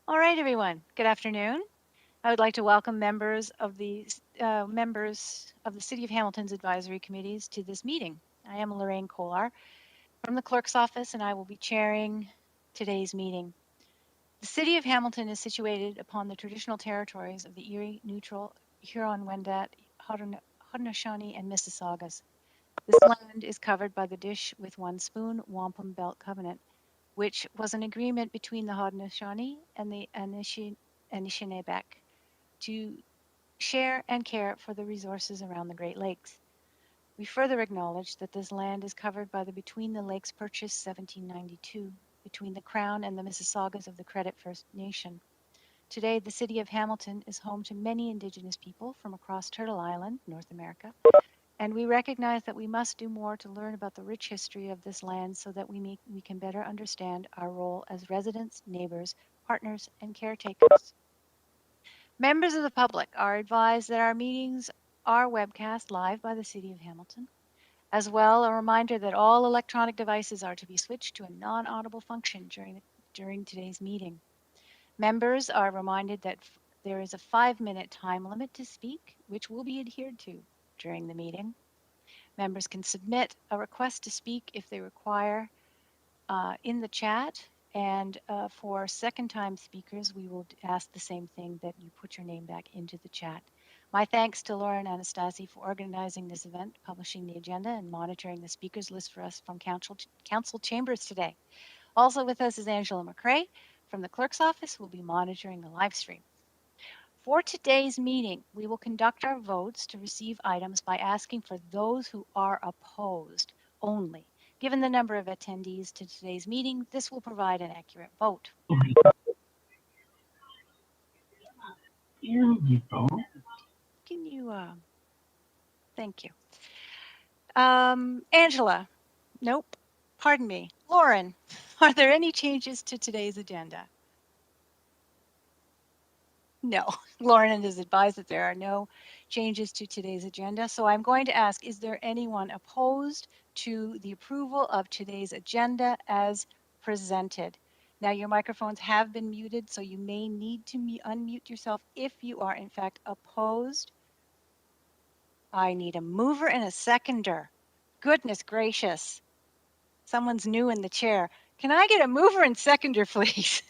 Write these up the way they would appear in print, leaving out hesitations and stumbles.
All right, everyone. Good afternoon. I would like to welcome members of the City of Hamilton's advisory committees to this meeting. I am Lorraine Kolar from the Clerk's office, and I will be chairing today's meeting. The City of Hamilton is situated upon the traditional territories of the Erie, Neutral, Huron-Wendat, Haudenosaunee, and Mississaugas. This land is covered by the Dish with One Spoon Wampum Belt Covenant, which was an agreement between the Haudenosaunee and the Anishinaabe to share and care for the resources around the Great Lakes. We further acknowledge that this land is covered by the Between the Lakes Purchase 1792 between the Crown and the Mississaugas of the Credit First Nation. Today, the City of Hamilton is home to many Indigenous people from across Turtle Island, North America, and we recognize that we must do more to learn about the rich history of this land so that we can better understand our role as residents, neighbors, partners, and caretakers. Members of the public are advised that our meetings are webcast live by the City of Hamilton. As well, a reminder that all electronic devices are to be switched to a non-audible function during today's meeting. Members are reminded that there is a 5-minute time limit to speak, which will be adhered to during the meeting. Members can submit a request to speak if they require in the chat. And for second-time speakers, we will ask the same thing, that you put your name back into the chat. My thanks to Lauren Anastasi for organizing this event, publishing the agenda, and monitoring the speakers list for us from council chambers today. Also with us is Angela McCrae from the clerk's office, who will be monitoring the live stream. For today's meeting, we will conduct our votes to receive items by asking for those who are opposed only. Given the number of attendees to today's meeting, this will provide an accurate vote. Can you, thank you. Angela, nope, pardon me. Lauren, are there any changes to today's agenda? No, Lauren has advised that there are no changes to today's agenda. So I'm going to ask, is there anyone opposed to the approval of today's agenda as presented? Now your microphones have been muted, so you may need to unmute yourself if you are in fact opposed. I need a mover and a seconder. Goodness gracious. Someone's new in the chair. Can I get a mover and seconder, please?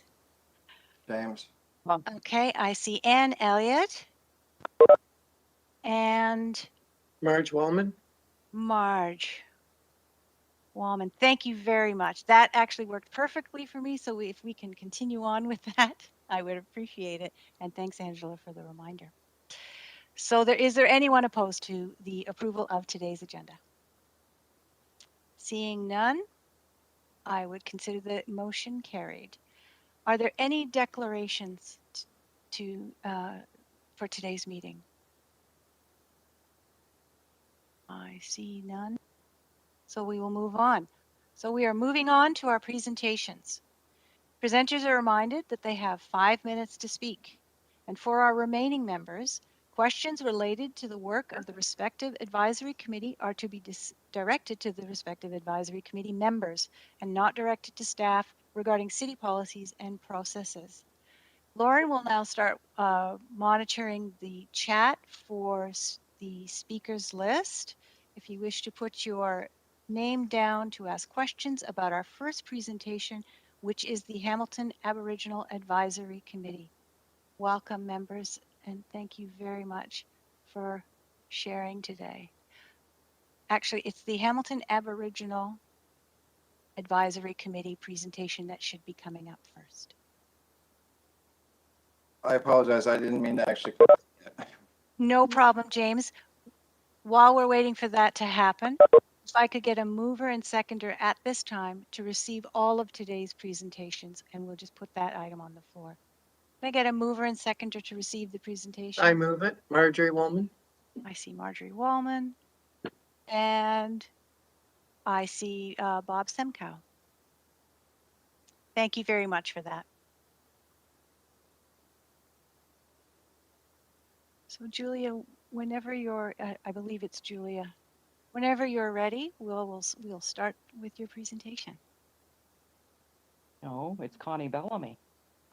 James. Okay, I see Ann Elliott and Marge Wallman. Marge Wallman. Thank you very much. That actually worked perfectly for me. So if we can continue on with that, I would appreciate it. And thanks, Angela, for the reminder. So is there anyone opposed to the approval of today's agenda? Seeing none, I would consider the motion carried. Are there any declarations for today's meeting? I see none. So we will move on. So we are moving on to our presentations. Presenters are reminded that they have 5 minutes to speak. And for our remaining members, questions related to the work of the respective advisory committee are to be directed to the respective advisory committee members and not directed to staff regarding city policies and processes. Lauren will now start monitoring the chat for the speakers list. If you wish to put your name down to ask questions about our first presentation, which is the Hamilton Aboriginal Advisory Committee. Welcome, members, and thank you very much for sharing today. Actually, it's the Hamilton Aboriginal Advisory Committee presentation that should be coming up first. I apologize. I didn't mean to actually. No problem, James. While we're waiting for that to happen, if I could get a mover and seconder at this time to receive all of today's presentations, and we'll just put that item on the floor. Can I get a mover and seconder to receive the presentation? I move it. Marjorie Wallman. I see Marjorie Wallman, and I see Bob Semkow. Thank you very much for that. So Julia, whenever you're, I believe it's Julia, whenever you're ready, we'll start with your presentation. No, it's Connie Bellamy.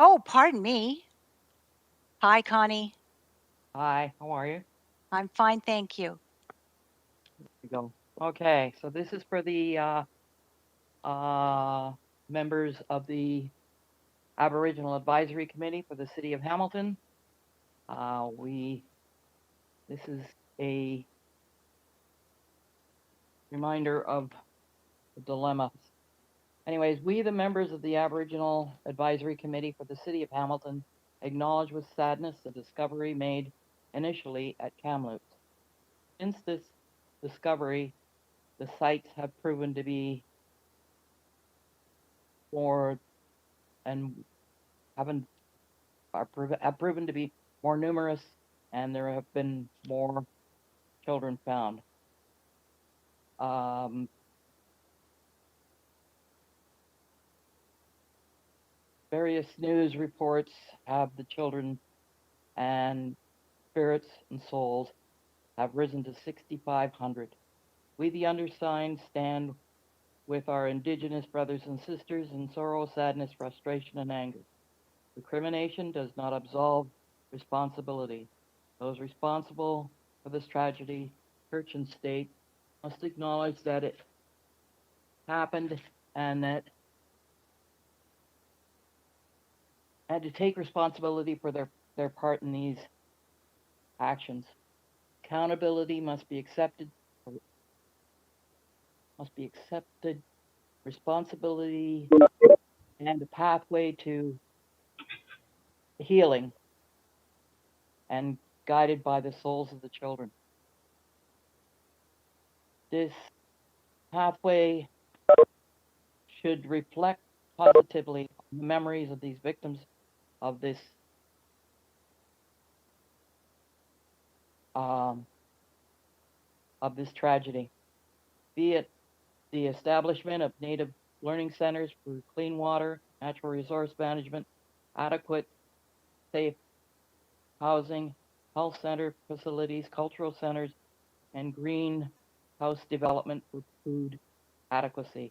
Oh, pardon me. Hi, Connie. Hi, how are you? I'm fine, thank you. Here we go. Okay, so this is for the members of the Aboriginal Advisory Committee for the City of Hamilton. This is a reminder of the dilemmas. Anyways, we, the members of the Aboriginal Advisory Committee for the City of Hamilton, acknowledge with sadness the discovery made initially at Kamloops. Since this discovery, the sites have proven to be more and have proven to be more numerous, and there have been more children found. Various news reports have the children and spirits and souls have risen to 6,500. We, the undersigned, stand with our Indigenous brothers and sisters in sorrow, sadness, frustration, and anger. Recrimination does not absolve responsibility. Those responsible for this tragedy, church and state, must acknowledge that it happened and to take responsibility for their part in these actions. Accountability must be accepted, responsibility and a pathway to healing and guided by the souls of the children. This pathway should reflect positively on the memories of these victims of this tragedy, be it the establishment of native learning centers for clean water, natural resource management, adequate, safe housing, health center facilities, cultural centers, and greenhouse development for food adequacy.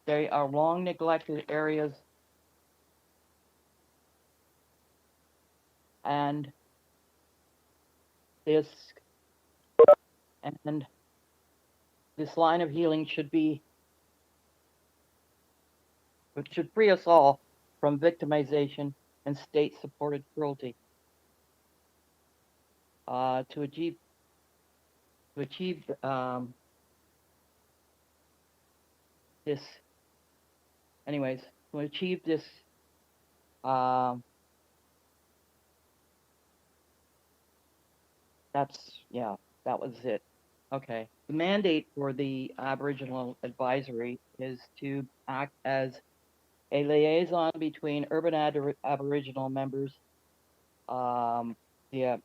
They are long neglected areas, and this line of healing should free us all from victimization and state-supported cruelty. To achieve this, anyways, to achieve this, that was it. Okay. The mandate for the Aboriginal Advisory is to act as a liaison between urban Aboriginal members of the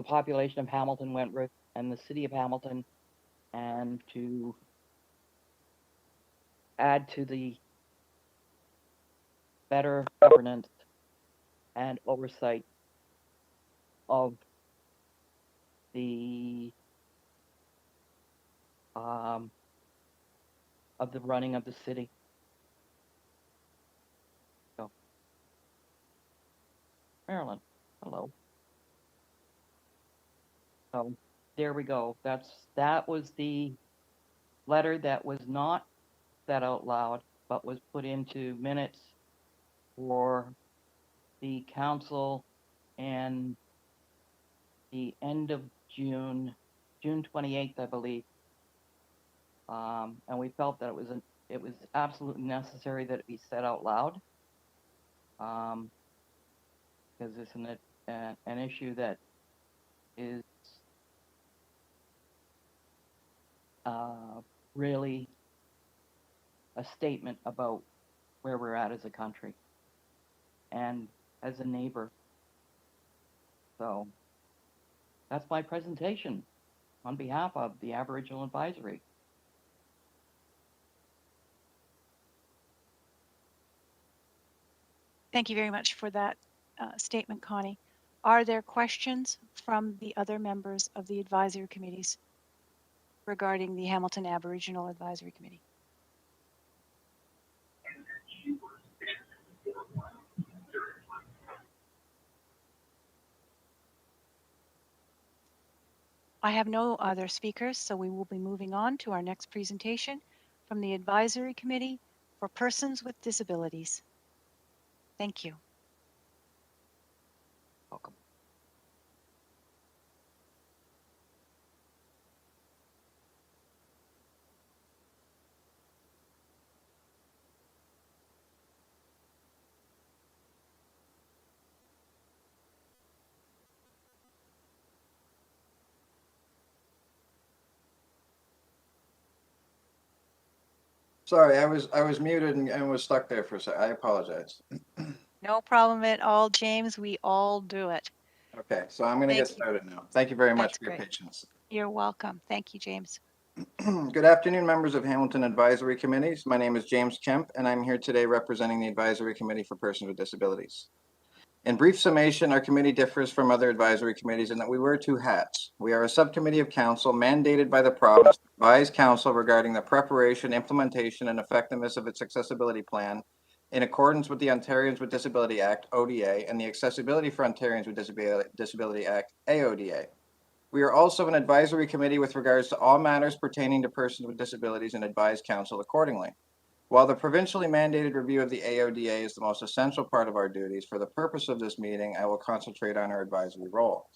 population of Hamilton Wentworth and the City of Hamilton, and to add to the better governance and oversight of the running of the city. So, Marilyn, hello. So there we go. That was the letter that was not said out loud, but was put into minutes for the council and the end of June 28th, I believe. And we felt that it was absolutely necessary that it be said out loud, because it's an issue that is really a statement about where we're at as a country and as a neighbor. So that's my presentation on behalf of the Aboriginal Advisory. Thank you very much for that statement, Connie. Are there questions from the other members of the advisory committees regarding the Hamilton Aboriginal Advisory Committee? I have no other speakers, so we will be moving on to our next presentation from the Advisory Committee for Persons with Disabilities. Thank you. Welcome. Sorry, I was muted and was stuck there for a sec. I apologize. No problem at all, James. We all do it. Okay, so I'm going to get Thank you. started now. Thank you very much That's for your great. patience. You're welcome. Thank you, James. Good afternoon, members of Hamilton Advisory Committees. My name is James Kemp, and I'm here today representing the Advisory Committee for Persons with Disabilities. In brief summation, our committee differs from other advisory committees in that we wear two hats. We are a subcommittee of council mandated by the province to advise council regarding the preparation, implementation, and effectiveness of its accessibility plan in accordance with the Ontarians with Disability Act, ODA, and the Accessibility for Ontarians with Disability Act, AODA. We are also an advisory committee with regards to all matters pertaining to persons with disabilities and advise council accordingly. While the provincially mandated review of the AODA is the most essential part of our duties, for the purpose of this meeting, I will concentrate on our advisory role.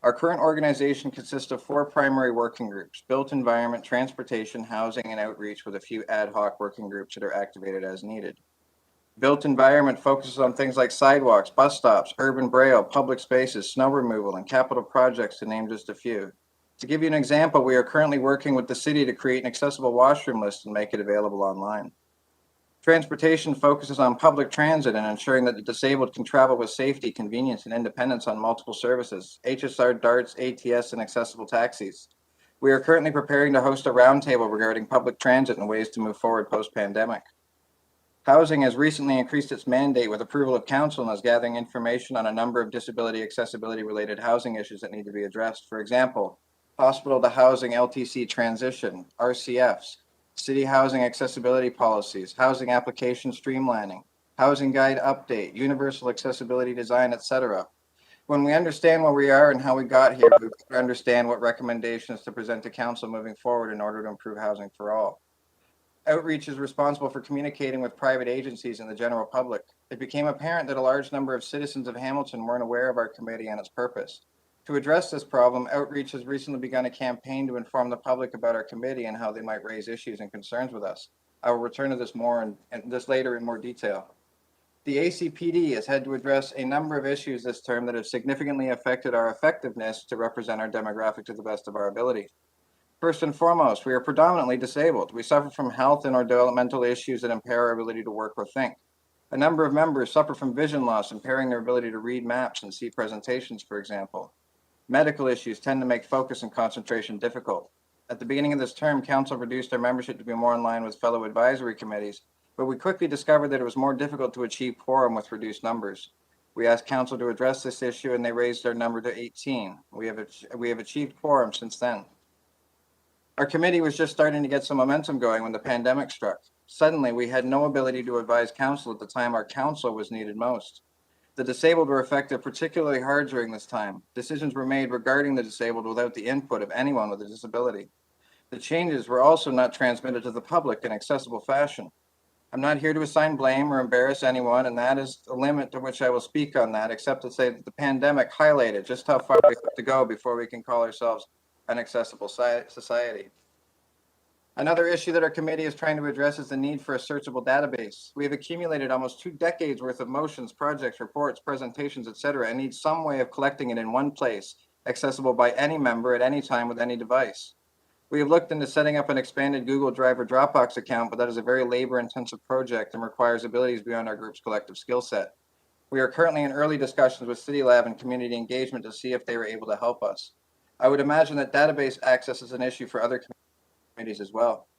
Our current organization consists of 4 primary working groups: built environment, transportation, housing, and outreach, with a few ad hoc working groups that are activated as needed. Built environment focuses on things like sidewalks, bus stops, urban braille, public spaces, snow removal, and capital projects, to name just a few. To give you an example, we are currently working with the city to create an accessible washroom list and make it available online. Transportation focuses on public transit and ensuring that the disabled can travel with safety, convenience, and independence on multiple services: HSR, DARTs, ATS, and accessible taxis. We are currently preparing to host a roundtable regarding public transit and ways to move forward post-pandemic. Housing has recently increased its mandate with approval of council and is gathering information on a number of disability accessibility related housing issues that need to be addressed. For example, hospital to housing LTC transition, RCFs, city housing accessibility policies, housing application streamlining, housing guide update, universal accessibility design, etc. When we understand where we are and how we got here, we understand what recommendations to present to council moving forward in order to improve housing for all. Outreach is responsible for communicating with private agencies and the general public. It became apparent that a large number of citizens of Hamilton weren't aware of our committee and its purpose. To address this problem, Outreach has recently begun a campaign to inform the public about our committee and how they might raise issues and concerns with us. I will return to this later in more detail. The ACPD has had to address a number of issues this term that have significantly affected our effectiveness to represent our demographic to the best of our ability. First and foremost, we are predominantly disabled. We suffer from health and or developmental issues that impair our ability to work or think. A number of members suffer from vision loss, impairing their ability to read maps and see presentations, for example. Medical issues tend to make focus and concentration difficult. At the beginning of this term, council reduced our membership to be more in line with fellow advisory committees, but we quickly discovered that it was more difficult to achieve quorum with reduced numbers. We asked council to address this issue and they raised our number to 18. We have achieved quorum since then. Our committee was just starting to get some momentum going when the pandemic struck. Suddenly, we had no ability to advise council at the time our counsel was needed most. The disabled were affected particularly hard during this time. Decisions were made regarding the disabled without the input of anyone with a disability. The changes were also not transmitted to the public in accessible fashion. I'm not here to assign blame or embarrass anyone, and that is the limit to which I will speak on that, except to say that the pandemic highlighted just how far we have to go before we can call ourselves an accessible society. Another issue that our committee is trying to address is the need for a searchable database. We have accumulated almost 2 decades worth of motions, projects, reports, presentations, etc., and need some way of collecting it in one place, accessible by any member at any time with any device. We have looked into setting up an expanded Google Drive or Dropbox account, but that is a very labor-intensive project and requires abilities beyond our group's collective skill set. We are currently in early discussions with CityLab and community engagement to see if they were able to help us. I would imagine that database access is an issue for other committees as well.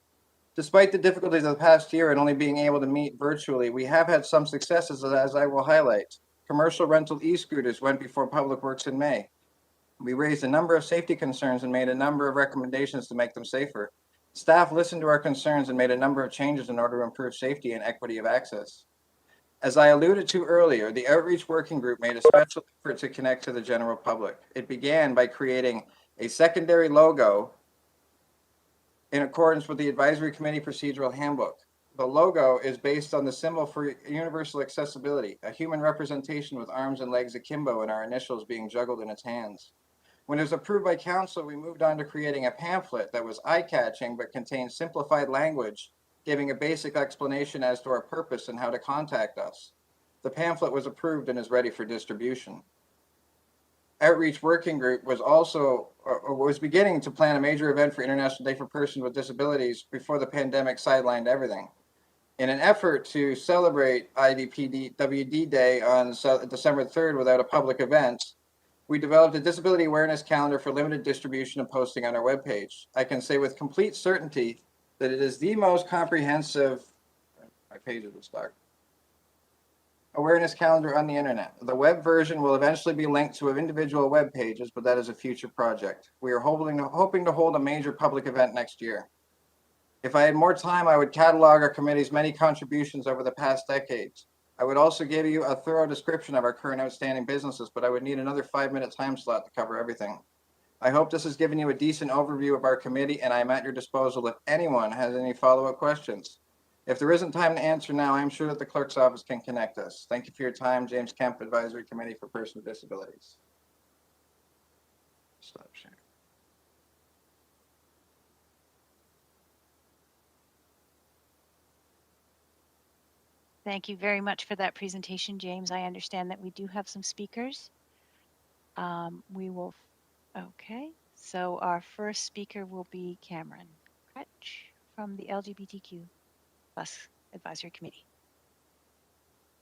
Despite the difficulties of the past year and only being able to meet virtually, we have had some successes, as I will highlight. Commercial rental e-scooters went before Public Works in May. We raised a number of safety concerns and made a number of recommendations to make them safer. Staff listened to our concerns and made a number of changes in order to improve safety and equity of access. As I alluded to earlier, the Outreach Working Group made a special effort to connect to the general public. It began by creating a secondary logo in accordance with the Advisory Committee Procedural Handbook. The logo is based on the symbol for universal accessibility, a human representation with arms and legs akimbo and our initials being juggled in its hands. When it was approved by council, we moved on to creating a pamphlet that was eye-catching but contained simplified language, giving a basic explanation as to our purpose and how to contact us. The pamphlet was approved and is ready for distribution. Outreach Working Group was also was beginning to plan a major event for International Day for Persons with Disabilities before the pandemic sidelined everything. In an effort to celebrate IDPWD Day on December 3rd without a public event, we developed a disability awareness calendar for limited distribution and posting on our webpage. I can say with complete certainty that it is the most comprehensive, my page is stuck, awareness calendar on the internet. The web version will eventually be linked to individual web pages, but that is a future project. We are hoping to hold a major public event next year. If I had more time, I would catalog our committee's many contributions over the past decades. I would also give you a thorough description of our current outstanding businesses, but I would need another 5-minute time slot to cover everything. I hope this has given you a decent overview of our committee, and I'm at your disposal if anyone has any follow-up questions. If there isn't time to answer now, I'm sure that the clerk's office can connect us. Thank you for your time. James Kemp, Advisory Committee for Persons with Disabilities. Stop sharing. Thank you very much for that presentation, James. I understand that we do have some speakers. Okay, so our first speaker will be Cameron Kretsch from the LGBTQ+ Advisory Committee.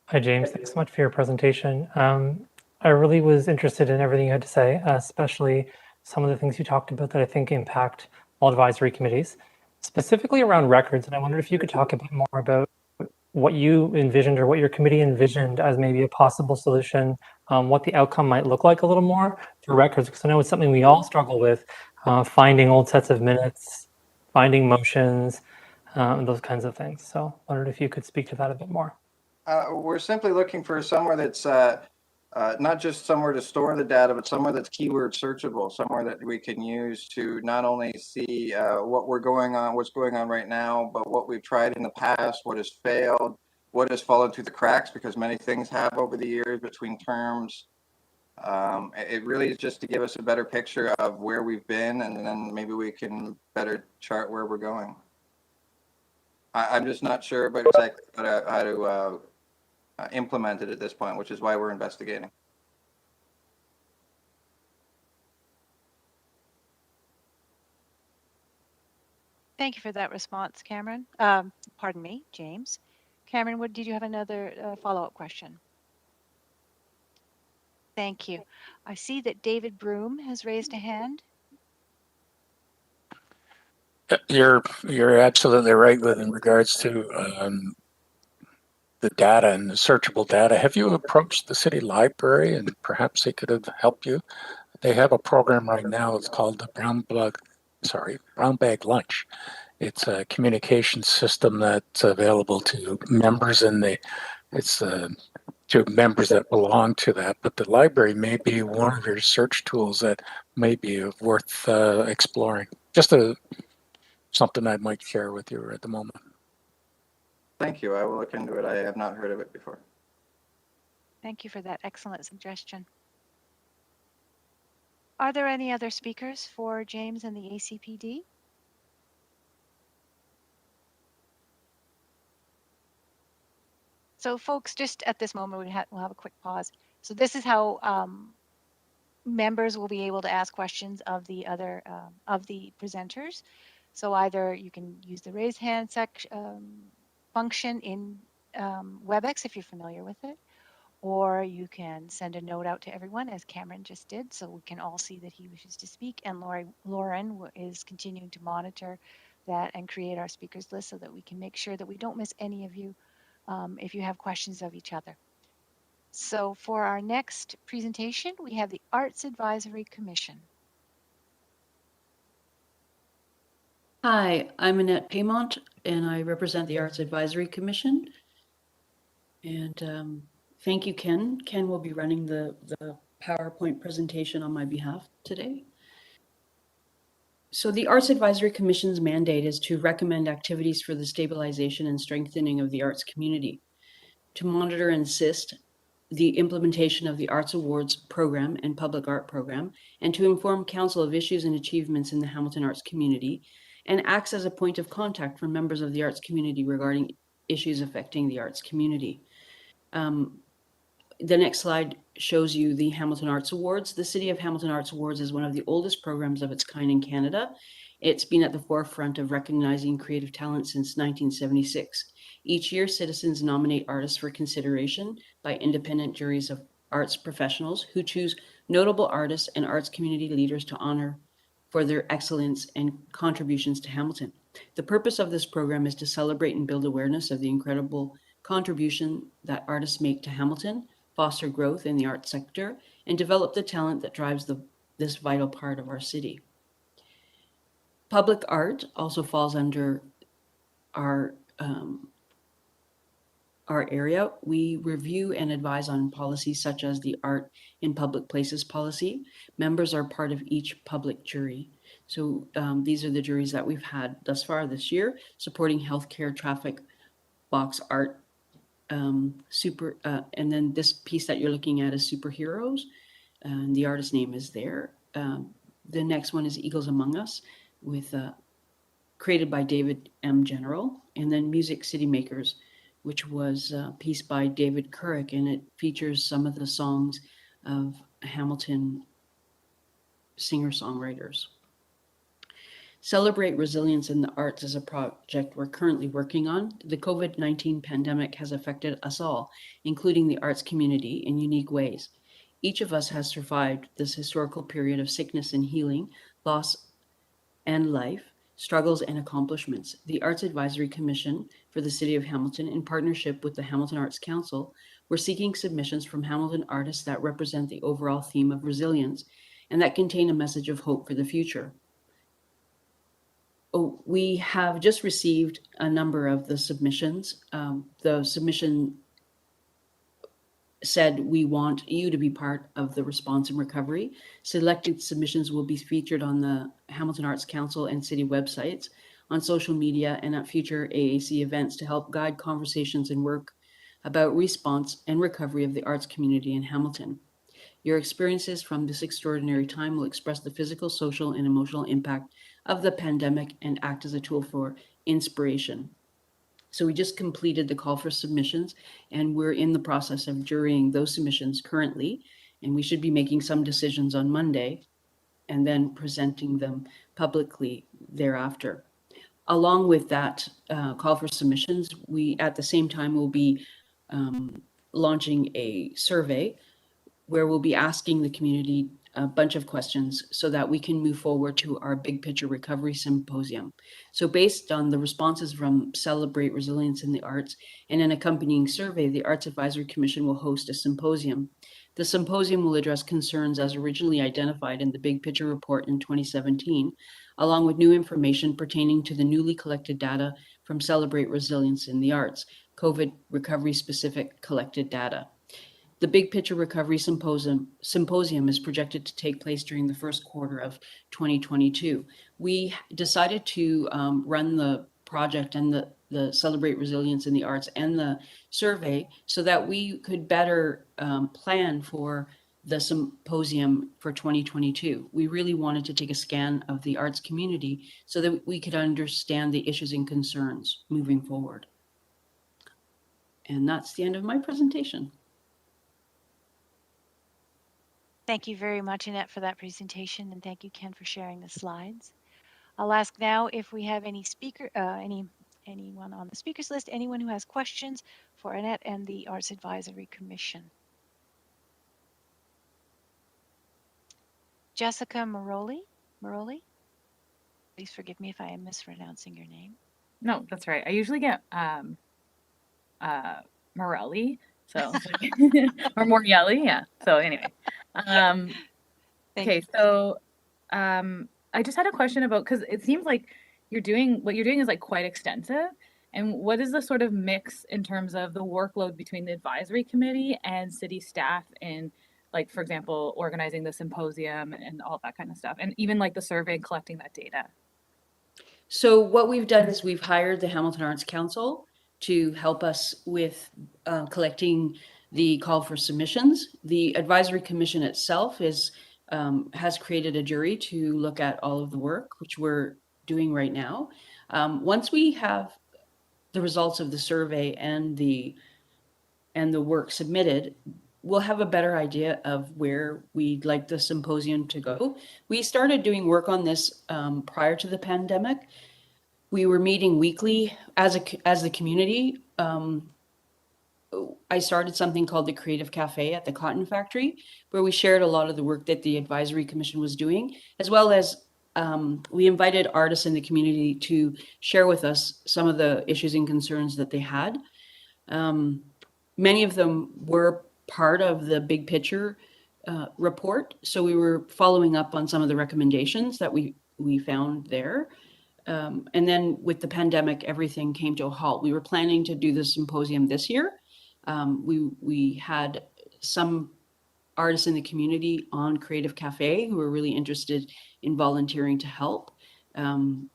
Hi, James. Thanks so much for your presentation. I really was interested in everything you had to say, especially some of the things you talked about that I think impact all advisory committees, specifically around records. And I wondered if you could talk a bit more about what you envisioned or what your committee envisioned as maybe a possible solution, what the outcome might look like a little more for records, because I know it's something we all struggle with, finding old sets of minutes, finding motions, those kinds of things. So I wondered if you could speak to that a bit more. We're simply looking for somewhere that's not just somewhere to store the data, but somewhere that's keyword searchable, somewhere that we can use to not only see what's going on right now, but what we've tried in the past, what has failed, what has fallen through the cracks, because many things have over the years between terms. It really is just to give us a better picture of where we've been, and then maybe we can better chart where we're going. I'm just not sure about exactly how to implement it at this point, which is why we're investigating. Thank you for that response, Cameron. Pardon me, James. Cameron, did you have another follow-up question? Thank you. I see that David Broom has raised a hand. You're absolutely right with in regards to the data and the searchable data. Have you approached the city library and perhaps they could have helped you? They have a program right now. It's called the Brown Bag Lunch. It's a communication system that's available to members, and it's to members that belong to that. But the library may be one of your search tools that may be worth exploring. Just something I might share with you at the moment. Thank you. I will look into it. I have not heard of it before. Thank you for that excellent suggestion. Are there any other speakers for James and the ACPD? So folks, just at this moment, we'll have a quick pause. So this is how members will be able to ask questions of the other of the presenters. So either you can use the raise hand function in WebEx if you're familiar with it, or you can send a note out to everyone as Cameron just did, so we can all see that he wishes to speak. And Lauren is continuing to monitor that and create our speakers list so that we can make sure that we don't miss any of you if you have questions of each other. So for our next presentation, we have the Arts Advisory Commission. Hi, I'm Annette Paymont, and I represent the Arts Advisory Commission. And thank you, Ken. Ken will be running the PowerPoint presentation on my behalf today. So the Arts Advisory Commission's mandate is to recommend activities for the stabilization and strengthening of the arts community, to monitor and assist the implementation of the Arts Awards program and public art program, and to inform council of issues and achievements in the Hamilton arts community, and acts as a point of contact for members of the arts community regarding issues affecting the arts community. The next slide shows you the Hamilton Arts Awards. The City of Hamilton Arts Awards is one of the oldest programs of its kind in Canada. It's been at the forefront of recognizing creative talent since 1976. Each year, citizens nominate artists for consideration by independent juries of arts professionals who choose notable artists and arts community leaders to honor for their excellence and contributions to Hamilton. The purpose of this program is to celebrate and build awareness of the incredible contribution that artists make to Hamilton, foster growth in the arts sector, and develop the talent that drives this vital part of our city. Public art also falls under our area. We review and advise on policies such as the Art in Public Places policy. Members are part of each public jury. So these are the juries that we've had thus far this year, supporting healthcare, traffic, box art, and then this piece that you're looking at is Superheroes, and the artist name is there. The next one is Eagles Among Us, with created by David M. General, and then Music City Makers, which was a piece by David Couric, and it features some of the songs of Hamilton singer-songwriters. Celebrate Resilience in the Arts is a project we're currently working on. The COVID-19 pandemic has affected us all, including the arts community, in unique ways. Each of us has survived this historical period of sickness and healing, loss and life, struggles and accomplishments. The Arts Advisory Commission for the City of Hamilton, in partnership with the Hamilton Arts Council, we're seeking submissions from Hamilton artists that represent the overall theme of resilience and that contain a message of hope for the future. We have just received a number of the submissions. The submission said, we want you to be part of the response and recovery. Selected submissions will be featured on the Hamilton Arts Council and city websites, on social media, and at future AAC events to help guide conversations and work about response and recovery of the arts community in Hamilton. Your experiences from this extraordinary time will express the physical, social, and emotional impact of the pandemic and act as a tool for inspiration. So we just completed the call for submissions, and we're in the process of jurying those submissions currently, and we should be making some decisions on Monday and then presenting them publicly thereafter. Along with that call for submissions, we at the same time will be launching a survey where we'll be asking the community a bunch of questions so that we can move forward to our Big Picture Recovery Symposium. So based on the responses from Celebrate Resilience in the Arts and an accompanying survey, the Arts Advisory Commission will host a symposium. The symposium will address concerns as originally identified in the Big Picture Report in 2017, along with new information pertaining to the newly collected data from Celebrate Resilience in the Arts, COVID recovery specific collected data. The Big Picture Recovery Symposium is projected to take place during the first quarter of 2022. We decided to run the project and the Celebrate Resilience in the Arts and the survey so that we could better plan for the symposium for 2022. We really wanted to take a scan of the arts community so that we could understand the issues and concerns moving forward. And that's the end of my presentation. Thank you very much, Annette, for that presentation, and thank you, Ken, for sharing the slides. I'll ask now if we have any anyone on the speakers list, anyone who has questions for Annette and the Arts Advisory Commission. Jessica Maroli, please forgive me if I am mispronouncing your name. No, that's right. I usually get Morelli, so or Morielli, yeah. So anyway, okay. So I just had a question about, because it seems like what you're doing is like quite extensive. And what is the sort of mix in terms of the workload between the advisory committee and city staff in like for example, organizing the symposium and all that kind of stuff, and even like the survey and collecting that data? So what we've done is we've hired the Hamilton Arts Council to help us with collecting the call for submissions. The Advisory Commission itself has created a jury to look at all of the work, which we're doing right now. Once we have the results of the survey and the work submitted, we'll have a better idea of where we'd like the symposium to go. We started doing work on this prior to the pandemic. We were meeting weekly as the community. I started something called the Creative Cafe at the Cotton Factory, where we shared a lot of the work that the Advisory Commission was doing, as well as we invited artists in the community to share with us some of the issues and concerns that they had. Many of them were part of the big picture report, so we were following up on some of the recommendations that we found there. And then with the pandemic, everything came to a halt. We were planning to do the symposium this year. We had some artists in the community on Creative Cafe who were really interested in volunteering to help. And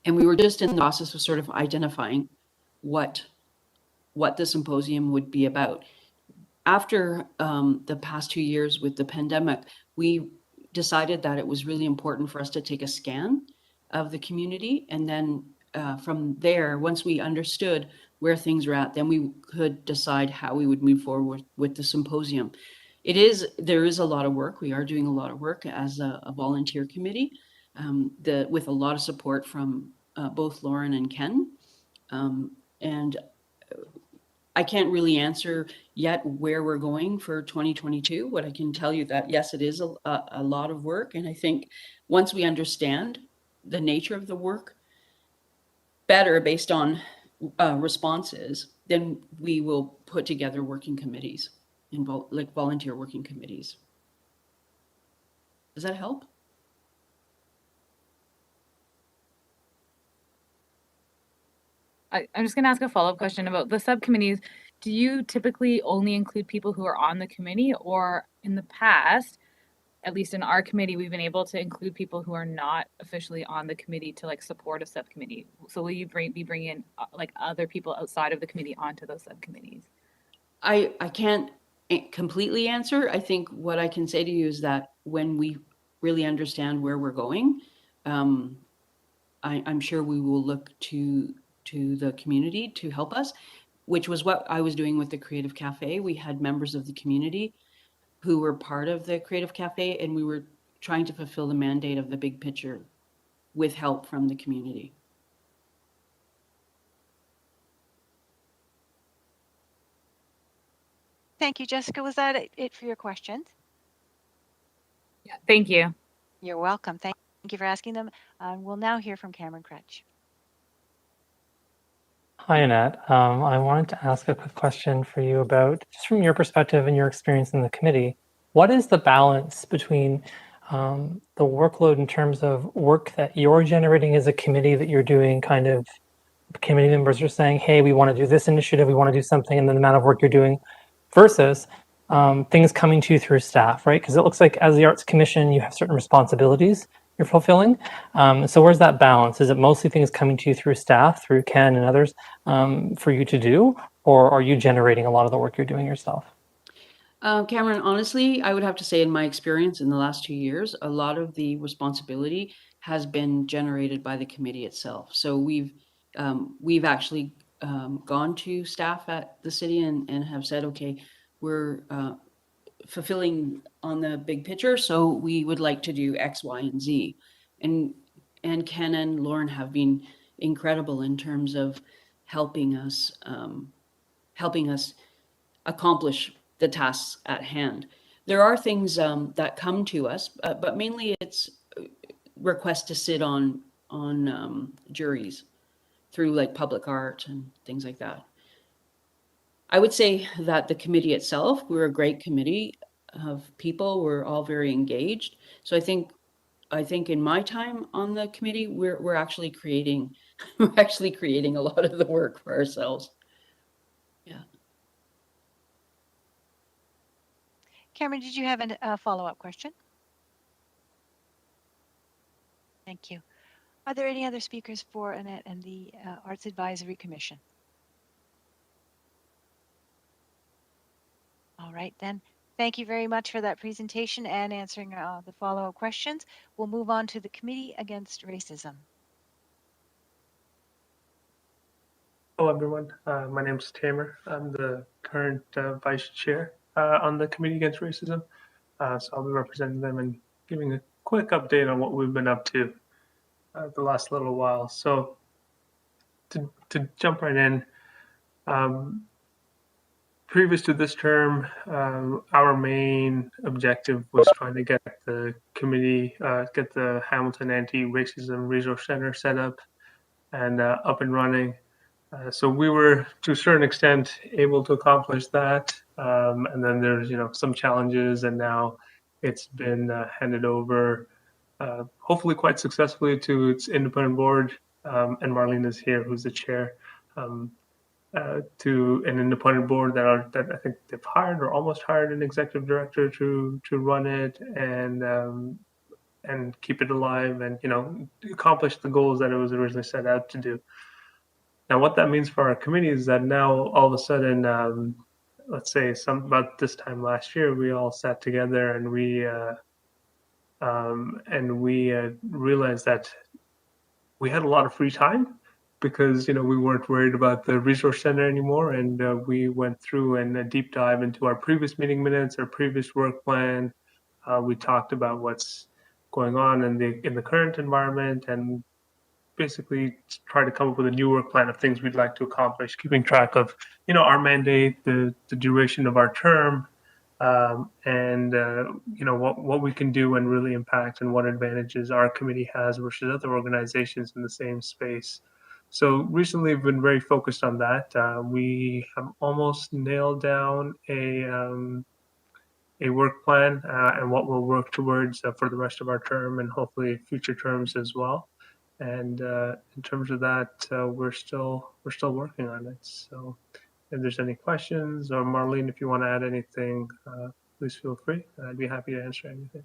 we were just in the process of sort of identifying what the symposium would be about. After the past 2 years with the pandemic, we decided that it was really important for us to take a scan of the community. And then from there, once we understood where things were at, then we could decide how we would move forward with the symposium. There is a lot of work. We are doing a lot of work as a volunteer committee with a lot of support from both Lauren and Ken. And I can't really answer yet where we're going for 2022. What I can tell you that, yes, it is a lot of work. And I think once we understand the nature of the work better based on responses, then we will put together working committees, like volunteer working committees. Does that help? I'm just going to ask a follow-up question about the subcommittees. Do you typically only include people who are on the committee, or in the past, at least in our committee, we've been able to include people who are not officially on the committee to like support a subcommittee? So will you be bringing in like other people outside of the committee onto those subcommittees? I can't completely answer. I think what I can say to you is that when we really understand where we're going, I'm sure we will look to the community to help us, which was what I was doing with the Creative Cafe. We had members of the community who were part of the Creative Cafe, and we were trying to fulfill the mandate of the big picture with help from the community. Thank you, Jessica. Was that it for your questions? Yeah. Thank you. You're welcome. Thank you for asking them. We'll now hear from Cameron Kretsch. Hi, Annette. I wanted to ask a quick question for you about, just from your perspective and your experience in the committee, what is the balance between the workload in terms of work that you're generating as a committee that you're doing, kind of committee members are saying, hey, we want to do this initiative, we want to do something, and then the amount of work you're doing, versus things coming to you through staff, right? Because it looks like as the Arts Commission, you have certain responsibilities you're fulfilling. So where's that balance? Is it mostly things coming to you through staff, through Ken and others, for you to do, or are you generating a lot of the work you're doing yourself? Cameron, honestly, I would have to say in my experience in the last 2 years, a lot of the responsibility has been generated by the committee itself. So we've actually gone to staff at the city and have said, okay, we're fulfilling on the big picture, so we would like to do X, Y, and Z. And Ken and Lauren have been incredible in terms of helping us accomplish the tasks at hand. There are things that come to us, but mainly it's requests to sit on juries through like public art and things like that. I would say that the committee itself, we're a great committee of people. We're all very engaged. So I think in my time on the committee, we're actually creating a lot of the work for ourselves. Yeah. Cameron, did you have a follow-up question? Thank you. Are there any other speakers for Annette and the Arts Advisory Commission? All right, then. Thank you very much for that presentation and answering the follow-up questions. We'll move on to the Committee Against Racism. Hello, everyone. My name is Tamer. I'm the current vice chair on the Committee Against Racism. So I'll be representing them and giving a quick update on what we've been up to the last little while. So to jump right in, previous to this term, our main objective was trying to get the committee, get the Hamilton Anti-Racism Resource Center set up and up and running. So we were, to a certain extent, able to accomplish that. And then there's, some challenges, and now it's been handed over, hopefully quite successfully, to its independent board. And Marlene is here, who's the chair, to an independent board that I think they've hired or almost hired an executive director to run it and keep it alive and accomplish the goals that it was originally set out to do. Now, what that means for our committee is that now all of a sudden, let's say about this time last year, we all sat together and we realized that we had a lot of free time because we weren't worried about the resource center anymore, and we went through and a deep dive into our previous meeting minutes, our previous work plan. We talked about what's going on in the current environment, and basically try to come up with a new work plan of things we'd like to accomplish, keeping track of, our mandate, the duration of our term, and what we can do and really impact and what advantages our committee has versus other organizations in the same space. So recently we've been very focused on that. We have almost nailed down a work plan and what we'll work towards for the rest of our term and hopefully future terms as well. And in terms of that, we're still working on it. So if there's any questions, or Marlene, if you want to add anything, please feel free. I'd be happy to answer anything.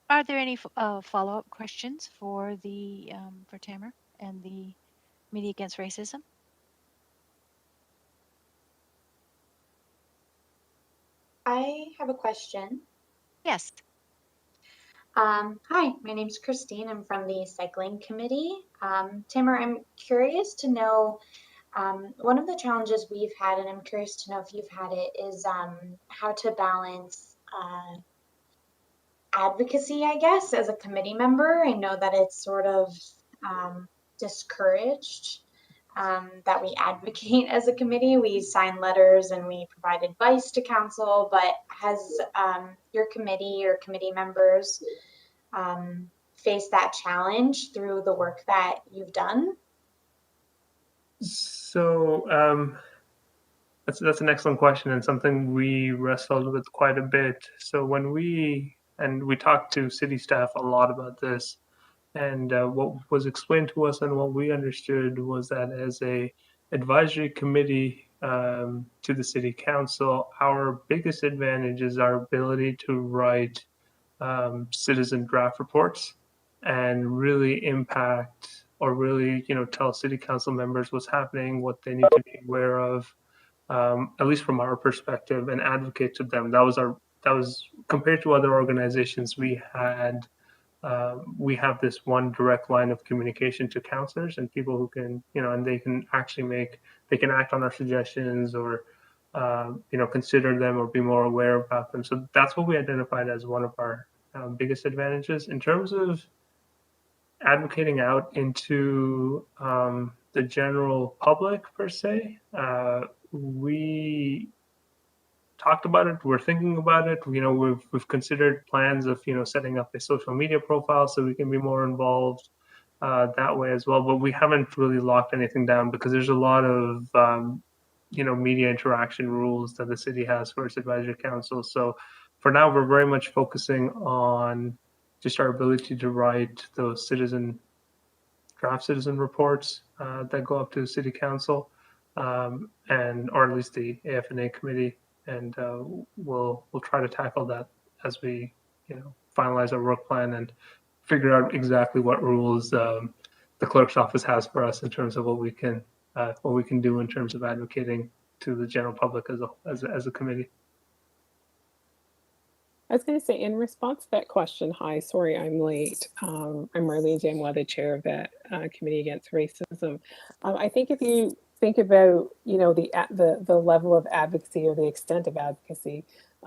Are there any follow-up questions for Tamer and the Committee Against Racism? I have a question. Yes. Hi, my name's Christine. I'm from the Cycling Committee. Tamer, I'm curious to know, one of the challenges we've had, and I'm curious to know if you've had it, is how to balance advocacy, I guess, as a committee member. I know that it's sort of discouraged that we advocate as a committee. We sign letters and we provide advice to council, but has your committee or committee members faced that challenge through the work that you've done? So that's an excellent question and something we wrestled with quite a bit. So when we talked to city staff a lot about this, and what was explained to us and what we understood was that as a advisory committee to the city council, our biggest advantage is our ability to write citizen draft reports and really impact or really, tell city council members what's happening, what they need to be aware of, at least from our perspective, and advocate to them. That was compared to other organizations we had. We have this one direct line of communication to counselors and people who can, and they can actually they can act on our suggestions or, consider them or be more aware about them. So that's what we identified as one of our biggest advantages. In terms of advocating out into the general public per se, we talked about it. We're thinking about it. We've considered plans of setting up a social media profile so we can be more involved that way as well. But we haven't really locked anything down because there's a lot of media interaction rules that the city has for its advisory council. So for now, we're very much focusing on just our ability to write those draft citizen reports that go up to the city council. and or at least the AFNA committee, and we'll try to tackle that as we finalize our work plan and figure out exactly what rules the clerk's office has for us in terms of what we can do in terms of advocating to the general public as a committee. I was going to say, in response to that question, hi, sorry I'm late. I'm Marlene Jamwa, the chair of that Committee Against Racism. I think if you think about, the level of advocacy or the extent of advocacy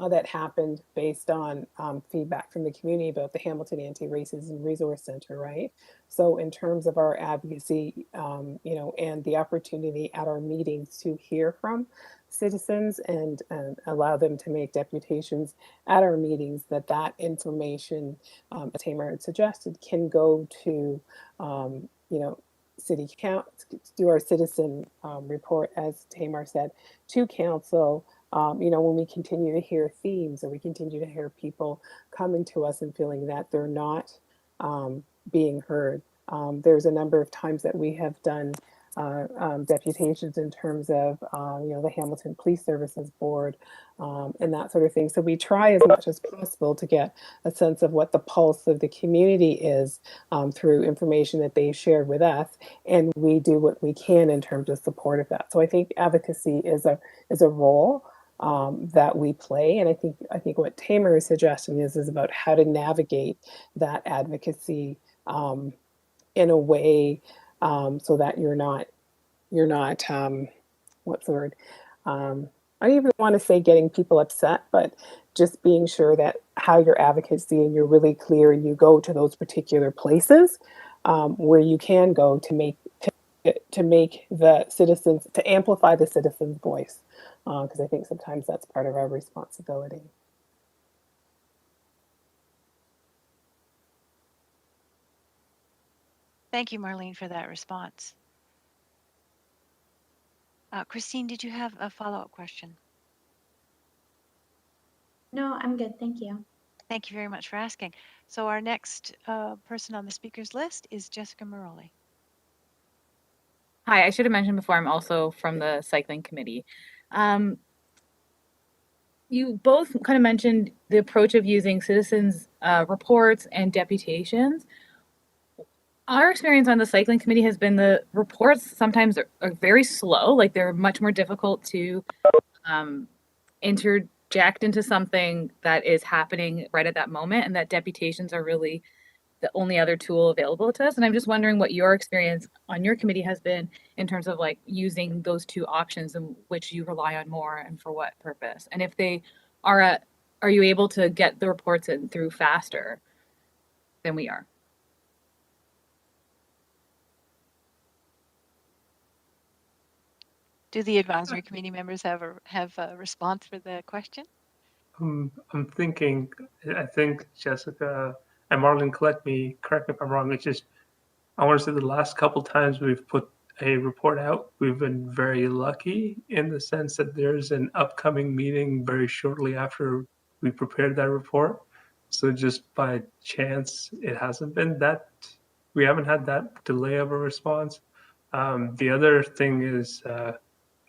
that happened based on feedback from the community about the Hamilton Anti-Racism Resource Center, right? So in terms of our advocacy, and the opportunity at our meetings to hear from citizens and allow them to make deputations at our meetings, that information, as Tamar had suggested, can go to, city council, do our citizen report, as Tamar said, to council. When we continue to hear themes, or we continue to hear people coming to us and feeling that they're not being heard. There's a number of times that we have done deputations in terms of, the Hamilton Police Services Board and that sort of thing. So we try as much as possible to get a sense of what the pulse of the community is through information that they shared with us, and we do what we can in terms of support of that. So I think advocacy is a role that we play, and I think what Tamar is suggesting is about how to navigate that advocacy in a way so that you're not what's the word? I don't even want to say getting people upset, but just being sure that how your advocacy, and you're really clear, and you go to those particular places where you can go to make the citizens, to amplify the citizens' voice, because I think sometimes that's part of our responsibility. Thank you, Marlene, for that response. Christine, did you have a follow-up question? No, I'm good. Thank you. Thank you very much for asking. So our next person on the speakers list is Jessica Maroli. Hi, I should have mentioned before, I'm also from the cycling committee. You both kind of mentioned the approach of using citizens' reports and deputations. Our experience on the cycling committee has been the reports sometimes are very slow, like they're much more difficult to interject into something that is happening right at that moment, and that deputations are really the only other tool available to us. And I'm just wondering what your experience on your committee has been in terms of like using those two options, and which you rely on more and for what purpose. And if they are you able to get the reports in through faster than we are? Do the advisory committee members have a response for the question? I'm thinking, I think Jessica and Marlene, correct me if I'm wrong. It's just, I want to say the last couple times we've put a report out, we've been very lucky in the sense that there's an upcoming meeting very shortly after we prepared that report. So just by chance, it hasn't been that, we haven't had that delay of a response. The other thing is,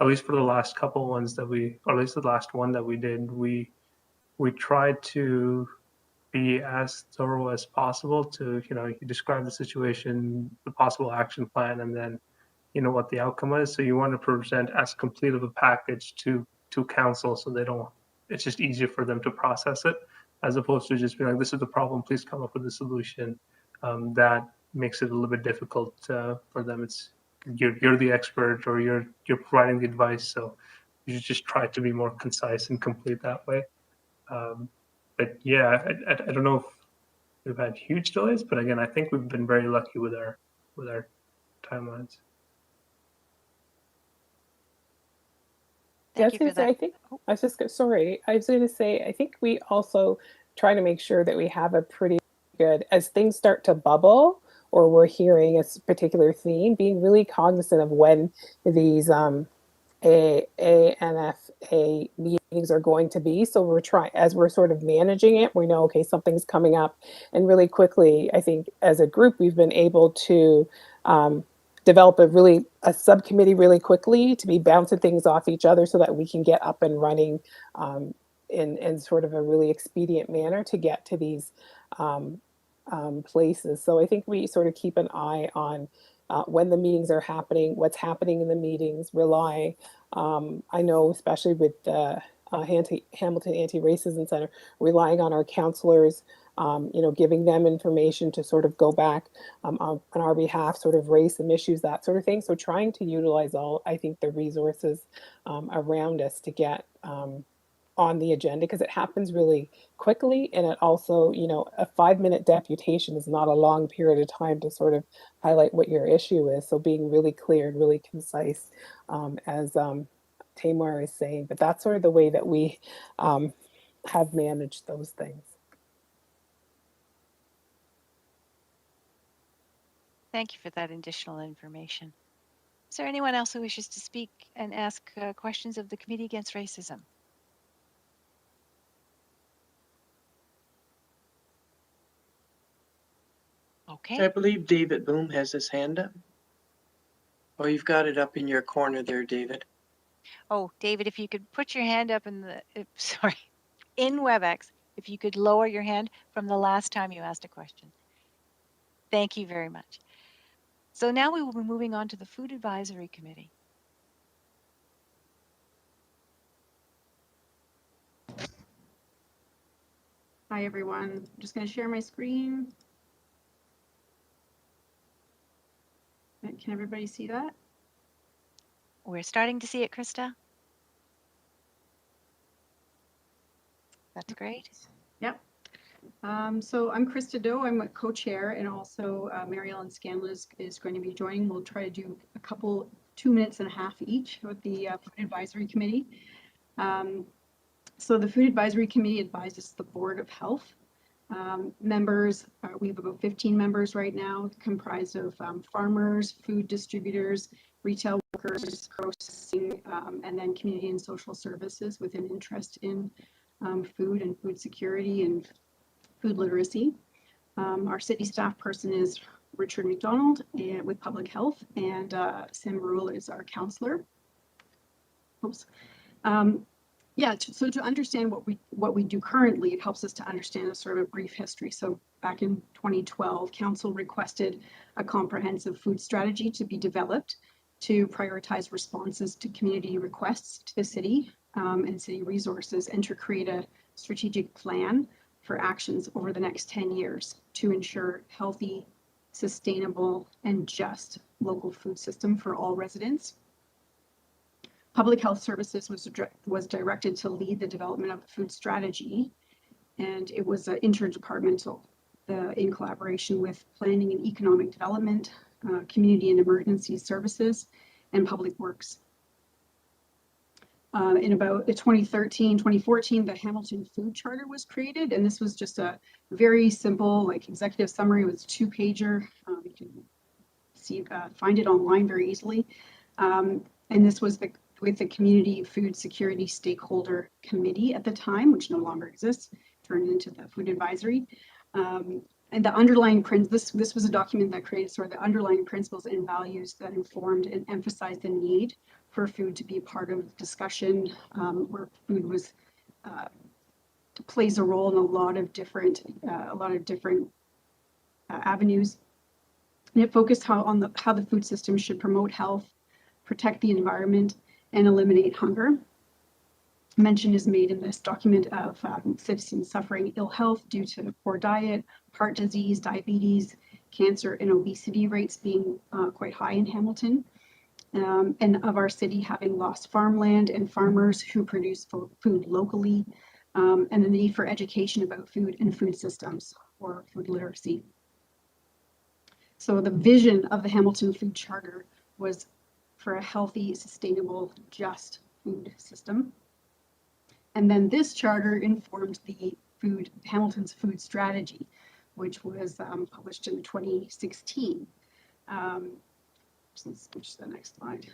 at least for the last couple ones that or at least the last one that we did, we tried to be as thorough as possible to, you describe the situation, the possible action plan, and then, what the outcome is. So you want to present as complete of a package to council, so it's just easier for them to process it, as opposed to just being like, this is the problem, please come up with a solution. That makes it a little bit difficult for them. It's, you're the expert, or you're providing the advice, so you just try to be more concise and complete that way. But yeah, I don't know if we've had huge delays, but again, I think we've been very lucky with our timelines. Thank you for that. I was going to say, I think we also try to make sure that we have a pretty good, as things start to bubble, or we're hearing a particular theme, being really cognizant of when these ANFA meetings are going to be. So we're trying, as we're sort of managing it, we know, okay, something's coming up, and really quickly, I think as a group, we've been able to develop a subcommittee really quickly to be bouncing things off each other so that we can get up and running in sort of a really expedient manner to get to these places. So I think we sort of keep an eye on when the meetings are happening, what's happening in the meetings, rely. I know, especially with the Hamilton Anti-Racism Center, relying on our counselors, giving them information to sort of go back on our behalf, sort of raise some issues, that sort of thing. So trying to utilize all, I think, the resources around us to get on the agenda, because it happens really quickly, and it also, a 5-minute deputation is not a long period of time to sort of highlight what your issue is. So being really clear and really concise, as Tamar is saying, but that's sort of the way that we have managed those things. Thank you for that additional information. Is there anyone else who wishes to speak and ask questions of the Committee Against Racism? Okay. I believe David Boom has his hand up. Oh, you've got it up in your corner there, David. Oh, David, if you could put your hand up in in WebEx, if you could lower your hand from the last time you asked a question. Thank you very much. So now we will be moving on to the Food Advisory Committee. Hi, everyone. I'm just going to share my screen. Can everybody see that? We're starting to see it, Krista. That's great. Yep. So I'm Krista Doe. I'm a co-chair, and also Mary Ellen Scanlon is going to be joining. We'll try to do a couple, 2.5 minutes each with the Food Advisory Committee. So the Food Advisory Committee advises the Board of Health. Members, we have about 15 members right now, comprised of farmers, food distributors, retail workers, processing, and then community and social services with an interest in food and food security and food literacy. Our city staff person is Richard McDonald with Public Health, and Sam Rule is our counselor. Oops. So to understand what we do currently, it helps us to understand a sort of a brief history. So back in 2012, Council requested a comprehensive food strategy to be developed to prioritize responses to community requests to the city and city resources, and to create a strategic plan for actions over the next 10 years to ensure healthy, sustainable, and just local food system for all residents. Public Health Services was directed to lead the development of the food strategy, and it was interdepartmental in collaboration with Planning and Economic Development, Community and Emergency Services, and Public Works. In about 2013, 2014, the Hamilton Food Charter was created, and this was just a very simple executive summary. It was a 2-pager. You can find it online very easily. And this was with the Community Food Security Stakeholder Committee at the time, which no longer exists, turned into the Food Advisory. And the underlying this was a document that created sort of the underlying principles and values that informed and emphasized the need for food to be a part of discussion, where food was plays a role in a lot of different avenues. And it focused on how the food system should promote health, protect the environment, and eliminate hunger. Mention is made in this document of citizens suffering ill health due to poor diet, heart disease, diabetes, cancer, and obesity rates being quite high in Hamilton. And of our city having lost farmland and farmers who produce food locally, and the need for education about food and food systems, or food literacy. So the vision of the Hamilton Food Charter was for a healthy, sustainable, just food system. And then this charter informed the Hamilton's food strategy, which was published in 2016. Let's switch to the next slide.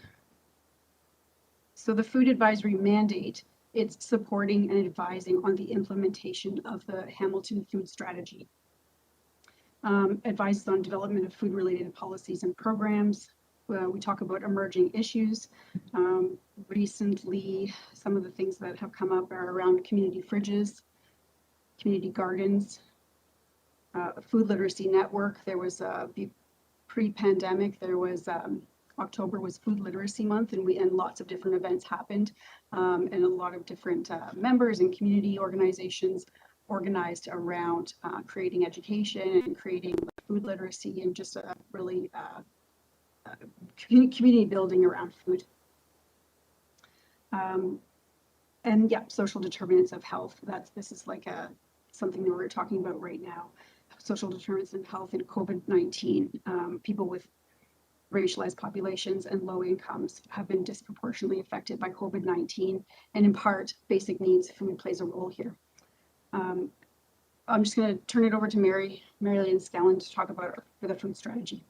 So the Food Advisory mandate, it's supporting and advising on the implementation of the Hamilton Food Strategy. Advises on development of food-related policies and programs, We talk about emerging issues. Recently, some of the things that have come up are around community fridges, community gardens, food literacy network. There was pre-pandemic, there was October was Food Literacy Month, and lots of different events happened, and a lot of different members and community organizations organized around creating education and creating food literacy and just a really community building around food. And yeah, social determinants of health. This is like something that we're talking about right now. Social determinants of health in COVID-19. People with racialized populations and low incomes have been disproportionately affected by COVID-19, and in part, basic needs food plays a role here. I'm just going to turn it over to Mary-Lynn Scallon to talk about the food strategy.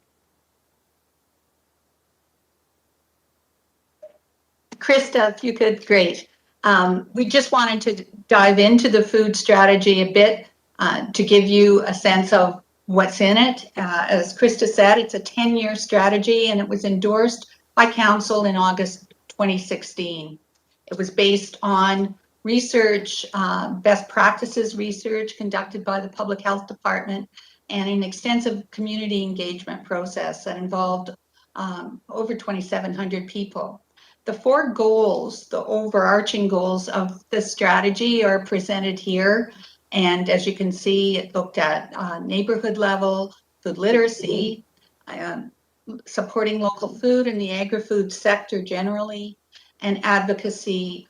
Krista, if you could, great. We just wanted to dive into the food strategy a bit to give you a sense of what's in it. As Krista said, it's a 10-year strategy and it was endorsed by Council in August 2016. It was based on research, best practices research conducted by the Public Health Department and an extensive community engagement process that involved over 2,700 people. The 4 goals, the overarching goals of the strategy are presented here. And as you can see, it looked at neighborhood level, food literacy, supporting local food and the agri-food sector generally, and advocacy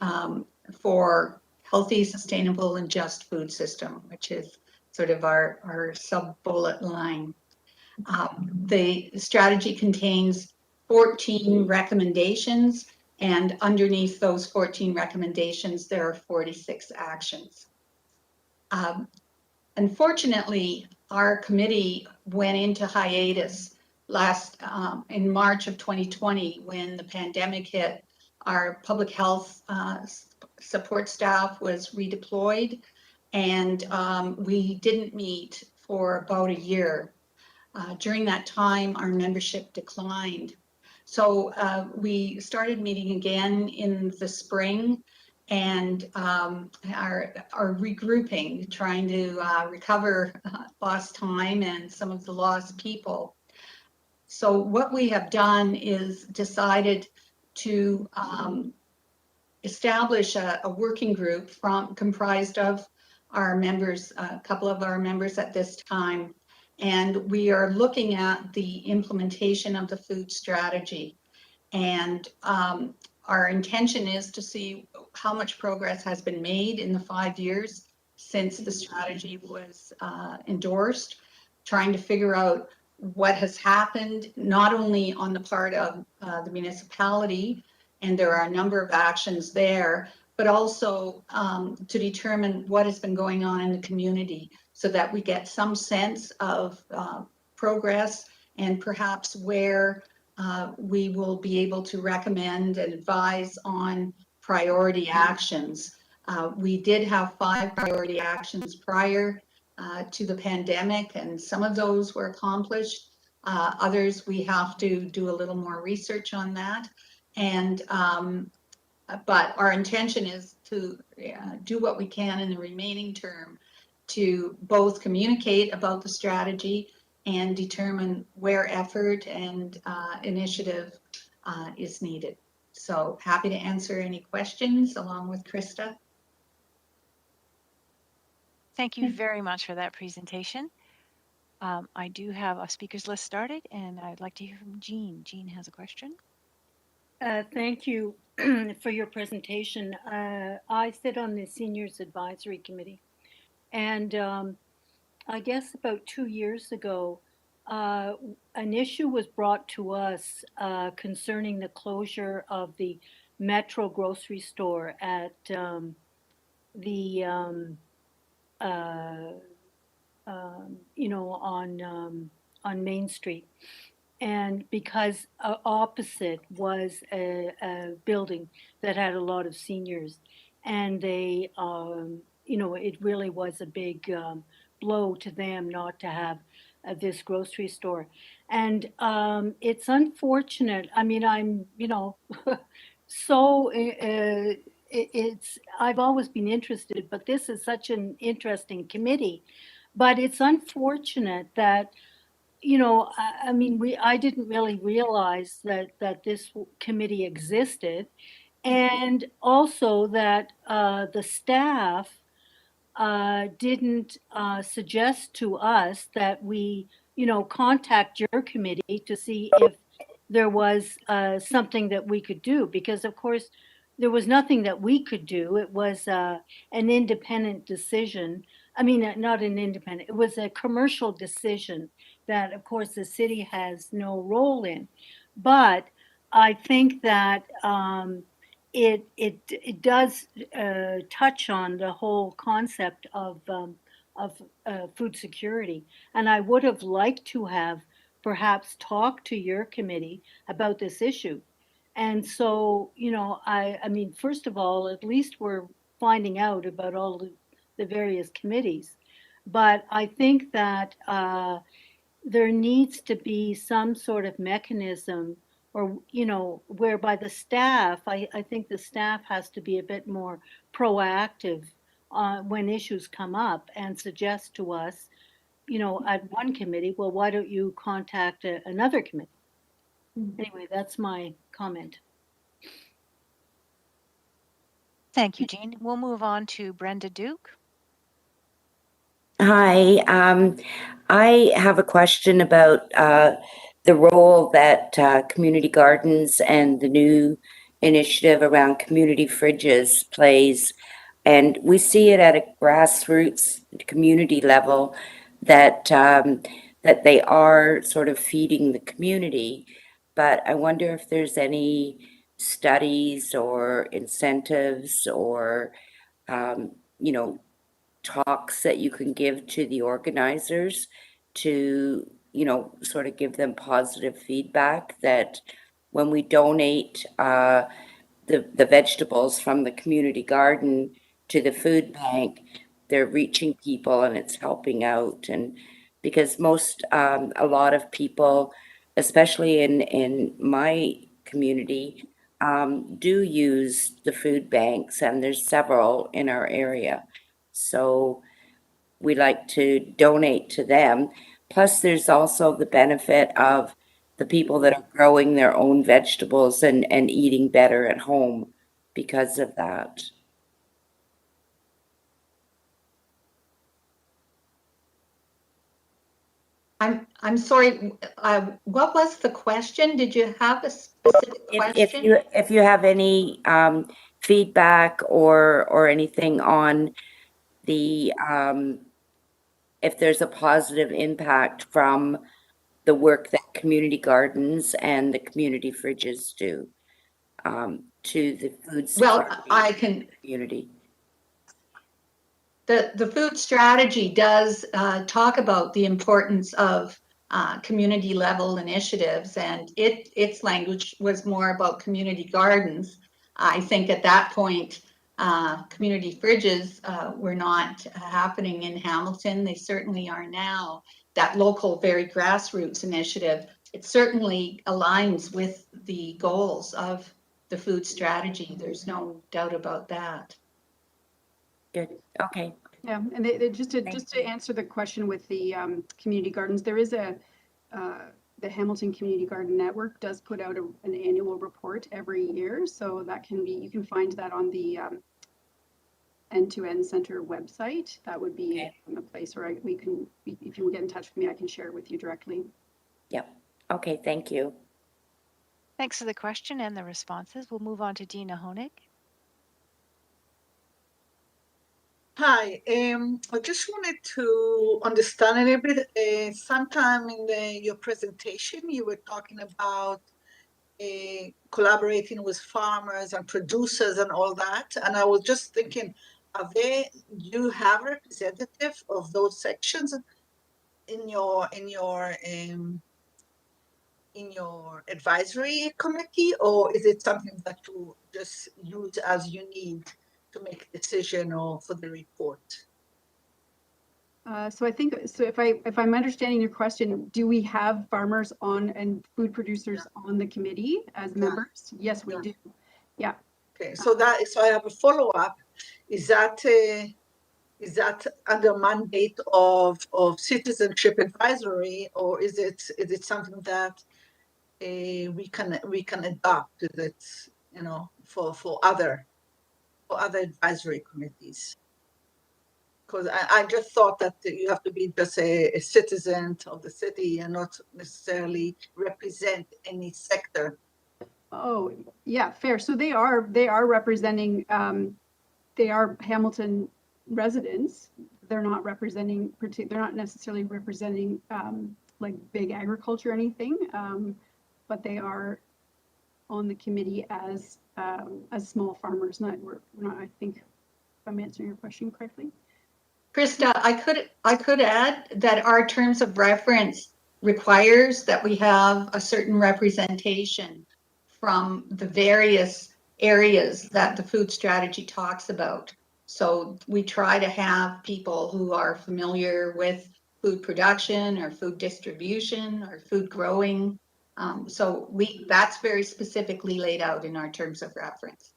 for healthy, sustainable, and just food system, which is sort of our sub-bullet line. The strategy contains 14 recommendations, and underneath those 14 recommendations, there are 46 actions. Unfortunately, our committee went into hiatus in March of 2020 when the pandemic hit. Our public health support staff was redeployed, and we didn't meet for about a year. During that time, our membership declined. So we started meeting again in the spring and are regrouping, trying to recover lost time and some of the lost people. So what we have done is decided to establish a working group comprised of our members, a couple of our members at this time, and we are looking at the implementation of the food strategy. And our intention is to see how much progress has been made in the 5 years since the strategy was endorsed, trying to figure out what has happened, not only on the part of the municipality, and there are a number of actions there, but also to determine what has been going on in the community so that we get some sense of progress and perhaps where we will be able to recommend and advise on priority actions. We did have 5 priority actions prior to the pandemic, and some of those were accomplished. Others, we have to do a little more research on that. And but our intention is to do what we can in the remaining term to both communicate about the strategy and determine where effort and initiative is needed. So happy to answer any questions along with Krista. Thank you very much for that presentation. I do have a speakers list started, and I'd like to hear from Jean. Jean has a question. Thank you for your presentation. I sit on the Seniors Advisory Committee, and I guess about 2 years ago, an issue was brought to us concerning the closure of the Metro grocery store at on Main Street. And because opposite was a building that had a lot of seniors, and they, it really was a big blow to them not to have this grocery store. And it's unfortunate. I mean, I'm, so I've always been interested, but this is such an interesting committee. But it's unfortunate that, I mean, I didn't really realize that this committee existed. And also that the staff didn't suggest to us that we, contact your committee to see if there was something that we could do, because of course there was nothing that we could do. It was an independent decision. I mean, not an independent, it was a commercial decision that of course the city has no role in. But I think that it does touch on the whole concept of food security. And I would have liked to have perhaps talked to your committee about this issue. And so, I mean, first of all, at least we're finding out about all the various committees. But I think that there needs to be some sort of mechanism, or whereby the staff, I think the staff has to be a bit more proactive when issues come up and suggest to us, at one committee, well, why don't you contact another committee? Anyway, that's my comment. Thank you, Jean. We'll move on to Brenda Duke. Hi, I have a question about the role that community gardens and the new initiative around community fridges plays. And we see it at a grassroots community level that that they are sort of feeding the community. But I wonder if there's any studies or incentives or talks that you can give to the organizers to, sort of give them positive feedback that when we donate the vegetables from the community garden to the food bank, they're reaching people and it's helping out. And because a lot of people, especially in my community, do use the food banks, and there's several in our area. So we like to donate to them. Plus, there's also the benefit of the people that are growing their own vegetables and eating better at home because of that. I'm sorry, what was the question? Did you have a specific question? If you have any feedback or anything on the if there's a positive impact from the work that community gardens and the community fridges do to the food Well, I can community. The food strategy does talk about the importance of community level initiatives, and its language was more about community gardens. I think at that point, community fridges were not happening in Hamilton. They certainly are now. That local, very grassroots initiative, it certainly aligns with the goals of the food strategy. There's no doubt about that. Good. Okay. Yeah, and just to answer the question with the community gardens, there is the Hamilton Community Garden Network does put out an annual report every year, so that you can find that on the End-to-End Center website. That would be a place where if you get in touch with me, I can share it with you directly. Yep. Okay. Thank you. Thanks for the question and the responses. We'll move on to Dina Honig. Hi, I just wanted to understand a little bit. Sometime in your presentation, you were talking about collaborating with farmers and producers and all that. And I was just thinking, do you have a representative of those sections in your advisory committee, or is it something that you just use as you need to make a decision or for the report? So I think, so if I'm understanding your question, do we have farmers on and food producers on the committee as members? Yes, we do. Yeah. Okay, so I have a follow-up. Is that under mandate of citizenship advisory, or is it something that we can adopt? Is it, you know, for other advisory committees? Because I just thought that you have to be just a citizen of the city and not necessarily represent any sector. Oh, yeah, fair. So they are representing, they are Hamilton residents. They're not representing, they're not necessarily representing like big agriculture or anything, but they are on the committee as small farmers. We're not, I think, if I'm answering your question correctly. Krista, I could add that our terms of reference requires that we have a certain representation from the various areas that the food strategy talks about. So we try to have people who are familiar with food production or food distribution or food growing. So that's very specifically laid out in our terms of reference.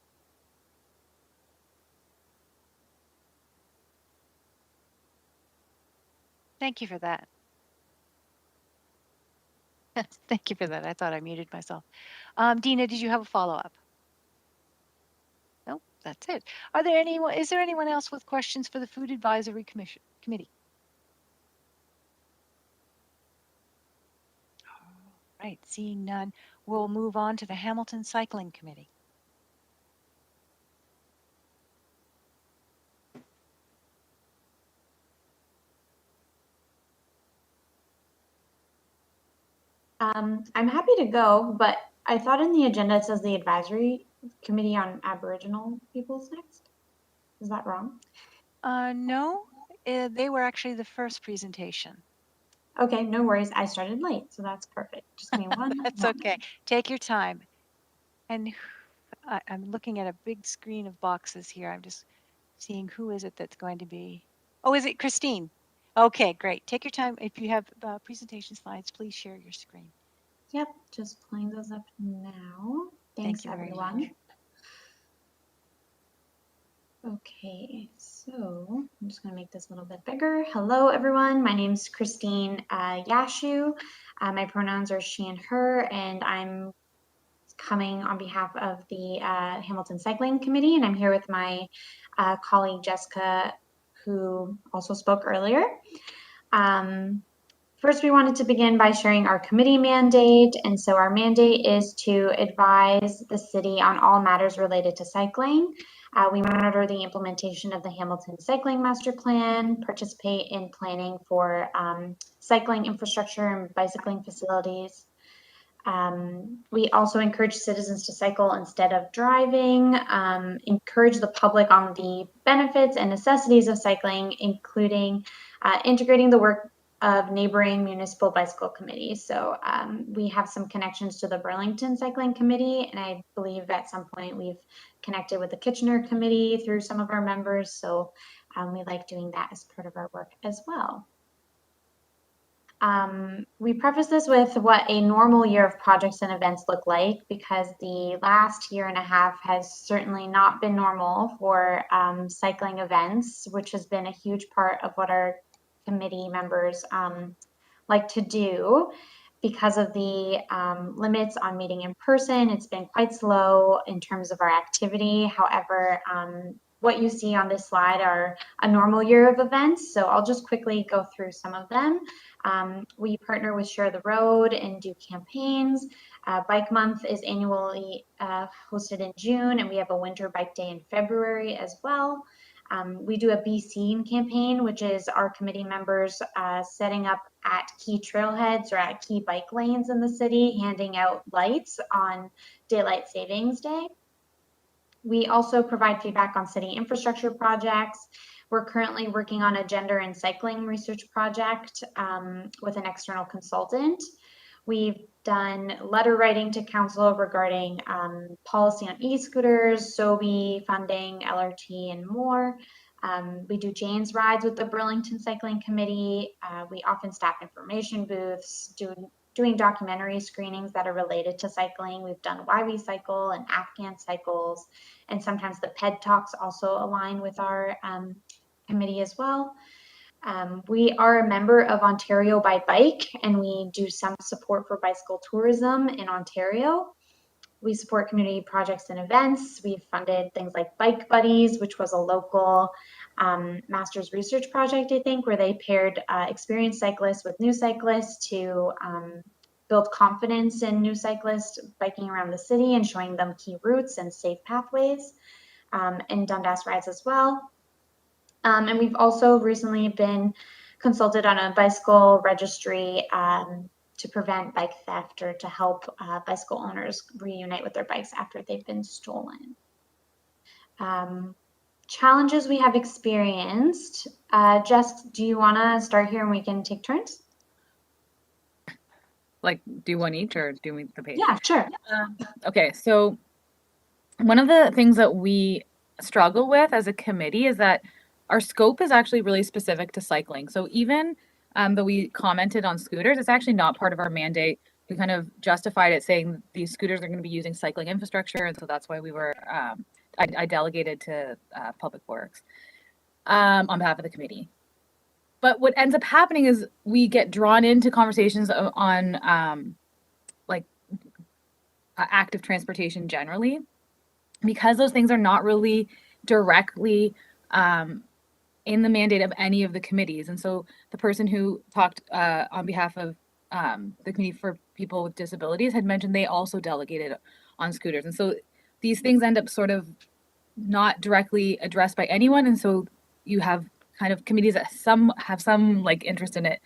Thank you for that. Thank you for that. I thought I muted myself. Dina, did you have a follow-up? Nope, that's it. Is there anyone else with questions for the Food Advisory Committee? All right, seeing none, we'll move on to the Hamilton Cycling Committee. I'm happy to go, but I thought in the agenda it says the Advisory Committee on Aboriginal Peoples next. Is that wrong? No, they were actually the first presentation. Okay, no worries. I started late, so that's perfect. Just give me one. That's okay. Take your time. And I'm looking at a big screen of boxes here. I'm just seeing who is it that's going to be. Oh, is it Christine? Okay, great. Take your time. If you have presentation slides, please share your screen. Yep, just pulling those up now. Thanks, Thank you very everyone. much. Okay, so I'm just going to make this a little bit bigger. Hello, everyone. My name is Christine Yashu. My pronouns are she and her, and I'm coming on behalf of the Hamilton Cycling Committee, and I'm here with my colleague Jessica, who also spoke earlier. First, we wanted to begin by sharing our committee mandate, and so our mandate is to advise the city on all matters related to cycling. We monitor the implementation of the Hamilton Cycling Master Plan, participate in planning for cycling infrastructure and bicycling facilities. We also encourage citizens to cycle instead of driving, encourage the public on the benefits and necessities of cycling, including integrating the work of neighboring municipal bicycle committees. So we have some connections to the Burlington Cycling Committee, and I believe at some point we've connected with the Kitchener Committee through some of our members. So we like doing that as part of our work as well. We preface this with what a normal year of projects and events look like, because the last year and a half has certainly not been normal for cycling events, which has been a huge part of what our committee members like to do. Because of the limits on meeting in person, it's been quite slow in terms of our activity. However, what you see on this slide are a normal year of events, so I'll just quickly go through some of them. We partner with Share the Road and do campaigns. Bike Month is annually hosted in June, and we have a Winter Bike Day in February as well. We do a Be Seen campaign, which is our committee members setting up at key trailheads or at key bike lanes in the city, handing out lights on Daylight Savings Day. We also provide feedback on city infrastructure projects. We're currently working on a gender and cycling research project with an external consultant. We've done letter writing to council regarding policy on e-scooters, SOBI funding, LRT, and more. We do Jane's rides with the Burlington Cycling Committee. We often staff information booths, doing documentary screenings that are related to cycling. We've done Why We Cycle and Afghan Cycles, and sometimes the PED Talks also align with our committee as well. We are a member of Ontario by Bike, and we do some support for bicycle tourism in Ontario. We support community projects and events. We've funded things like Bike Buddies, which was a local master's research project, I think, where they paired experienced cyclists with new cyclists to build confidence in new cyclists biking around the city and showing them key routes and safe pathways, and Dundas Rides as well. And we've also recently been consulted on a bicycle registry to prevent bike theft or to help bicycle owners reunite with their bikes after they've been stolen. Challenges we have experienced. Jess, do you want to start here and we can take turns? Like, do one each or do we the page? Yeah, sure. Okay, so one of the things that we struggle with as a committee is that our scope is actually really specific to cycling. So even though we commented on scooters, it's actually not part of our mandate. We kind of justified it saying these scooters are going to be using cycling infrastructure, and so that's why we were I delegated to Public Works on behalf of the committee. But what ends up happening is we get drawn into conversations on active transportation generally, because those things are not really directly in the mandate of any of the committees. And so the person who talked on behalf of the Committee for People with Disabilities had mentioned they also delegated on scooters. And so these things end up sort of not directly addressed by anyone. And so you have kind of committees that have some like interest in it,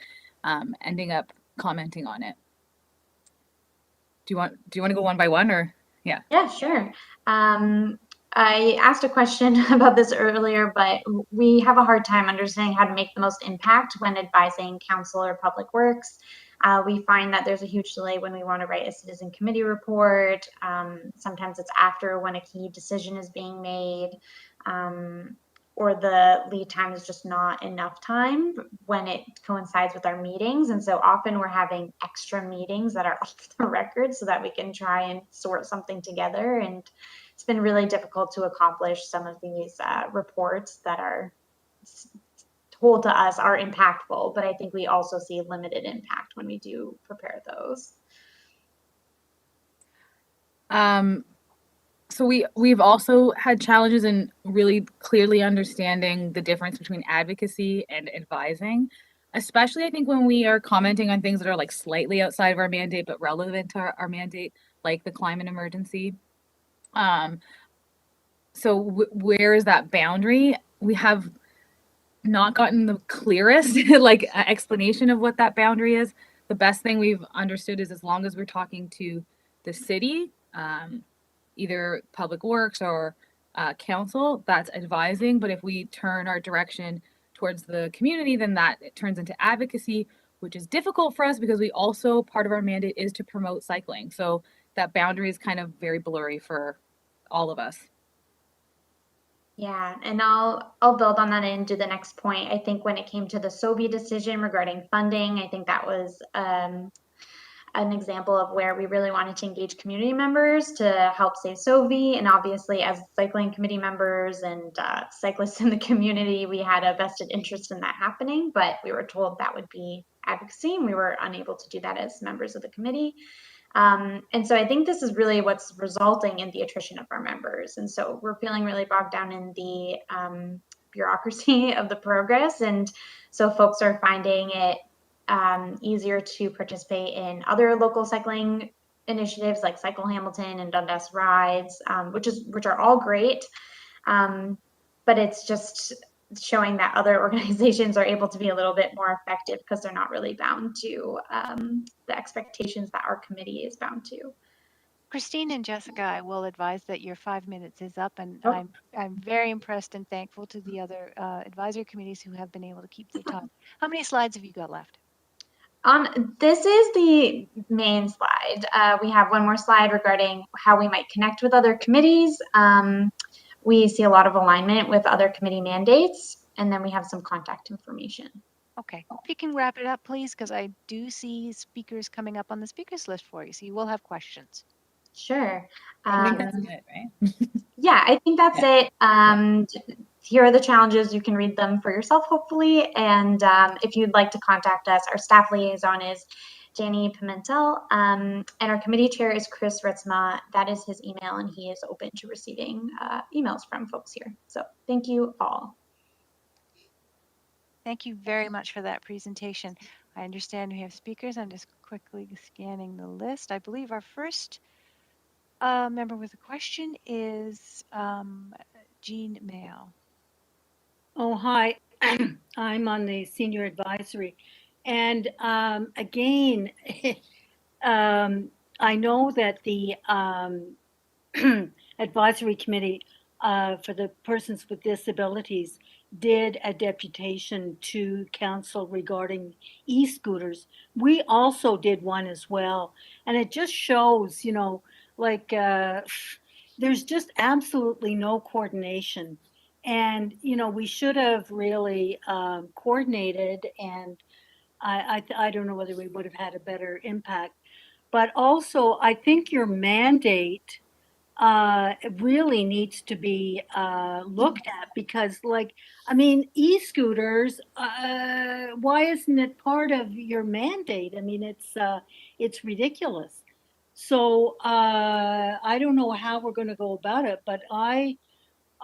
ending up commenting on it. Do you want to go one by one, or yeah? Yeah, sure. I asked a question about this earlier, but we have a hard time understanding how to make the most impact when advising council or public works. We find that there's a huge delay when we want to write a citizen committee report. Sometimes it's after when a key decision is being made, or the lead time is just not enough time when it coincides with our meetings. And so often we're having extra meetings that are off the record so that we can try and sort something together. And it's been really difficult to accomplish some of these reports that are told to us are impactful, but I think we also see limited impact when we do prepare those. So we've also had challenges in really clearly understanding the difference between advocacy and advising, especially I think when we are commenting on things that are like slightly outside of our mandate but relevant to our mandate, like the climate emergency. So where is that boundary? We have not gotten the clearest like explanation of what that boundary is. The best thing we've understood is as long as we're talking to the city, either Public Works or council, that's advising. But if we turn our direction towards the community, then that it turns into advocacy, which is difficult for us because we also, part of our mandate is to promote cycling. So that boundary is kind of very blurry for all of us. Yeah, and I'll build on that and do the next point. I think when it came to the SOBI decision regarding funding, I think that was an example of where we really wanted to engage community members to help save SOVI. And obviously as cycling committee members and cyclists in the community, we had a vested interest in that happening, but we were told that would be advocacy and we were unable to do that as members of the committee. And so I think this is really what's resulting in the attrition of our members. And so we're feeling really bogged down in the bureaucracy of the progress. And so folks are finding it easier to participate in other local cycling initiatives like Cycle Hamilton and Dundas Rides, which are all great. But it's just showing that other organizations are able to be a little bit more effective because they're not really bound to the expectations that our committee is bound to. Christine and Jessica, I will advise that your 5 minutes is up, and I'm very impressed and thankful to the other advisory committees who have been able to keep their time. How many slides have you got left? This is the main slide. We have one more slide regarding how we might connect with other committees. we see a lot of alignment with other committee mandates, and then we have some contact information. Okay, if you can wrap it up, please, because I do see speakers coming up on the speakers list for you, so you will have questions. Sure. I think that's it, right? Yeah, I think that's it. Here are the challenges. You can read them for yourself, hopefully. And if you'd like to contact us, our staff liaison is Danny Pimentel, and our committee chair is Chris Ritzma. That is his email, and he is open to receiving emails from folks here. So thank you all. Thank you very much for that presentation. I understand we have speakers. I'm just quickly scanning the list. I believe our first member with a question is Jean Mayo. Oh, hi. I'm on the senior advisory. And again, I know that the advisory committee for the persons with disabilities did a deputation to council regarding e-scooters. We also did one as well. And it just shows, you know, like there's just absolutely no coordination. And, you know, we should have really coordinated, and I don't know whether we would have had a better impact. But also, I think your mandate really needs to be looked at, because, like, I mean, e-scooters, why isn't it part of your mandate? I mean, it's ridiculous. So I don't know how we're going to go about it, but I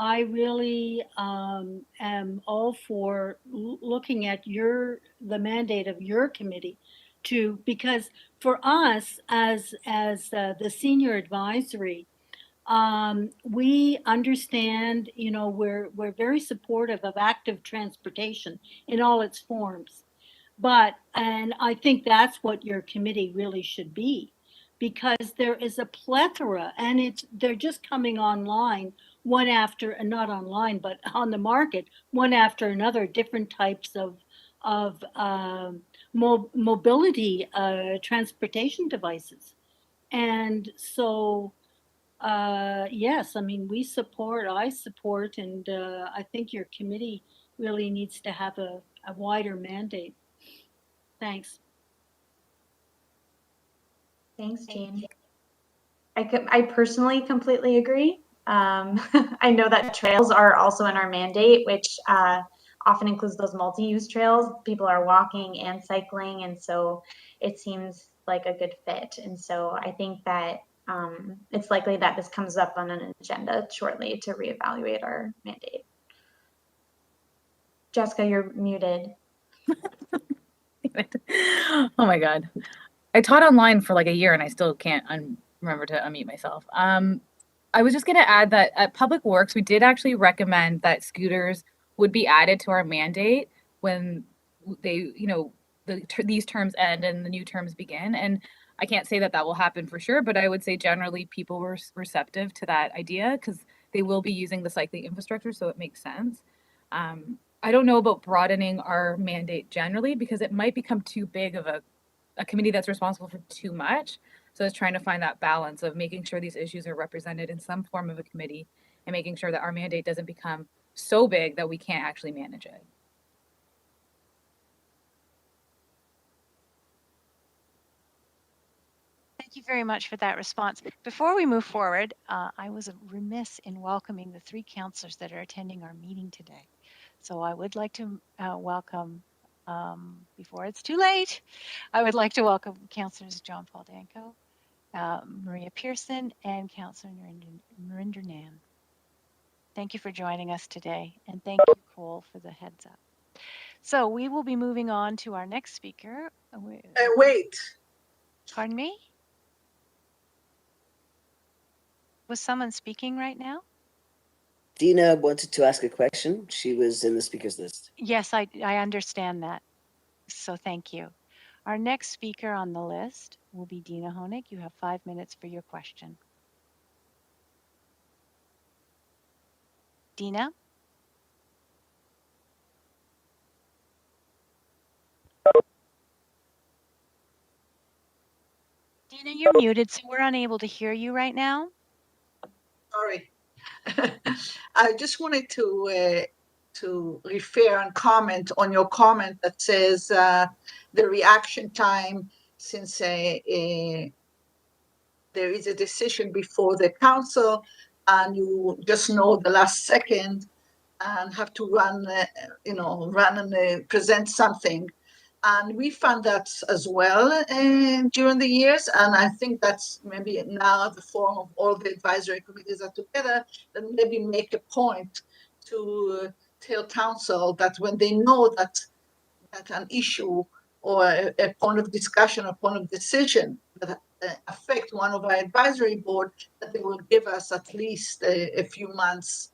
really am all for looking at the mandate of your committee to, because for us as the senior advisory, we understand, you know, we're very supportive of active transportation in all its forms. And I think that's what your committee really should be, because there is a plethora, and they're just coming online one after, not online, but on the market, one after another, different types of mobility transportation devices. And so, yes, I mean, I support, and I think your committee really needs to have a wider mandate. Thanks. Thanks, Jean. I personally completely agree. I know that trails are also in our mandate, which often includes those multi-use trails. People are walking and cycling, and so it seems like a good fit. And so I think that it's likely that this comes up on an agenda shortly to reevaluate our mandate. Jessica, you're muted. Oh my God. I taught online for like a year and I still can't remember to unmute myself. I was just going to add that at Public Works, we did actually recommend that scooters would be added to our mandate when they, you know, these terms end and the new terms begin. And I can't say that will happen for sure, but I would say generally people were receptive to that idea because they will be using the cycling infrastructure, so it makes sense. I don't know about broadening our mandate generally because it might become too big of a committee that's responsible for too much. So it's trying to find that balance of making sure these issues are represented in some form of a committee and making sure that our mandate doesn't become so big that we can't actually manage it. Thank you very much for that response. Before we move forward, I was remiss in welcoming the 3 counselors that are attending our meeting today. So I would like to welcome, before it's too late, I would like to welcome Councillors John Paul Danko, Maria Pearson, and Councillor Narinder Nan. Thank you for joining us today, and thank you, Cole, for the heads up. So we will be moving on to our next speaker. Wait. Pardon me? Was someone speaking right now? Dina wanted to ask a question. She was in the speakers list. Yes, I understand that. So thank you. Our next speaker on the list will be Dina Honig. You have 5 minutes for your question. Dina? Dina, you're muted, so we're unable to hear you right now. Sorry. I just wanted to refer and comment on your comment that says the reaction time since there is a decision before the council and you just know the last second and have to run and present something. And we found that as well during the years. And I think that's maybe now the form of all the advisory committees are together, and maybe make a point to tell council that when they know that an issue or a point of discussion, a point of decision that affect one of our advisory board, that they will give us at least a few months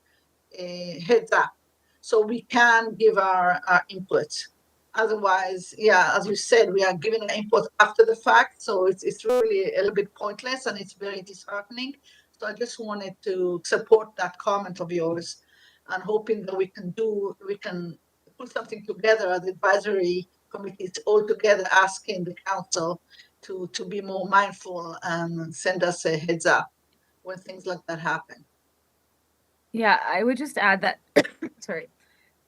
heads up so we can give our input. Otherwise, yeah, as you said, we are giving our input after the fact, so it's really a little bit pointless and it's very disheartening. So I just wanted to support that comment of yours and hoping that we can put something together as advisory committees all together, asking the council to be more mindful and send us a heads up when things like that happen. Yeah, I would just add that, sorry,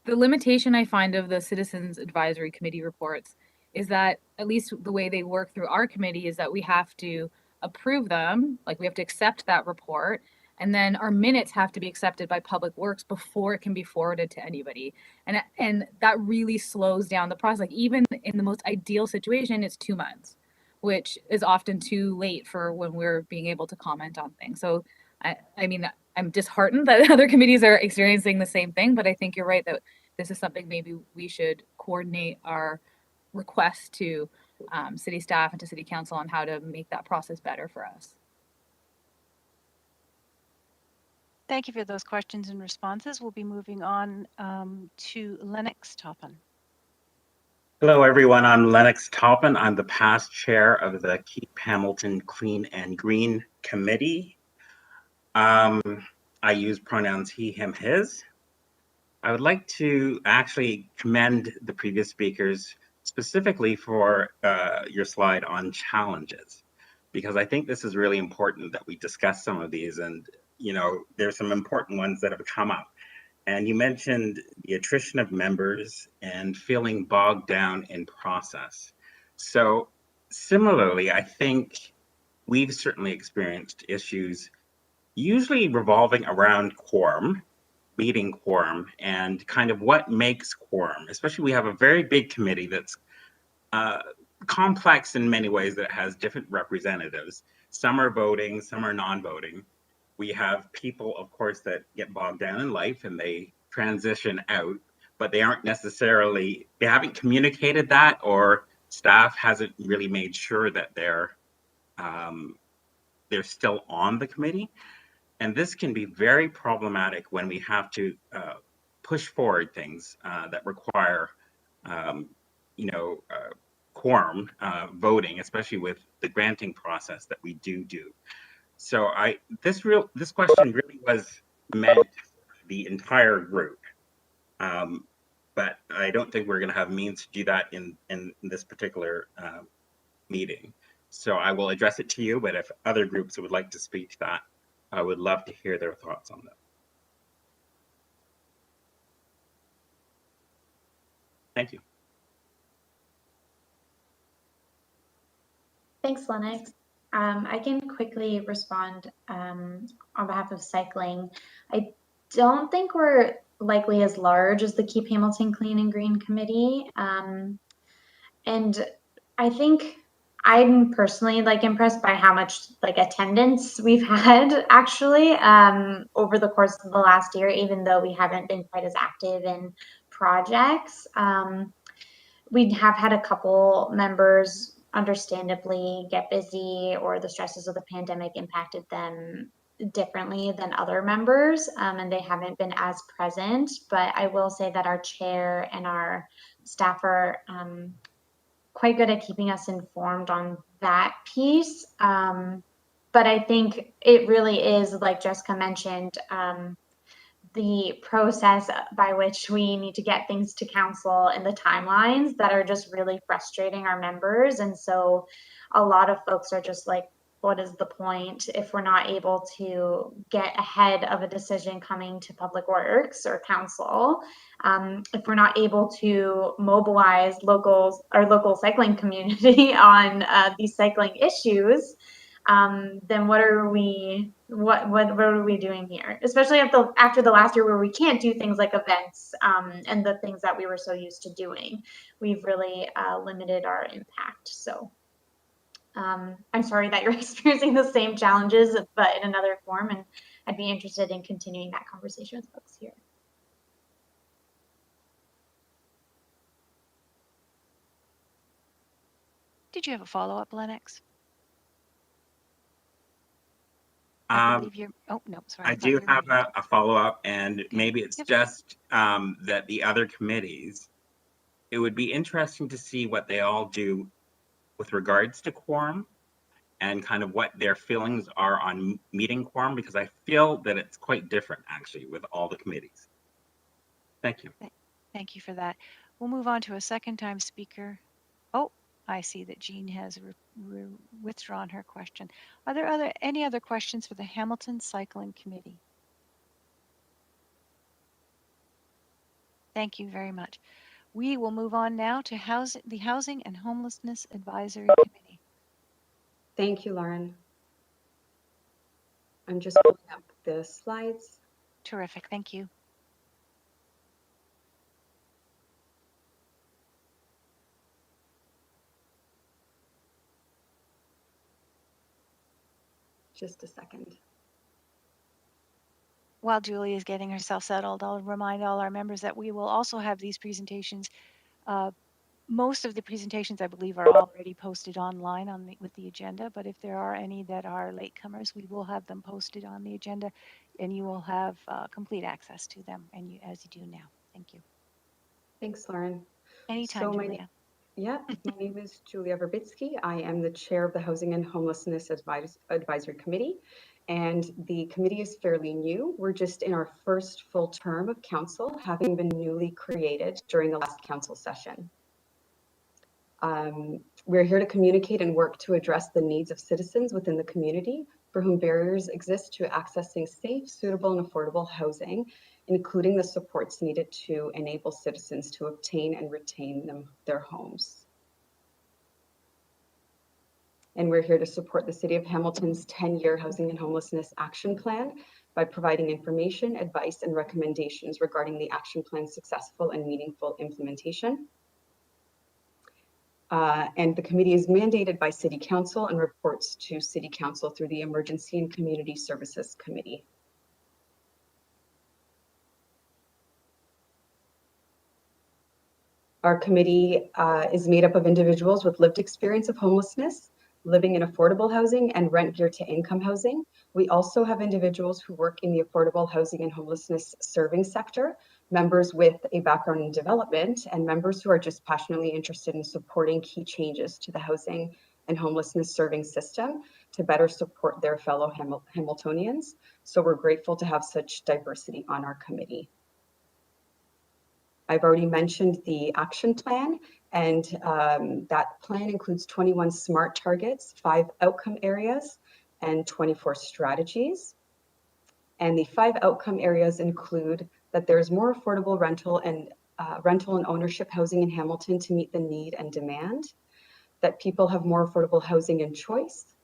the limitation I find of the Citizens Advisory Committee reports is that, at least the way they work through our committee, is that we have to approve them, like we have to accept that report, and then our minutes have to be accepted by Public Works before it can be forwarded to anybody. And that really slows down the process. Like, even in the most ideal situation, it's 2 months, which is often too late for when we're being able to comment on things. So I mean, I'm disheartened that other committees are experiencing the same thing, but I think you're right that this is something maybe we should coordinate our requests to city staff and to city council on how to make that process better for us. Thank you for those questions and responses. We'll be moving on to Lennox Toppin. Hello, everyone. I'm Lennox Toppin. I'm the past chair of the Keep Hamilton Clean and Green Committee. I use pronouns he, him, his. I would like to actually commend the previous speakers specifically for your slide on challenges, because I think this is really important that we discuss some of these, and there's some important ones that have come up. And you mentioned the attrition of members and feeling bogged down in process. So similarly, I think we've certainly experienced issues usually revolving around quorum, meeting quorum, and kind of what makes quorum. Especially, we have a very big committee that's complex in many ways, that has different representatives. Some are voting, some are non-voting. We have people, of course, that get bogged down in life and they transition out, but they haven't communicated that, or staff hasn't really made sure that they're still on the committee. And this can be very problematic when we have to push forward things that require, quorum voting, especially with the granting process that we do. So this question really was meant for the entire group, but I don't think we're going to have means to do that in this particular meeting. So I will address it to you, but if other groups would like to speak to that, I would love to hear their thoughts on that. Thank you. Thanks, Lennox. I can quickly respond on behalf of cycling. I don't think we're likely as large as the Keep Hamilton Clean and Green Committee. And I think I'm personally impressed by how much attendance we've had actually over the course of the last year, even though we haven't been quite as active in projects. We have had a couple members understandably get busy, or the stresses of the pandemic impacted them differently than other members, and they haven't been as present. But I will say that our chair and our staff are quite good at keeping us informed on that piece. But I think it really is, like Jessica mentioned, the process by which we need to get things to council and the timelines that are just really frustrating our members. And so a lot of folks are just what is the point if we're not able to get ahead of a decision coming to Public Works or Council? If we're not able to mobilize our local cycling community on these cycling issues, then what are we doing here? Especially after the last year where we can't do things like events and the things that we were so used to doing. We've really limited our impact. So I'm sorry that you're experiencing the same challenges, but in another form, and I'd be interested in continuing that conversation with folks here. Did you have a follow-up, Lennox? Um, Oh, no, sorry. I do have a follow-up, and maybe it's just that the other committees, it would be interesting to see what they all do with regards to quorum and kind of what their feelings are on meeting quorum, because I feel that it's quite different actually with all the committees. Thank you. Thank you for that. We'll move on to a second-time speaker. Oh, I see that Jean has withdrawn her question. Are there any other questions for the Hamilton Cycling Committee? Thank you very much. We will move on now to the Housing and Homelessness Advisory Committee. Thank you, Lauren. I'm just pulling up the slides. Terrific, thank you. Just a second. While Julie is getting herself settled, I'll remind all our members that we will also have these presentations. Most of the presentations, I believe, are already posted online with the agenda, but if there are any that are latecomers, we will have them posted on the agenda, and you will have complete access to them, and as you do now. Thank you. Thanks, Lauren. Anytime, Julia. My name is Julia Verbitsky. I am the chair of the Housing and Homelessness Advisory Committee, and the committee is fairly new. We're just in our first full term of council, having been newly created during the last council session. We're here to communicate and work to address the needs of citizens within the community for whom barriers exist to accessing safe, suitable, and affordable housing, including the supports needed to enable citizens to obtain and retain their homes. And we're here to support the City of Hamilton's 10-year Housing and Homelessness Action Plan by providing information, advice, and recommendations regarding the action plan's successful and meaningful implementation. And the committee is mandated by City Council and reports to City Council through the Emergency and Community Services Committee. Our committee is made up of individuals with lived experience of homelessness, living in affordable housing, and rent geared to income housing. We also have individuals who work in the affordable housing and homelessness serving sector, members with a background in development, and members who are just passionately interested in supporting key changes to the housing and homelessness serving system to better support their fellow Hamiltonians. So we're grateful to have such diversity on our committee. I've already mentioned the action plan, and that plan includes 21 SMART targets, 5 outcome areas, and 24 strategies. And the 5 outcome areas include that there's more affordable rental and ownership housing in Hamilton to meet the need and demand, that people have more affordable housing and choice,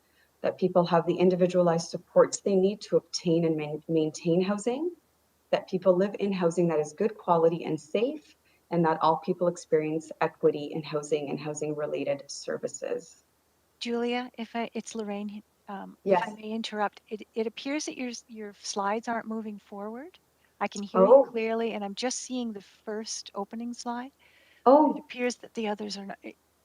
that people have the individualized supports they need to obtain and maintain housing, that people live in housing that is good quality and safe, and that all people experience equity in housing and housing-related services. Julia, it's Lorraine. Yes. If I may interrupt, it appears that your slides aren't moving forward. I can hear you clearly, and I'm just seeing the first opening slide. Oh. It appears that the others are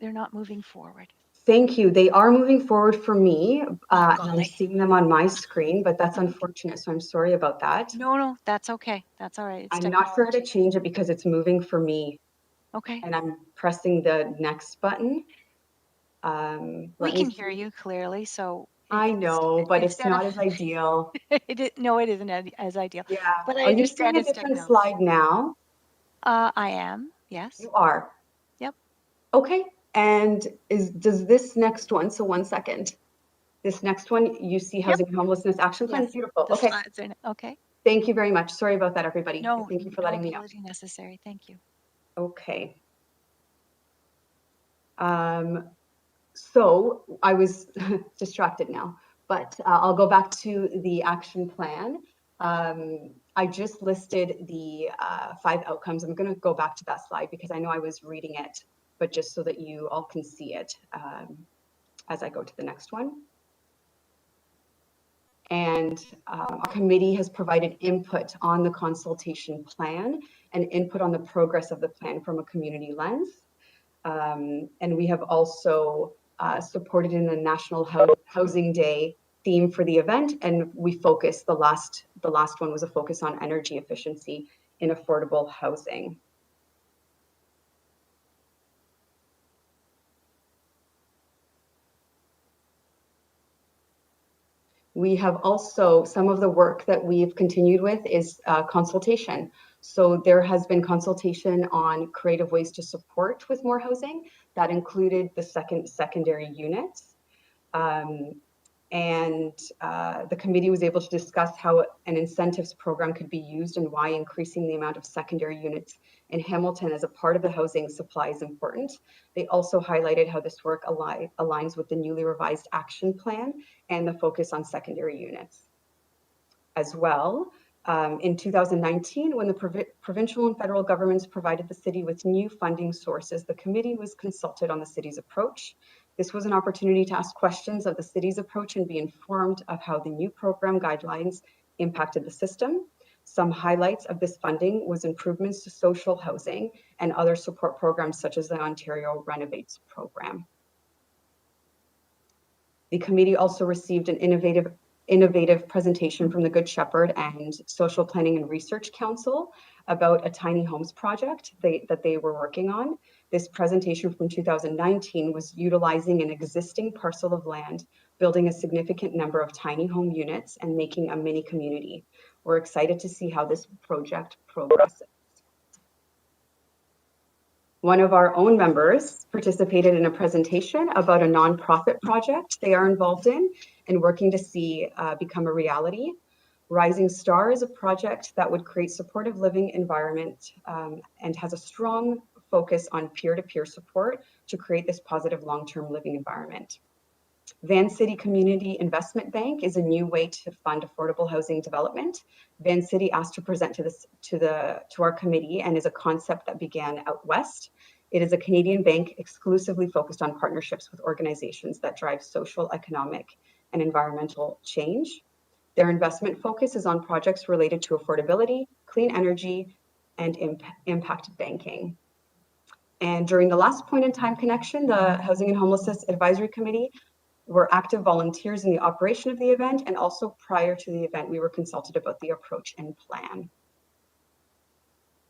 not moving forward. Thank you. They are moving forward for me. I'm seeing them on my screen, but that's unfortunate. So I'm sorry about that. No, that's okay. That's all right. It's I'm not sure how to change it because it's moving for me. Okay. And I'm pressing the next button. We can hear you clearly, so. I know, but it's not as ideal. No, it isn't as ideal. Yeah. But I Are you seeing understand a it's different technology. slide now? I am. Yes. You are. Yep. Okay. And does this next one? So 1 second. This next one, UC Housing and Homelessness Action Plan. Yes, Beautiful. the Okay. slides are, okay. Thank you very much. Sorry about that, everybody. No, Thank you for no letting me know. apology necessary. Thank you. Okay. So I was distracted now, but I'll go back to the action plan. I just listed the 5 outcomes. I'm going to go back to that slide because I know I was reading it, but just so that you all can see it as I go to the next one. And our committee has provided input on the consultation plan and input on the progress of the plan from a community lens. And we have also supported in the National Housing Day theme for the event, and we focused, the last one was a focus on energy efficiency in affordable housing. We have also, some of the work that we've continued with is consultation. So there has been consultation on creative ways to support with more housing. That included the secondary units. The committee was able to discuss how an incentives program could be used and why increasing the amount of secondary units in Hamilton as a part of the housing supply is important. They also highlighted how this work aligns with the newly revised action plan and the focus on secondary units. As well, in 2019, when the provincial and federal governments provided the city with new funding sources, the committee was consulted on the city's approach. This was an opportunity to ask questions of the city's approach and be informed of how the new program guidelines impacted the system. Some highlights of this funding was improvements to social housing and other support programs such as the Ontario Renovates program. The committee also received an innovative presentation from the Good Shepherd and Social Planning and Research Council about a tiny homes project that they were working on. This presentation from 2019 was utilizing an existing parcel of land, building a significant number of tiny home units and making a mini community. We're excited to see how this project progresses. One of our own members participated in a presentation about a nonprofit project they are involved in and working to see become a reality. Rising Star is a project that would create supportive living environment and has a strong focus on peer-to-peer support to create this positive long-term living environment. Van City Community Investment Bank is a new way to fund affordable housing development. Van City asked to present to our committee and is a concept that began out west. It is a Canadian bank exclusively focused on partnerships with organizations that drive social, economic, and environmental change. Their investment focus is on projects related to affordability, clean energy, and impact banking. And during the last point in time connection, the Housing and Homelessness Advisory Committee were active volunteers in the operation of the event, and also prior to the event, we were consulted about the approach and plan.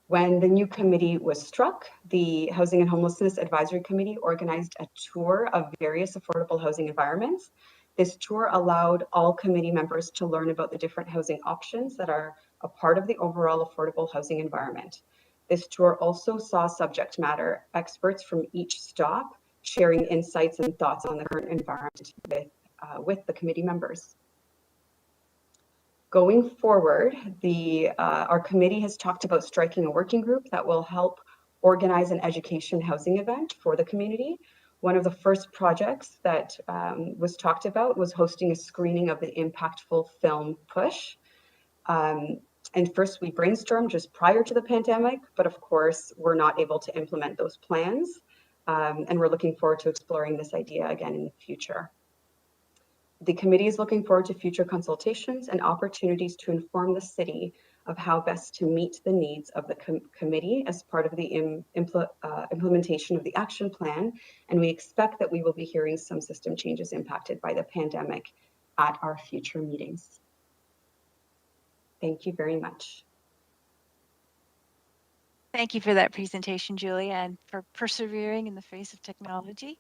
When the new committee was struck, the Housing and Homelessness Advisory Committee organized a tour of various affordable housing environments. This tour allowed all committee members to learn about the different housing options that are a part of the overall affordable housing environment. This tour also saw subject matter experts from each stop sharing insights and thoughts on the current environment with the committee members. Going forward, our committee has talked about striking a working group that will help organize an education housing event for the community. One of the first projects that was talked about was hosting a screening of the impactful film Push. And first we brainstormed just prior to the pandemic, but of course we're not able to implement those plans. And we're looking forward to exploring this idea again in the future. The committee is looking forward to future consultations and opportunities to inform the city of how best to meet the needs of the committee as part of the implementation of the action plan. And we expect that we will be hearing some system changes impacted by the pandemic at our future meetings. Thank you very much. Thank you for that presentation, Julia, and for persevering in the face of technology.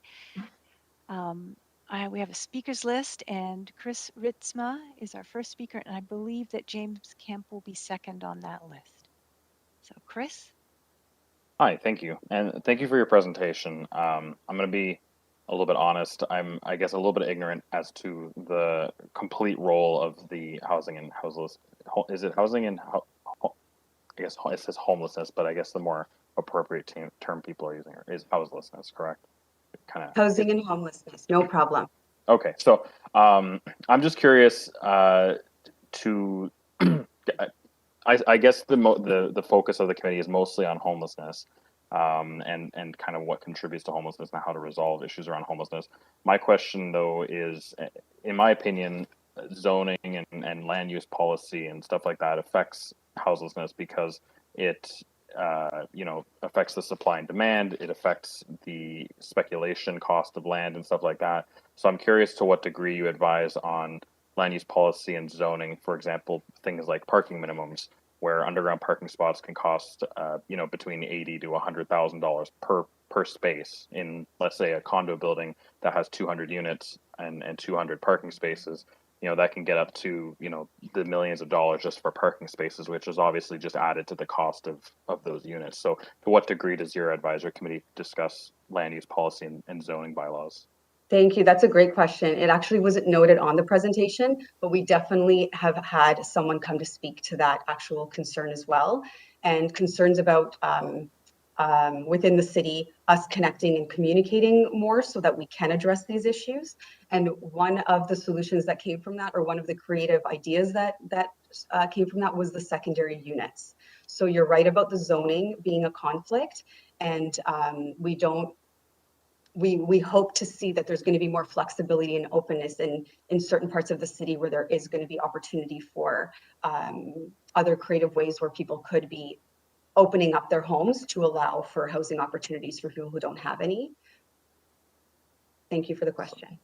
We have a speakers list, and Chris Ritzma is our first speaker, and I believe that James Kemp will be second on that list. So, Chris? Hi, thank you. And thank you for your presentation. I'm going to be a little bit honest, I'm, I guess, a little bit ignorant as to the complete role of the housing and houseless. Is it housing and, I guess it says homelessness, but I guess the more appropriate term people are using is houselessness, correct? Kind of. Housing and homelessness, no problem. Okay, so I'm just curious to, I guess the focus of the committee is mostly on homelessness, and kind of what contributes to homelessness and how to resolve issues around homelessness. My question though is, in my opinion, zoning and land use policy and stuff like that affects houselessness because it affects the supply and demand. It affects the speculation cost of land and stuff like that. So I'm curious to what degree you advise on land use policy and zoning, for example, things like parking minimums, where underground parking spots can cost, between $80,000 to $100,000 per space in, let's say, a condo building that has 200 units and 200 parking spaces. That can get up to, the millions of dollars just for parking spaces, which is obviously just added to the cost of those units. So to what degree does your advisory committee discuss land use policy and zoning bylaws? Thank you. That's a great question. It actually wasn't noted on the presentation, but we definitely have had someone come to speak to that actual concern as well, and concerns about within the city, us connecting and communicating more so that we can address these issues. And one of the solutions that came from that, or one of the creative ideas that came from that, was the secondary units. So you're right about the zoning being a conflict, and we hope to see that there's going to be more flexibility and openness in certain parts of the city where there is going to be opportunity for other creative ways where people could be opening up their homes to allow for housing opportunities for people who don't have any. Thank you for the question.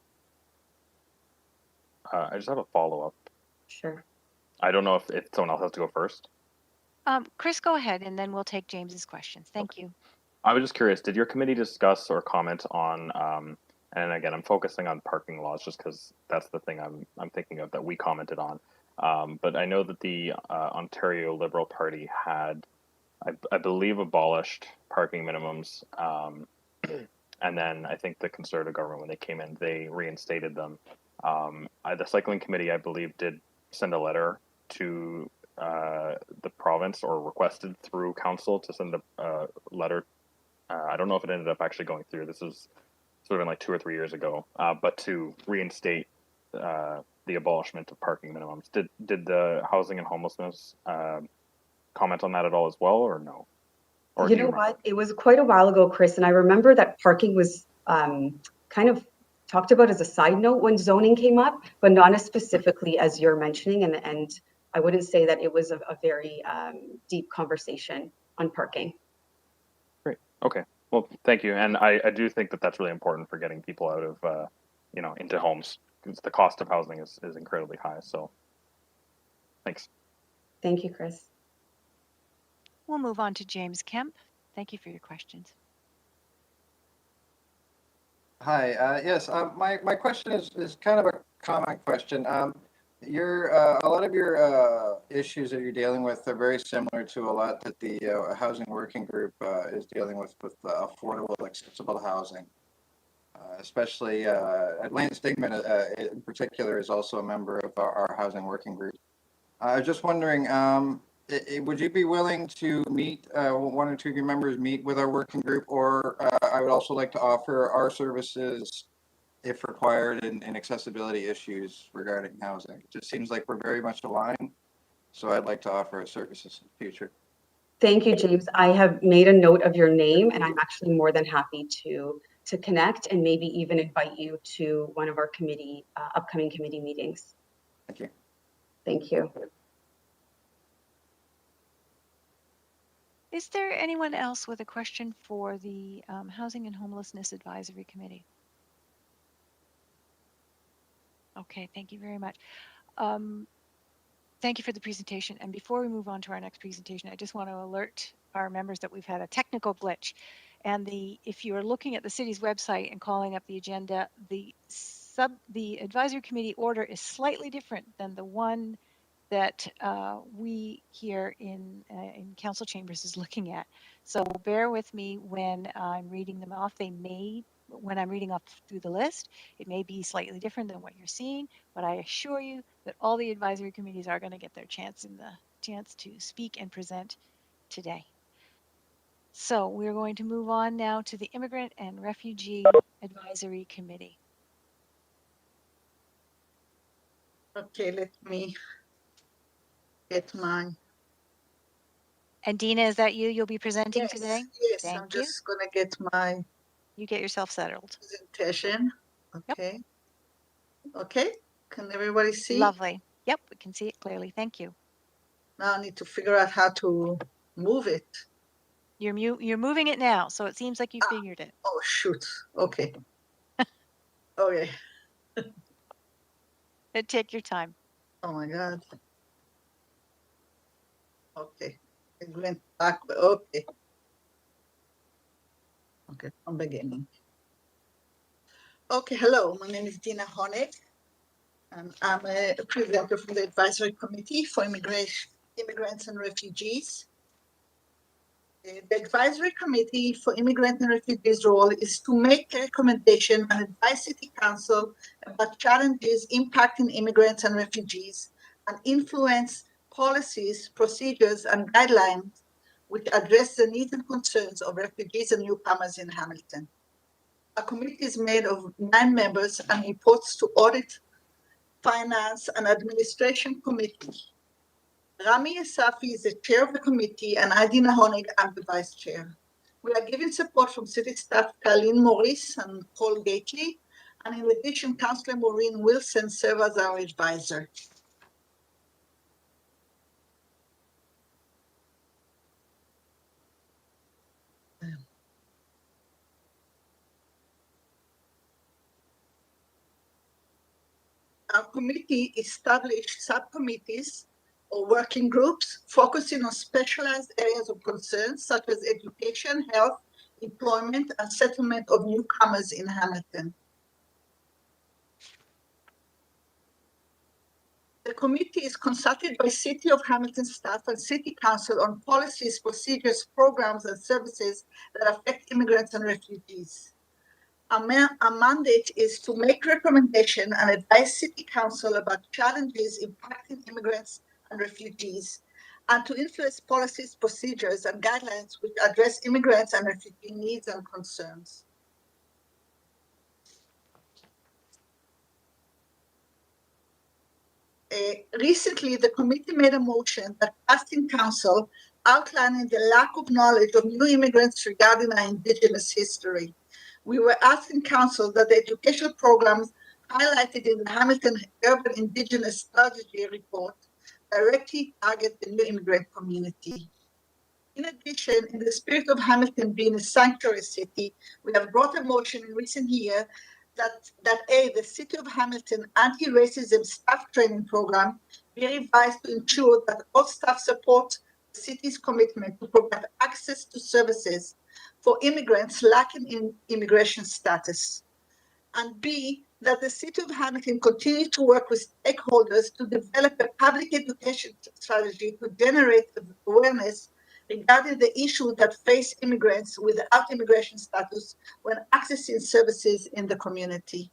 I just have a follow-up. Sure. I don't know if someone else has to go first. Chris, go ahead, and then we'll take James's questions. Thank you. I was just curious, did your committee discuss or comment on, and again, I'm focusing on parking laws just because that's the thing I'm thinking of that we commented on. But I know that the Ontario Liberal Party had, I believe, abolished parking minimums. And then I think the Conservative government, when they came in, they reinstated them. The cycling committee, I believe, did send a letter to the province, or requested through council to send a letter. I don't know if it ended up actually going through. This was sort of like 2 or 3 years ago, but to reinstate the abolishment of parking minimums. Did the housing and homelessness comment on that at all as well, or no? Or You know what? It was quite a while ago, Chris, and I remember that parking was kind of talked about as a side note when zoning came up, but not as specifically as you're mentioning. And I wouldn't say that it was a very deep conversation on parking. Great. Okay. Well, thank you. And I do think that that's really important for getting people out of, into homes, because the cost of housing is incredibly high. So thanks. Thank you, Chris. We'll move on to James Kemp. Thank you for your questions. Hi, yes, my question is kind of a common question. A lot of your issues that you're dealing with are very similar to a lot that the Housing Working Group is dealing with affordable, accessible housing. Especially Atlantic Stigma in particular is also a member of our Housing Working Group. I was just wondering, would you be willing to meet, one or two of your members meet with our working group, or I would also like to offer our services if required in accessibility issues regarding housing. It just seems like we're very much aligned, so I'd like to offer our services in the future. Thank you, James. I have made a note of your name, and I'm actually more than happy to connect and maybe even invite you to one of our upcoming committee meetings. Thank you. Thank you. Is there anyone else with a question for the Housing and Homelessness Advisory Committee? Okay, thank you very much. Thank you for the presentation. And before we move on to our next presentation, I just want to alert our members that we've had a technical glitch. And if you are looking at the city's website and calling up the agenda, the advisory committee order is slightly different than the one that we here in council chambers is looking at. So bear with me when I'm reading them off. They may when I'm reading off through the list. It may be slightly different than what you're seeing, but I assure you that all the advisory committees are going to get their chance to speak and present today. So we're going to move on now to the Immigrant and Refugee Advisory Committee. Okay, let me get mine. And Dina, is that you? You'll be presenting Yes, today? yes, Thank I'm you. just gonna get my You get yourself settled. presentation. Okay. Okay, can everybody see? Lovely. Yep, we can see it clearly. Thank you. Now I need to figure out how to move it. You're moving it now, so it seems like you figured it. Oh, shoot. Okay. Okay. Take your time. Oh my God. Okay. It went back. Okay. Okay, I'm beginning. Okay, hello. My name is Dina Honig, and I'm a presenter from the Advisory Committee for Immigrants and Refugees. The Advisory Committee for Immigrants and Refugees' role is to make a recommendation and advise City Council about challenges impacting immigrants and refugees and influence policies, procedures, and guidelines which address the needs and concerns of refugees and newcomers in Hamilton. Our committee is made of 9 members and reports to Audit, Finance, and Administration Committee. Rami Yasafi is the chair of the committee, and Dina Honig, I'm the vice chair. We are given support from city staff Colleen Morris and Paul Gately, and in addition, Councillor Maureen Wilson serves as our advisor. Our committee established subcommittees or working groups focusing on specialized areas of concern such as education, health, employment, and settlement of newcomers in Hamilton. The committee is consulted by City of Hamilton staff and City Council on policies, procedures, programs, and services that affect immigrants and refugees. Our mandate is to make recommendations and advise City Council about challenges impacting immigrants and refugees, and to influence policies, procedures, and guidelines which address immigrants and refugee needs and concerns. Recently, the committee made a motion that passed in council outlining the lack of knowledge of new immigrants regarding our Indigenous history. We were asking council that the educational programs highlighted in the Hamilton Urban Indigenous Strategy report directly target the new immigrant community. In addition, in the spirit of Hamilton being a sanctuary city, we have brought a motion in recent years that the City of Hamilton anti-racism staff training program be revised to ensure that all staff support the city's commitment to provide access to services for immigrants lacking in immigration status. And B, that the City of Hamilton continue to work with stakeholders to develop a public education strategy to generate awareness regarding the issues that face immigrants without immigration status when accessing services in the community.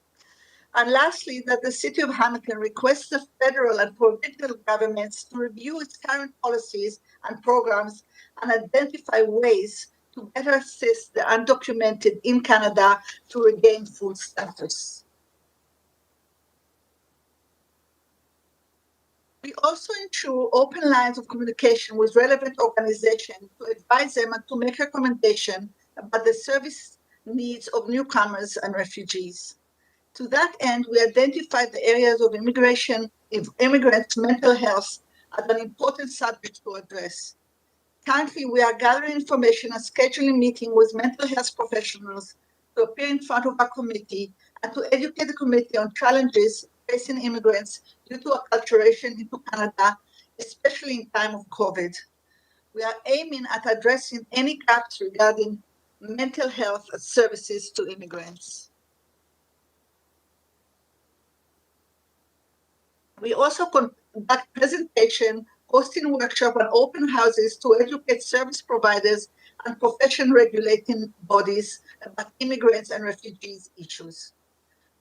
And lastly, that the City of Hamilton requests the federal and provincial governments to review its current policies and programs and identify ways to better assist the undocumented in Canada to regain full status. We also ensure open lines of communication with relevant organizations to advise them and to make recommendations about the service needs of newcomers and refugees. To that end, we identified the areas of immigrants' mental health as an important subject to address. Currently, we are gathering information and scheduling meetings with mental health professionals to appear in front of our committee and to educate the committee on challenges facing immigrants due to acculturation into Canada, especially in time of COVID. We are aiming at addressing any gaps regarding mental health services to immigrants. We also conduct presentation, hosting workshops and open houses to educate service providers and profession regulating bodies about immigrants and refugees issues.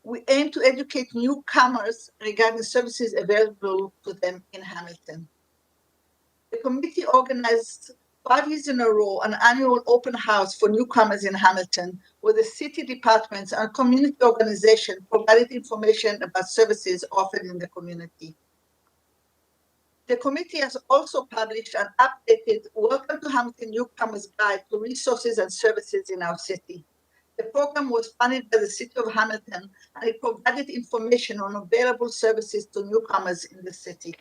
We aim to educate newcomers regarding services available to them in Hamilton. The committee organized 5 years in a row an annual open house for newcomers in Hamilton, where the city departments and community organizations provided information about services offered in the community. The committee has also published an updated Welcome to Hamilton Newcomers Guide to Resources and Services in our city. The program was funded by the City of Hamilton, and it provided information on available services to newcomers in the city.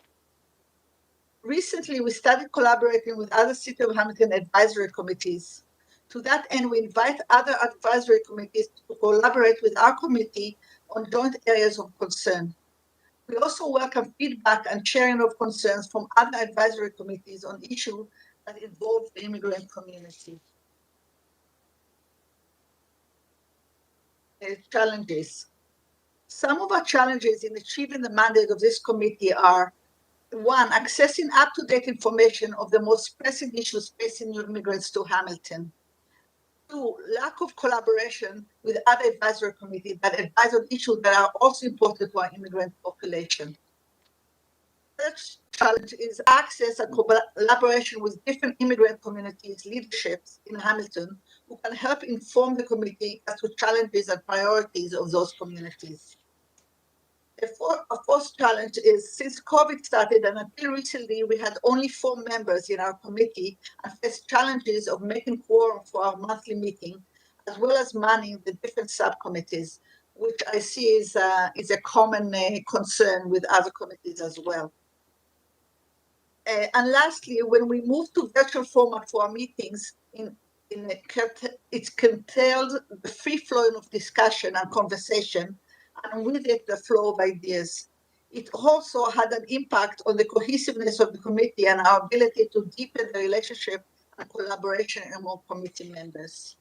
Recently, we started collaborating with other City of Hamilton advisory committees. To that end, we invite other advisory committees to collaborate with our committee on joint areas of concern. We also welcome feedback and sharing of concerns from other advisory committees on issues that involve the immigrant community. Challenges. Some of our challenges in achieving the mandate of this committee are: 1, accessing up-to-date information of the most pressing issues facing new immigrants to Hamilton. 2, lack of collaboration with other advisory committees that advise on issues that are also important to our immigrant population. Third challenge is access and collaboration with different immigrant communities, leaderships in Hamilton, who can help inform the committee as to challenges and priorities of those communities. A fourth challenge is, since COVID started and until recently, we had only 4 members in our committee and faced challenges of making quorum for our monthly meeting, as well as manning the different subcommittees, which I see is a common concern with other committees as well. And lastly, when we moved to virtual format for our meetings, it curtailed the free flowing of discussion and conversation, and with it, the flow of ideas. It also had an impact on the cohesiveness of the committee and our ability to deepen the relationship and collaboration among committee members.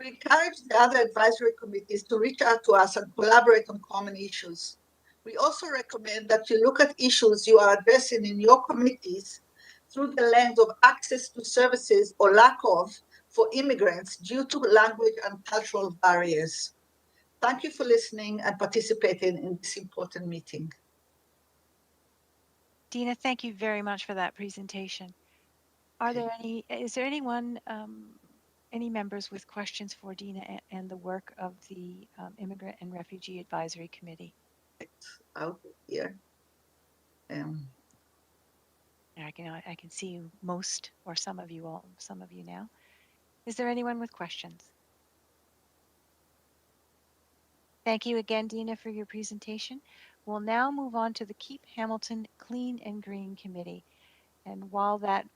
We encourage the other advisory committees to reach out to us and collaborate on common issues. We also recommend that you look at issues you are addressing in your committees through the lens of access to services or lack of for immigrants due to language and cultural barriers. Thank you for listening and participating in this important meeting. Dina, thank you very much for that presentation. Is there anyone, any members with questions for Dina and the work of the Immigrant and Refugee Advisory Committee? Out here. I can see most or some of you now. Is there anyone with questions? Thank you again, Dina, for your presentation. We'll now move on to the Keep Hamilton Clean and Green Committee. And while that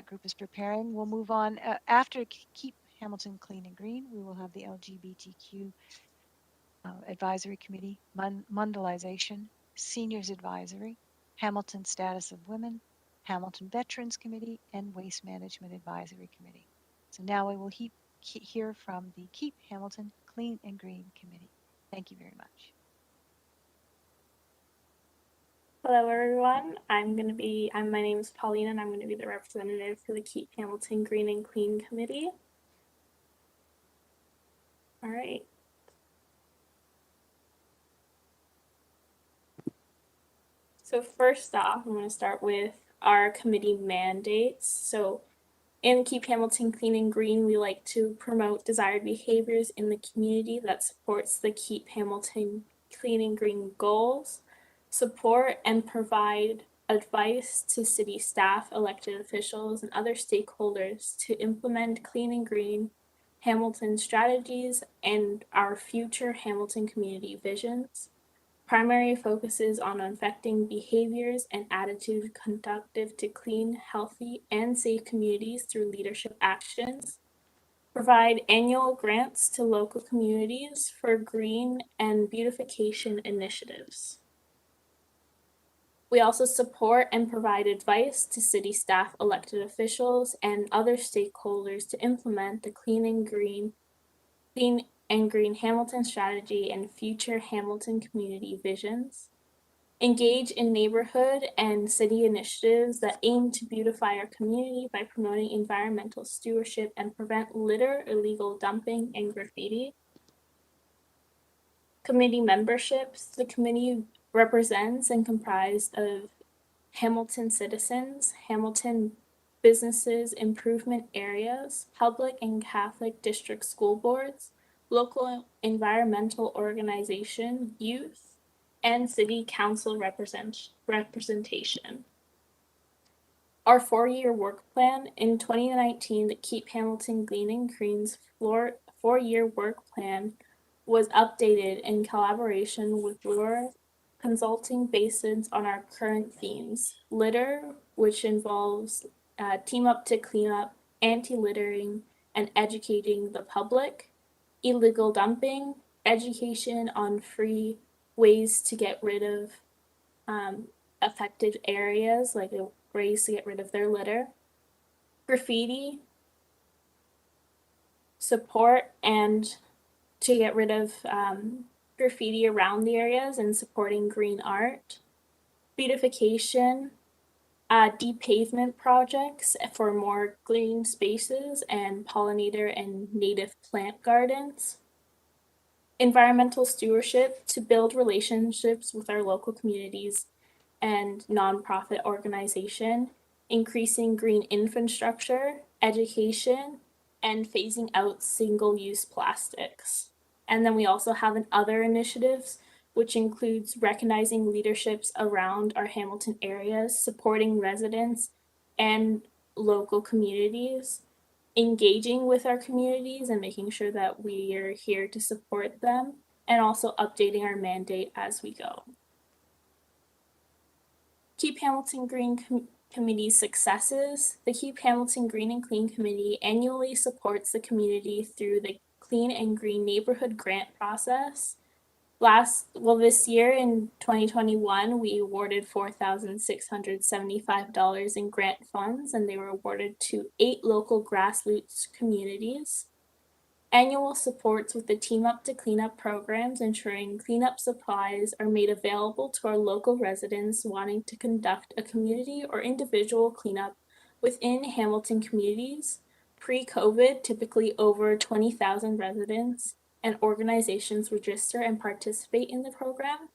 group is preparing, we'll move on. After Keep Hamilton Clean and Green, we will have the LGBTQ Advisory Committee, Mundialization, Seniors Advisory, Hamilton Status of Women, Hamilton Veterans Committee, and Waste Management Advisory Committee. So now we will hear from the Keep Hamilton Clean and Green Committee. Thank you very much. Hello everyone, my name is Paulina and I'm going to be the representative for the Keep Hamilton Green and Clean Committee. All right. So first off, I'm going to start with our committee mandates. So in Keep Hamilton Clean and Green, we like to promote desired behaviors in the community that supports the Keep Hamilton Clean and Green goals, support and provide advice to city staff, elected officials, and other stakeholders to implement clean and green Hamilton strategies and our future Hamilton community visions. Primary focuses on affecting behaviors and attitude conducive to clean, healthy, and safe communities through leadership actions. Provide annual grants to local communities for green and beautification initiatives. We also support and provide advice to city staff, elected officials, and other stakeholders to implement the clean and green Hamilton strategy and future Hamilton community visions. engage in neighborhood and city initiatives that aim to beautify our community by promoting environmental stewardship and prevent litter, illegal dumping, and graffiti. Committee memberships. The committee represents and comprised of Hamilton citizens, Hamilton businesses, improvement areas, public and Catholic district school boards, local environmental organization, youth, and city council representation. Our 4-year work plan. In 2019, the Keep Hamilton Clean and Green's 4-year work plan was updated in collaboration with Lure Consulting based on our current themes. Litter, which involves Team Up to Clean Up, anti-littering, and educating the public. Illegal dumping, education on free ways to get rid of affected areas, like ways to get rid of their litter. Graffiti, support and to get rid of graffiti around the areas and supporting green art. Beautification, depavement projects for more green spaces and pollinator and native plant gardens. Environmental stewardship, to build relationships with our local communities and nonprofit organization, increasing green infrastructure, education, and phasing out single-use plastics. And then we also have other initiatives, which includes recognizing leaderships around our Hamilton areas, supporting residents and local communities, engaging with our communities and making sure that we are here to support them, and also updating our mandate as we go. Keep Hamilton Green Committee successes. The Keep Hamilton Green and Clean Committee annually supports the community through the Clean and Green Neighborhood Grant process. This year in 2021, we awarded $4,675 in grant funds, and they were awarded to 8 local grassroots communities. Annual supports with the Team Up to Cleanup programs, ensuring cleanup supplies are made available to our local residents wanting to conduct a community or individual cleanup within Hamilton communities. Pre-COVID, typically over 20,000 residents and organizations register and participate in the program.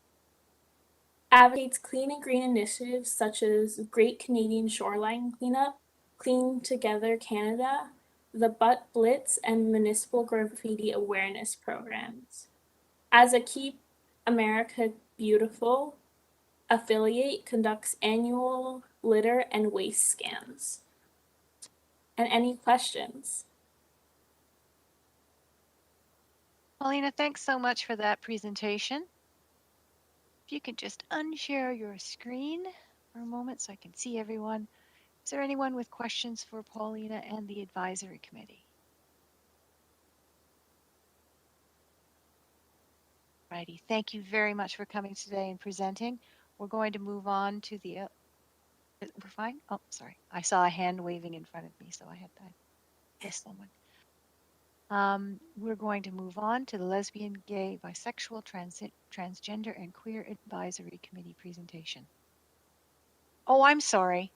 Advocates clean and green initiatives such as Great Canadian Shoreline Cleanup, Clean Together Canada, the Butt Blitz, and municipal graffiti awareness programs. As a Keep America Beautiful affiliate, conducts annual litter and waste scans. And any questions? Paulina, thanks so much for that presentation. If you could just unshare your screen for a moment so I can see everyone. Is there anyone with questions for Paulina and the advisory committee? Righty, thank you very much for coming today and presenting. We're going to move on to the, we're fine? Oh, sorry. I saw a hand waving in front of me, so I had to miss someone. We're going to move on to the Lesbian, Gay, Bisexual, Transgender, and Queer Advisory Committee presentation. Oh, I'm sorry.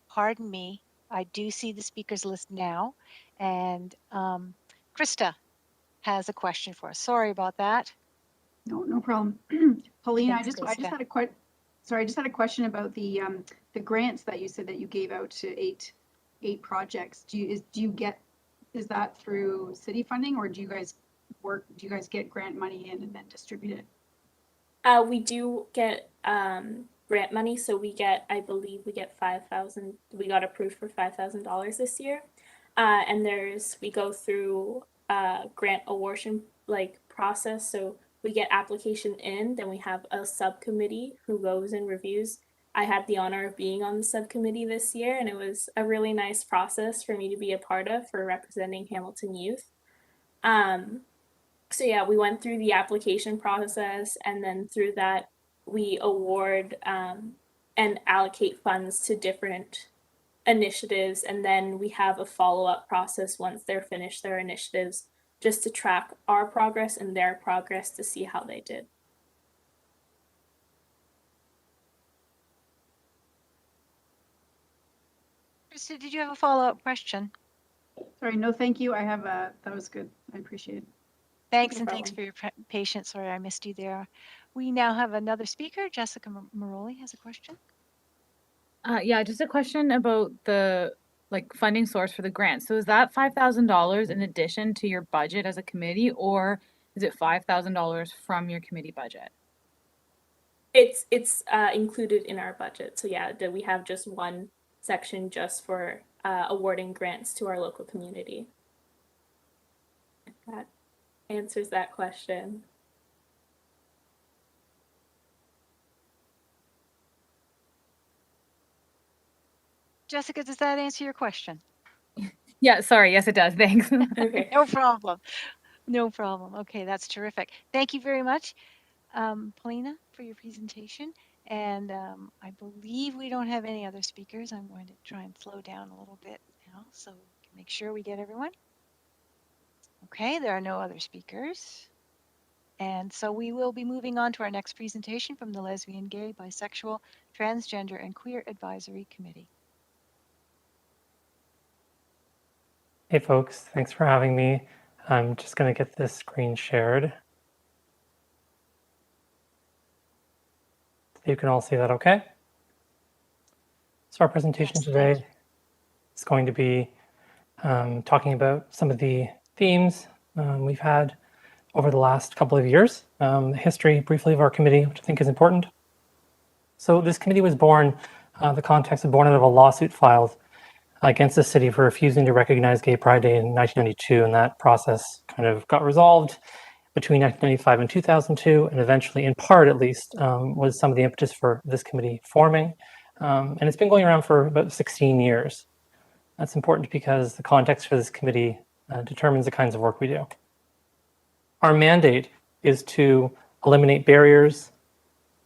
Pardon me. I do see the speakers list now, and Krista has a question for us. Sorry about that. No problem. Paulina, Thanks, I just had a question about the grants that you said that you gave out to eight projects. Is that through city funding, or do you guys get grant money in and then distribute it? We do get grant money, so I believe we get $5,000. We got approved for $5,000 this year, and we go through grant award process. So we get application in, then we have a subcommittee who goes and reviews. I had the honor of being on the subcommittee this year, and it was a really nice process for me to be a part of for representing Hamilton youth. So yeah, we went through the application process, and then through that we award and allocate funds to different initiatives, and then we have a follow-up process once they're finished their initiatives, just to track our progress and their progress to see how they did. Krista, did you have a follow-up question? Sorry, no, thank you. I have that was good. I appreciate it. Thanks, No and thanks problem. for your patience. Sorry, I missed you there. We now have another speaker. Jessica Maroli has a question. Yeah, just a question about the funding source for the grant. So is that $5,000 in addition to your budget as a committee, or is it $5,000 from your committee budget? It's included in our budget. So yeah, we have just one section just for awarding grants to our local community. If that answers that question. Jessica, does that answer your question? Yeah, sorry. Yes, it does. Thanks. Okay. No problem. No problem. Okay, that's terrific. Thank you very much, Paulina, for your presentation. And I believe we don't have any other speakers. I'm going to try and slow down a little bit now so we can make sure we get everyone. Okay, there are no other speakers. And so we will be moving on to our next presentation from the Lesbian, Gay, Bisexual, Transgender, and Queer Advisory Committee. Hey folks, thanks for having me. I'm just going to get this screen shared. You can all see that okay? So our presentation today is going to be talking about some of the themes we've had over the last couple of years, the history briefly of our committee, which I think is important. So this committee was born, the context was born out of a lawsuit filed against the city for refusing to recognize Gay Pride Day in 1992, and that process kind of got resolved between 1995 and 2002, and eventually, in part at least, was some of the impetus for this committee forming. And it's been going around for about 16 years. That's important because the context for this committee determines the kinds of work we do. Our mandate is to eliminate barriers,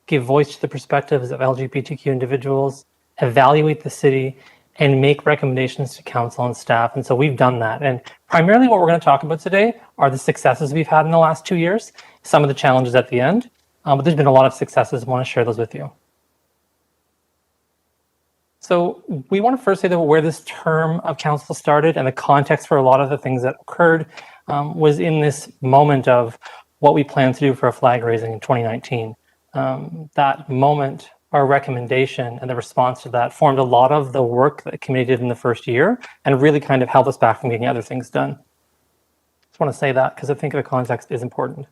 give voice to the perspectives of LGBTQ individuals, evaluate the city, and make recommendations to council and staff. And so we've done that. And primarily what we're going to talk about today are the successes we've had in the last 2 years, some of the challenges at the end, but there's been a lot of successes. I want to share those with you. So we want to first say that where this term of council started and the context for a lot of the things that occurred was in this moment of what we plan to do for a flag raising in 2019. That moment, our recommendation and the response to that formed a lot of the work that the committee did in the first year and really kind of held us back from getting other things done. Just want to say that because I think the context is important.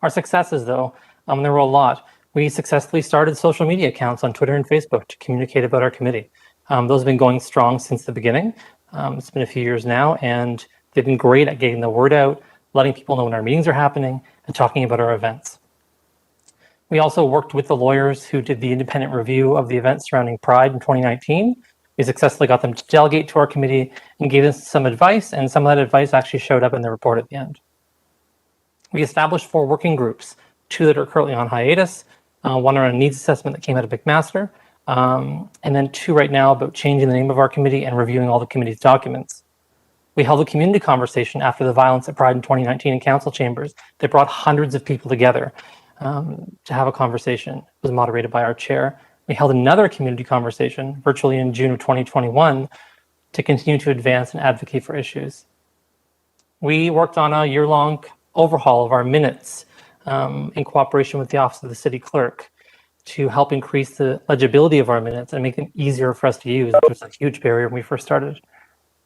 Our successes, though, there were a lot. We successfully started social media accounts on Twitter and Facebook to communicate about our committee. Those have been going strong since the beginning. It's been a few years now, and they've been great at getting the word out, letting people know when our meetings are happening, and talking about our events. We also worked with the lawyers who did the independent review of the events surrounding Pride in 2019. We successfully got them to delegate to our committee and gave us some advice, and some of that advice actually showed up in the report at the end. We established 4 working groups, 2 that are currently on hiatus, one around a needs assessment that came out of McMaster, and then 2 right now about changing the name of our committee and reviewing all the committee's documents. We held a community conversation after the violence at Pride in 2019 in council chambers that brought hundreds of people together to have a conversation. It was moderated by our chair. We held another community conversation virtually in June of 2021 to continue to advance and advocate for issues. We worked on a year-long overhaul of our minutes in cooperation with the Office of the City Clerk to help increase the legibility of our minutes and make them easier for us to use, which was a huge barrier when we first started.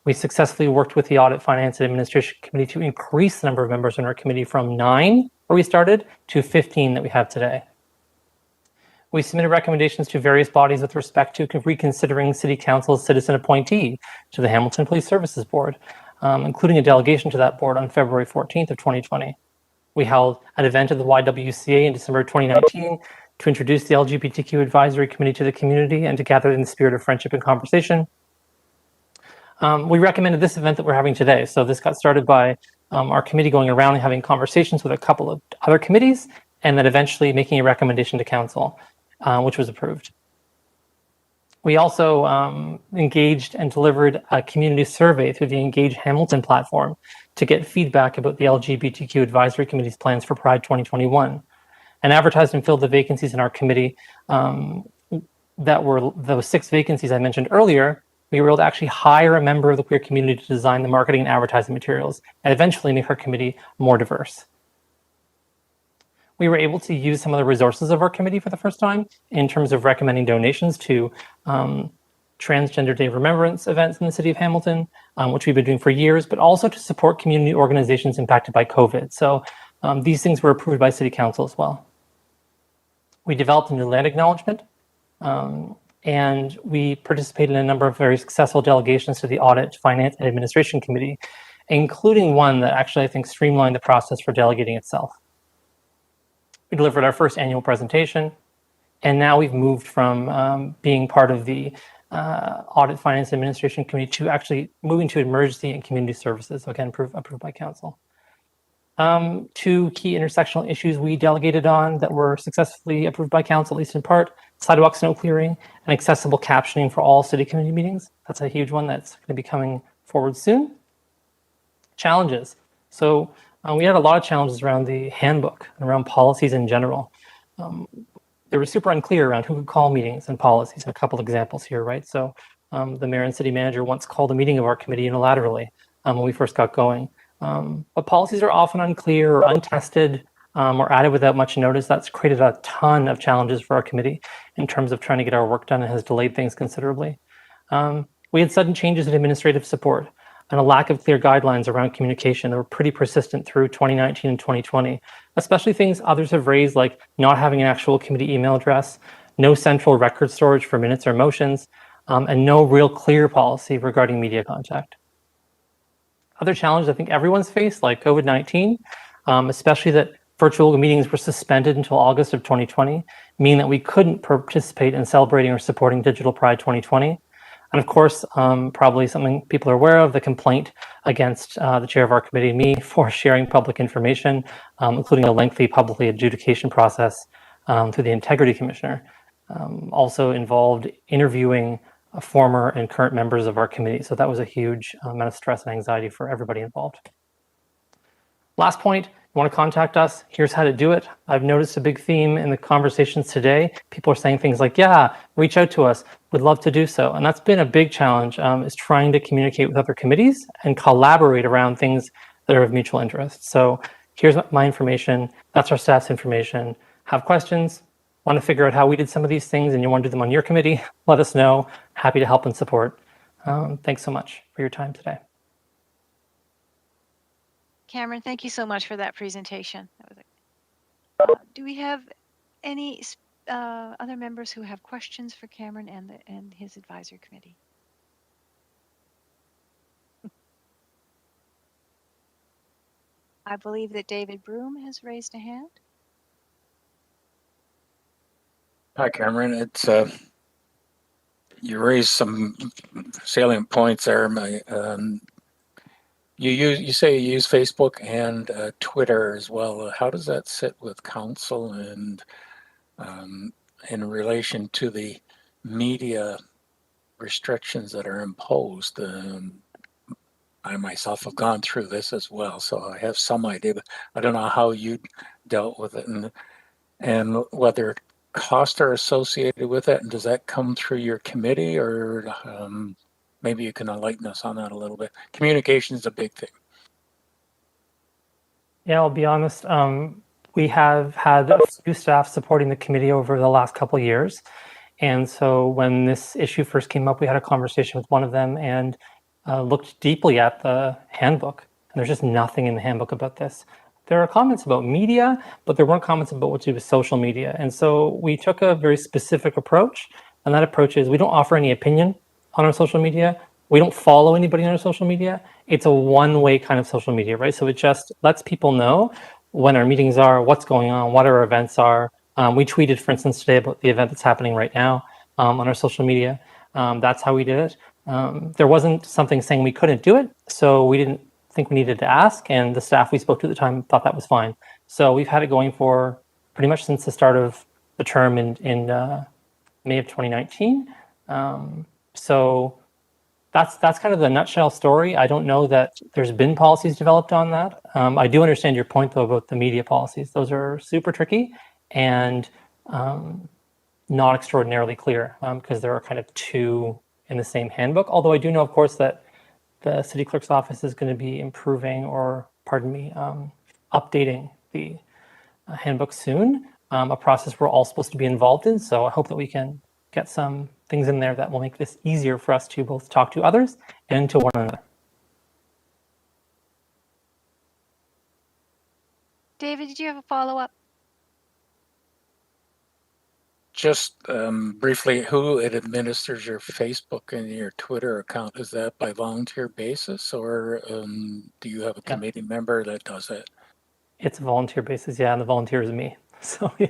We successfully worked with the Audit, Finance, and Administration Committee to increase the number of members in our committee from 9, where we started, to 15 that we have today. We submitted recommendations to various bodies with respect to reconsidering City Council's citizen appointee to the Hamilton Police Services Board, including a delegation to that board on February 14th of 2020. We held an event at the YWCA in December 2019 to introduce the LGBTQ Advisory Committee to the community and to gather in the spirit of friendship and conversation. We recommended this event that we're having today. So this got started by our committee going around and having conversations with a couple of other committees, and then eventually making a recommendation to council, which was approved. We also engaged and delivered a community survey through the Engage Hamilton platform to get feedback about the LGBTQ Advisory Committee's plans for Pride 2021, and advertised and filled the vacancies in our committee that were those 6 vacancies I mentioned earlier. we were able to actually hire a member of the queer community to design the marketing and advertising materials and eventually make our committee more diverse. We were able to use some of the resources of our committee for the first time in terms of recommending donations to Transgender Day Remembrance events in the city of Hamilton, which we've been doing for years, but also to support community organizations impacted by COVID. So these things were approved by City Council as well. We developed a new land acknowledgement, and we participated in a number of very successful delegations to the Audit, Finance, and Administration Committee, including one that actually I think streamlined the process for delegating itself. We delivered our first annual presentation, and now we've moved from being part of the Audit, Finance, and Administration Committee to actually moving to Emergency and Community Services, so again, approved by Council. Two key intersectional issues we delegated on that were successfully approved by Council, at least in part: sidewalk snow clearing and accessible captioning for all city committee meetings. That's a huge one that's going to be coming forward soon. Challenges. So we had a lot of challenges around the handbook and around policies in general. They were super unclear around who could call meetings and policies. A couple examples here, right? So the mayor and city manager once called a meeting of our committee unilaterally when we first got going. But policies are often unclear or untested or added without much notice. That's created a ton of challenges for our committee in terms of trying to get our work done and has delayed things considerably. We had sudden changes in administrative support and a lack of clear guidelines around communication that were pretty persistent through 2019 and 2020, especially things others have raised like not having an actual committee email address, no central record storage for minutes or motions, and no real clear policy regarding media contact. Other challenges I think everyone's faced, like COVID-19, especially that virtual meetings were suspended until August of 2020, meaning that we couldn't participate in celebrating or supporting Digital Pride 2020. And of course, probably something people are aware of, the complaint against the chair of our committee, me, for sharing public information, including a lengthy public adjudication process through the Integrity Commissioner. Also involved interviewing former and current members of our committee. So that was a huge amount of stress and anxiety for everybody involved. Last point, you want to contact us, here's how to do it. I've noticed a big theme in the conversations today. People are saying things like, yeah, reach out to us, we'd love to do so. And that's been a big challenge, is trying to communicate with other committees and collaborate around things that are of mutual interest. So here's my information, that's our staff's information. Have questions, want to figure out how we did some of these things and you want to do them on your committee, let us know. Happy to help and support. Thanks so much for your time today. Cameron, thank you so much for that presentation. Do we have any other members who have questions for Cameron and his advisory committee? I believe that David Broom has raised a hand. Hi, Cameron. It's you raised some salient points there. You say you use Facebook and Twitter as well. How does that sit with council and in relation to the media restrictions that are imposed? I myself have gone through this as well, so I have some idea, but I don't know how you dealt with it and whether costs are associated with it, and does that come through your committee, or maybe you can enlighten us on that a little bit. Communication is a big thing. Yeah, I'll be honest. We have had a few staff supporting the committee over the last couple of years. And so when this issue first came up, we had a conversation with one of them and looked deeply at the handbook. And there's just nothing in the handbook about this. There are comments about media, but there weren't comments about what to do with social media. And so we took a very specific approach. And that approach is we don't offer any opinion on our social media. We don't follow anybody on our social media. It's a one-way kind of social media, right? So it just lets people know when our meetings are, what's going on, what our events are. We tweeted, for instance, today about the event that's happening right now on our social media. That's how we did it. There wasn't something saying we couldn't do it, so we didn't think we needed to ask, and the staff we spoke to at the time thought that was fine. So we've had it going for pretty much since the start of the term in May of 2019. So that's kind of the nutshell story. I don't know that there's been policies developed on that. I do understand your point, though, about the media policies. Those are super tricky and not extraordinarily clear because there are kind of two in the same handbook. Although I do know, of course, that the city clerk's office is going to be improving, or pardon me, updating the handbook soon, a process we're all supposed to be involved in. So I hope that we can get some things in there that will make this easier for us to both talk to others and to one another. David, did you have a follow-up? Just briefly, who administers your Facebook and your Twitter account? Is that by volunteer basis, or do you have a committee member that does it? It's a volunteer basis, yeah, and the volunteer is me. So yeah,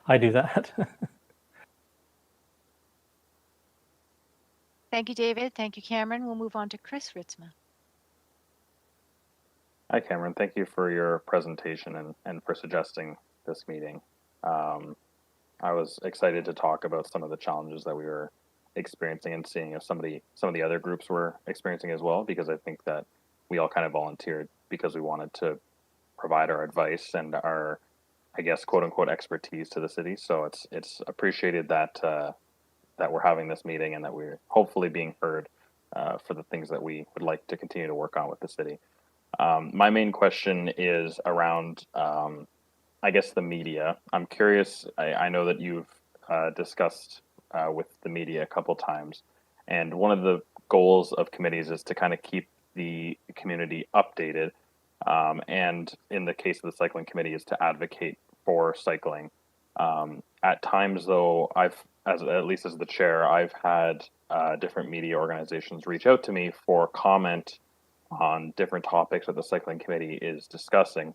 I do that. Thank you, David. Thank you, Cameron. We'll move on to Chris Ritzma. Hi, Cameron. Thank you for your presentation and for suggesting this meeting. I was excited to talk about some of the challenges that we were experiencing and seeing if some of the other groups were experiencing as well, because I think that we all kind of volunteered because we wanted to provide our advice and our, I guess, quote unquote, expertise to the city. So it's appreciated that that we're having this meeting and that we're hopefully being heard for the things that we would like to continue to work on with the city. My main question is around, I guess, the media. I'm curious, I know that you've discussed with the media a couple times, and one of the goals of committees is to kind of keep the community updated. And in the case of the cycling committee is to advocate for cycling. At times though, at least as the chair, I've had different media organizations reach out to me for comment on different topics that the cycling committee is discussing.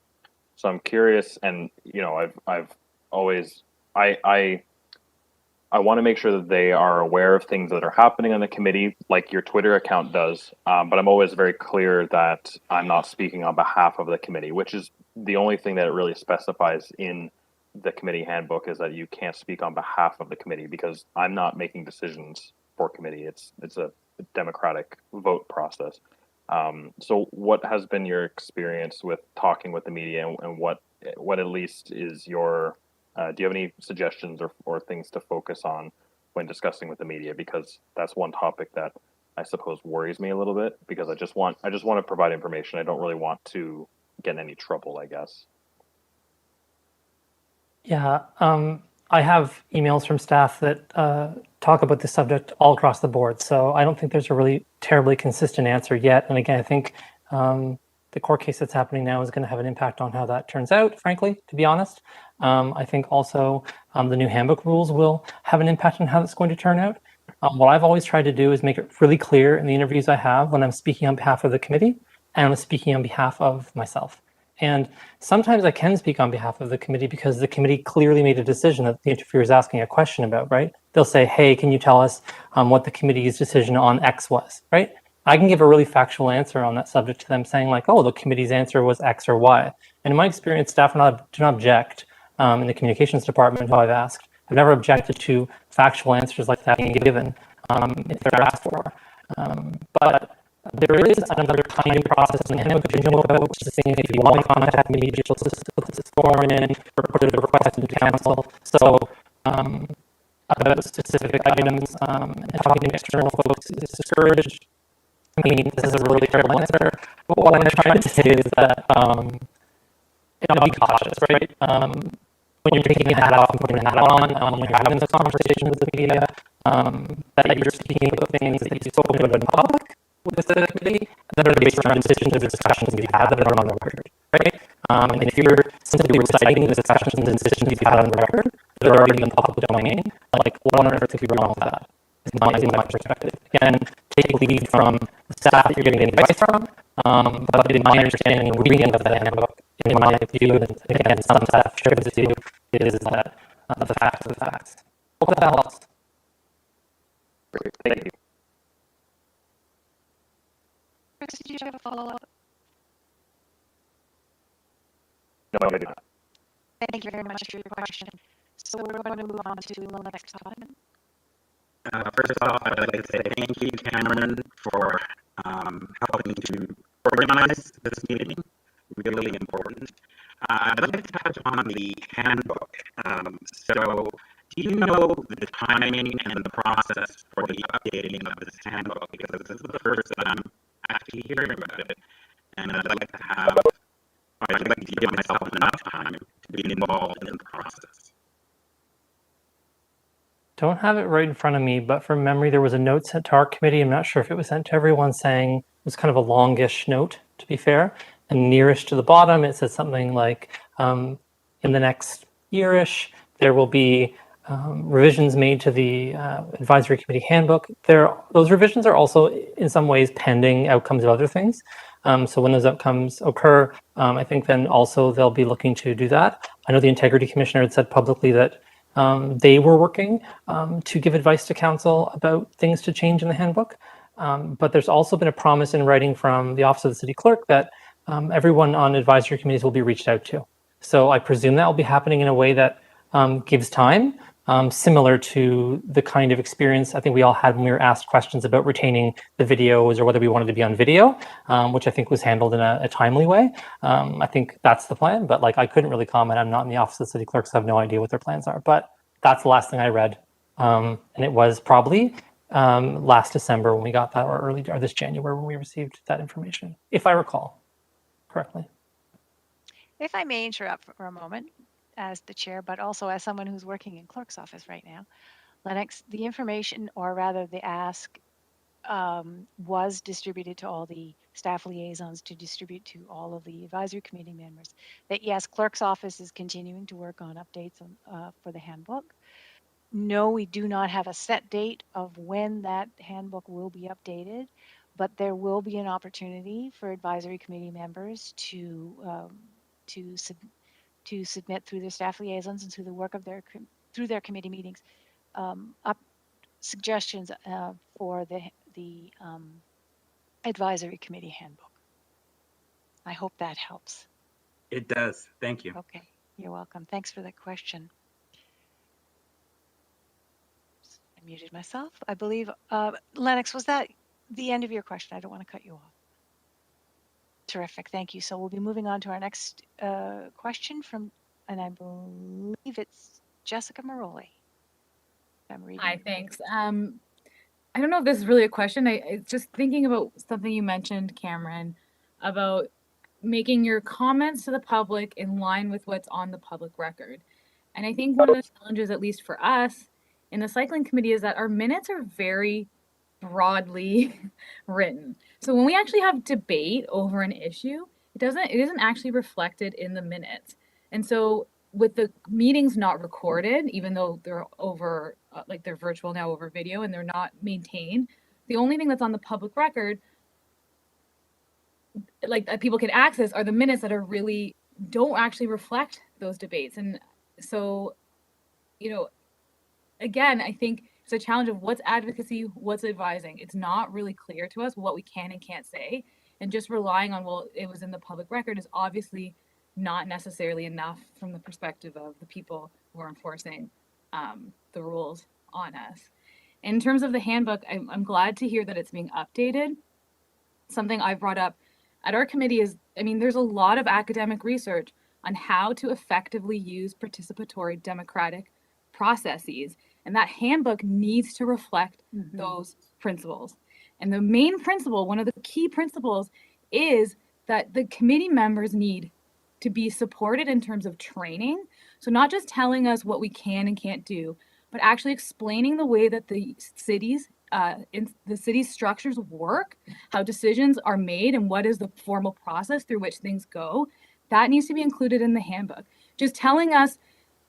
So I'm curious, and you know, I've always I want to make sure that they are aware of things that are happening on the committee, like your Twitter account does. But I'm always very clear that I'm not speaking on behalf of the committee, which is the only thing that it really specifies in the committee handbook, is that you can't speak on behalf of the committee, because I'm not making decisions for committee. It's a democratic vote process. So what has been your experience with talking with the media, and what at least is your, do you have any suggestions or things to focus on when discussing with the media? Because that's one topic that I suppose worries me a little bit, because I just want to provide information. I don't really want to get in any trouble, I guess. Yeah, I have emails from staff that talk about this subject all across the board. So I don't think there's a really terribly consistent answer yet. And again, I think the court case that's happening now is going to have an impact on how that turns out, frankly, to be honest. I think also the new handbook rules will have an impact on how it's going to turn out. What I've always tried to do is make it really clear in the interviews I have when I'm speaking on behalf of the committee and I'm speaking on behalf of myself. And sometimes I can speak on behalf of the committee because the committee clearly made a decision that the interviewer is asking a question about, right? They'll say, hey, can you tell us what the committee's decision on X was, right? I can give a really factual answer on that subject to them, saying like, oh, the committee's answer was X or Y. And in my experience, staff do not object in the communications department, who I've asked. I've never objected to factual answers like that being given if they're asked for. But there is another kind of process in the handbook you know about, which is saying if you want to contact me, you'll just put this form in or put a request into council. So about specific items and talking to external folks is discouraged. I mean, this is a really terrible answer, but what I'm trying to say is that be cautious, right? When you're taking a hat off and putting a hat on, when you're having this conversation with the media, that you're speaking about things that you've spoken about in public with the committee that are based around decisions or discussions you've had that are on the record, right? And if you're simply reciting the discussions and decisions you've had on the record that are already in the public domain, like what on earth could be wrong with that? Is my perspective. Again, take lead from the staff that you're getting advice from, but in my understanding and reading of the handbook, in my view, and again, some staff share this view, is that the facts are the facts. Hope that helps. Great, thank you. Chris, did you have a follow-up? No, I do not. Thank you very much for your question. So we're going to move on to the next topic. First off, I'd like to say thank you, Cameron, for helping to organize this meeting. Really important. I'd like to touch on the handbook. So Do you know the timing and the process for the updating of this handbook? Because this is the first that I'm actually hearing about it, and I'd like to give myself enough time to be involved in the process. Don't have it right in front of me, but from memory, there was a note sent to our committee. I'm not sure if it was sent to everyone, saying it was kind of a longish note, to be fair. And nearest to the bottom, it said something like, in the next yearish, there will be revisions made to the advisory committee handbook. Those revisions are also in some ways pending outcomes of other things. So when those outcomes occur, I think then also they'll be looking to do that. I know the Integrity Commissioner had said publicly that they were working to give advice to council about things to change in the handbook. But there's also been a promise in writing from the Office of the City Clerk that everyone on advisory committees will be reached out to. So I presume that will be happening in a way that gives time, similar to the kind of experience I think we all had when we were asked questions about retaining the videos or whether we wanted to be on video, which I think was handled in a timely way. I think that's the plan, but like I couldn't really comment. I'm not in the Office of the City Clerk, so I have no idea what their plans are, but that's the last thing I read. And it was probably last December when we got that, or this January when we received that information, if I recall correctly. If I may interrupt for a moment as the chair, but also as someone who's working in clerk's office right now, Lennox, the information, or rather the ask, was distributed to all the staff liaisons to distribute to all of the advisory committee members. That yes, clerk's office is continuing to work on updates on, for the handbook. No, we do not have a set date of when that handbook will be updated, but there will be an opportunity for advisory committee members to submit through their staff liaisons and through the work of their committee meetings, up suggestions for the advisory committee handbook. I hope that helps. It does. Thank you. Okay, you're welcome. Thanks for the question. I muted myself. I believe, Lennox, was that the end of your question? I don't want to cut you off. Terrific, thank you. So we'll be moving on to our next question from, and I believe it's Jessica Maroli. Hi, thanks. I don't know if this is really a question. It's just thinking about something you mentioned, Cameron, about making your comments to the public in line with what's on the public record. And I think one of the challenges, at least for us in the cycling committee, is that our minutes are very broadly written. So when we actually have debate over an issue, it isn't actually reflected in the minutes. And so with the meetings not recorded, even though they're over, like they're virtual now over video and they're not maintained, the only thing that's on the public record, like that people can access, are the minutes that are really don't actually reflect those debates. And so, you know, again, I think it's a challenge of what's advocacy, what's advising. It's not really clear to us what we can and can't say. And just relying on, well, it was in the public record is obviously not necessarily enough from the perspective of the people who are enforcing the rules on us. In terms of the handbook, I'm glad to hear that it's being updated. Something I've brought up at our committee is, I mean, there's a lot of academic research on how to effectively use participatory democratic processes. And that handbook needs to reflect those principles. And the main principle, one of the key principles, is that the committee members need to be supported in terms of training. So not just telling us what we can and can't do, but actually explaining the way that the city's structures work, how decisions are made, and what is the formal process through which things go. That needs to be included in the handbook. Just telling us,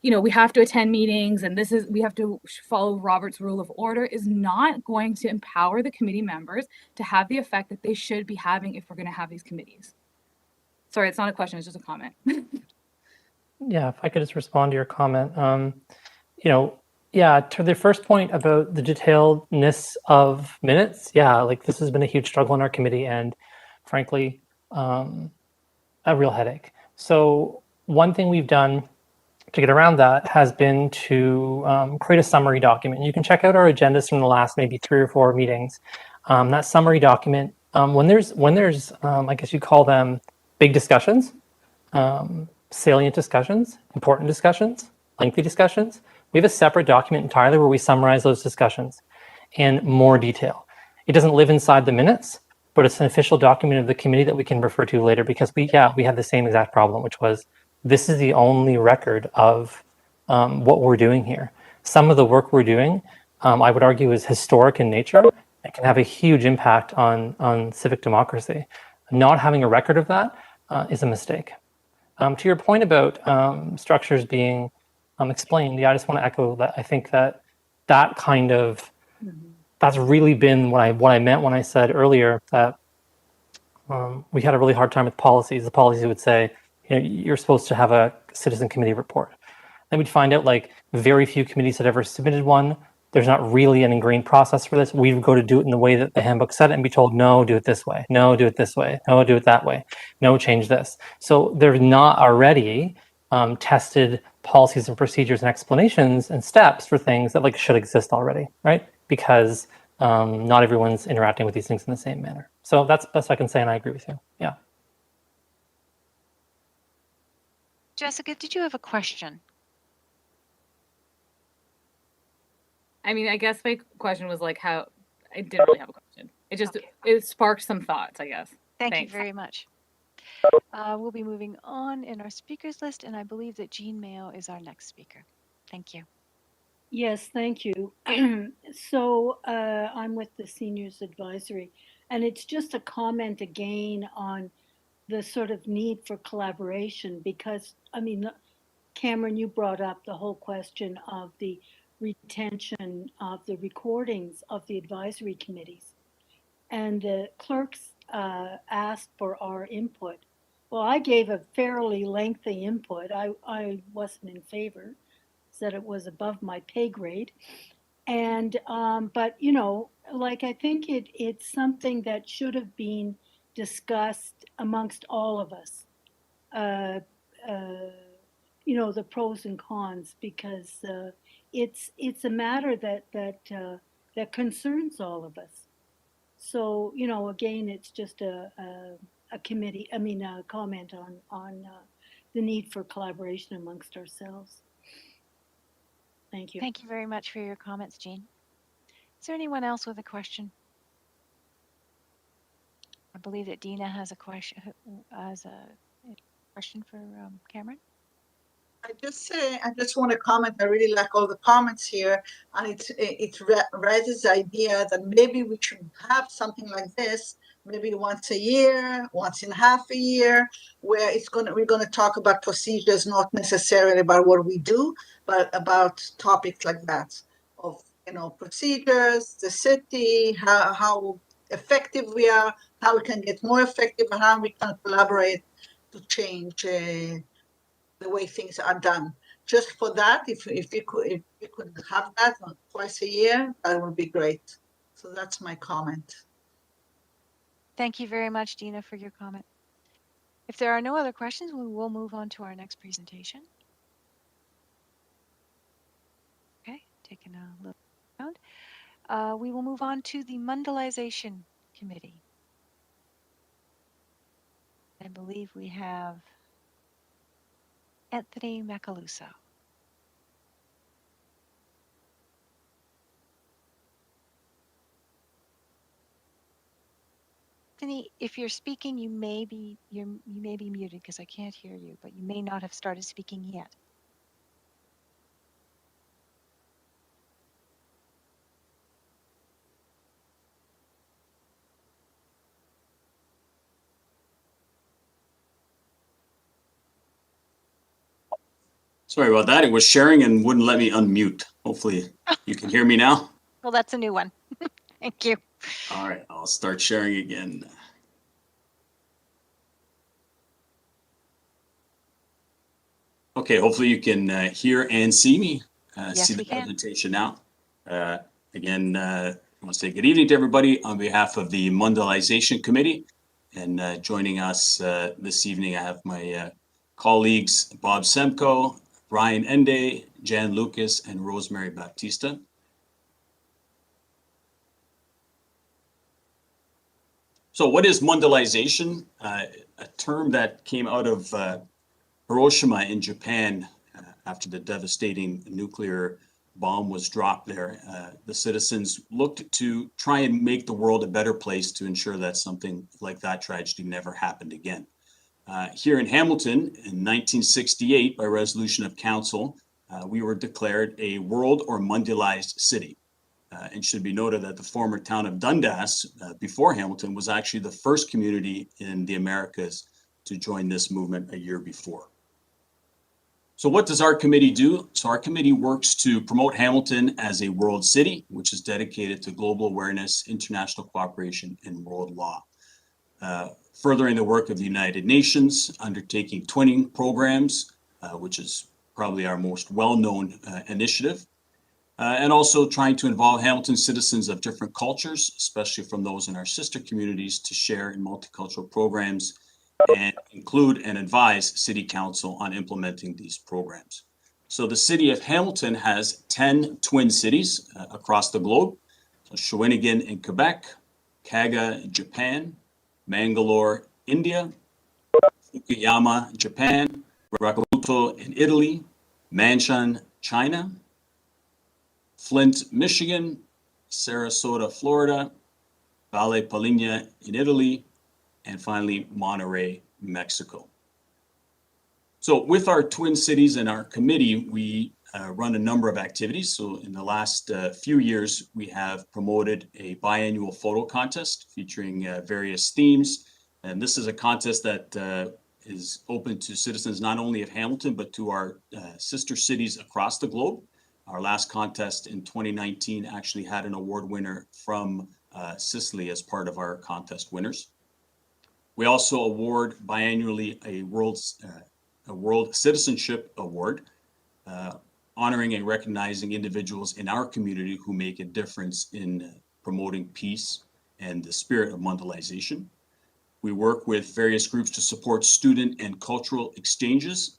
you know, we have to attend meetings and we have to follow Robert's Rule of Order is not going to empower the committee members to have the effect that they should be having if we're going to have these committees. Sorry, it's not a question, it's just a comment. Yeah, if I could just respond to your comment. You know, yeah, to the first point about the detailedness of minutes, yeah, like this has been a huge struggle in our committee and frankly, a real headache. So one thing we've done to get around that has been to create a summary document. You can check out our agendas from the last maybe 3 or 4 meetings. That summary document, when there's I guess you call them big discussions, salient discussions, important discussions, lengthy discussions, We have a separate document entirely where we summarize those discussions in more detail. It doesn't live inside the minutes, but it's an official document of the committee that we can refer to later, because we had the same exact problem, which was this is the only record of what we're doing here. Some of the work we're doing, I would argue, is historic in nature and can have a huge impact on civic democracy. Not having a record of that is a mistake. To your point about structures being explained, I just want to echo that. I think that kind of, that's really been what I meant when I said earlier that we had a really hard time with policies. The policies would say, you're supposed to have a citizen committee report. Then we'd find out like very few committees had ever submitted one. There's not really an ingrained process for this. We would go to do it in the way that the handbook said it and be told, no, do it this way. No, do it this way. No, do it that way. No, change this. So there's not already tested policies and procedures and explanations and steps for things that like should exist already, right? Because not everyone's interacting with these things in the same manner. So that's the best I can say, and I agree with you. Yeah. Jessica, did you have a question? I mean, I guess my question was like how I didn't really have a question. It just it sparked some thoughts, I guess. Thank Thanks. you very much. We'll be moving on in our speakers list, and I believe that Jean Mayo is our next speaker. Thank you. Yes, thank you. So I'm with the Seniors Advisory, and it's just a comment again on the sort of need for collaboration, because, I mean, Cameron, you brought up the whole question of the retention of the recordings of the advisory committees. And the clerks asked for our input. Well, I gave a fairly lengthy input. I wasn't in favor, said it was above my pay grade. And, but, you know, like, I think it's something that should have been discussed amongst all of us. You know, the pros and cons, because it's a matter that concerns all of us. So, you know, again, it's just a comment on the need for collaboration amongst ourselves. Thank you. Thank you very much for your comments, Jean. Is there anyone else with a question? I believe that Dina has a question, for Cameron. I just want to comment. I really like all the comments here, and it raises the idea that maybe we should have something like this, maybe once a year, once in half a year, where we're gonna talk about procedures, not necessarily about what we do, but about topics like that of, you know, procedures, the city, how effective we are, how we can get more effective, and how we can collaborate to change the way things are done. Just for that, if you could have that twice a year, that would be great. So that's my comment. Thank you very much, Dina, for your comment. If there are no other questions, we will move on to our next presentation. Okay, taking a look around. We will move on to the Mundialization Committee. I believe we have Anthony Macaluso. Anthony, if you're speaking, you may be muted because I can't hear you, but you may not have started speaking yet. Sorry about that. It was sharing and wouldn't let me unmute. Hopefully you can hear me now. Well, that's a new one. Thank you. All right, I'll start sharing again. Okay, hopefully you can hear and see me. Yes, see the we can. presentation now. Again, I want to say good evening to everybody on behalf of the Mundialization Committee. And joining us this evening, I have my colleagues Bob Semko, Brian Ende, Jan Lucas, and Rosemary Baptista. So what is Mundialization? A term that came out of Hiroshima in Japan after the devastating nuclear bomb was dropped there. The citizens looked to try and make the world a better place to ensure that something like that tragedy never happened again. Here in Hamilton in 1968, by resolution of council, we were declared a world or mondialized city. And should be noted that the former town of Dundas, before Hamilton, was actually the first community in the Americas to join this movement a year before. So what does our committee do? So our committee works to promote Hamilton as a world city, which is dedicated to global awareness, international cooperation, and world law. Furthering the work of the United Nations, undertaking twinning programs, which is probably our most well-known initiative, and also trying to involve Hamilton citizens of different cultures, especially from those in our sister communities, to share in multicultural programs and include and advise City Council on implementing these programs. So the city of Hamilton has 10 twin cities across the globe. So Shawinigan in Quebec, Kaga in Japan, Mangalore, India, Fukuyama, Japan, Rakoto in Italy, Manshan, China, Flint, Michigan, Sarasota, Florida, Valle Paligna in Italy, and finally Monterrey, Mexico. So with our twin cities and our committee, we run a number of activities. So in the last few years, we have promoted a biannual photo contest featuring various themes. And this is a contest that is open to citizens not only of Hamilton, but to our sister cities across the globe. Our last contest in 2019 actually had an award winner from Sicily as part of our contest winners. We also award biannually a World Citizenship Award, honoring and recognizing individuals in our community who make a difference in promoting peace and the spirit of mondialization. We work with various groups to support student and cultural exchanges.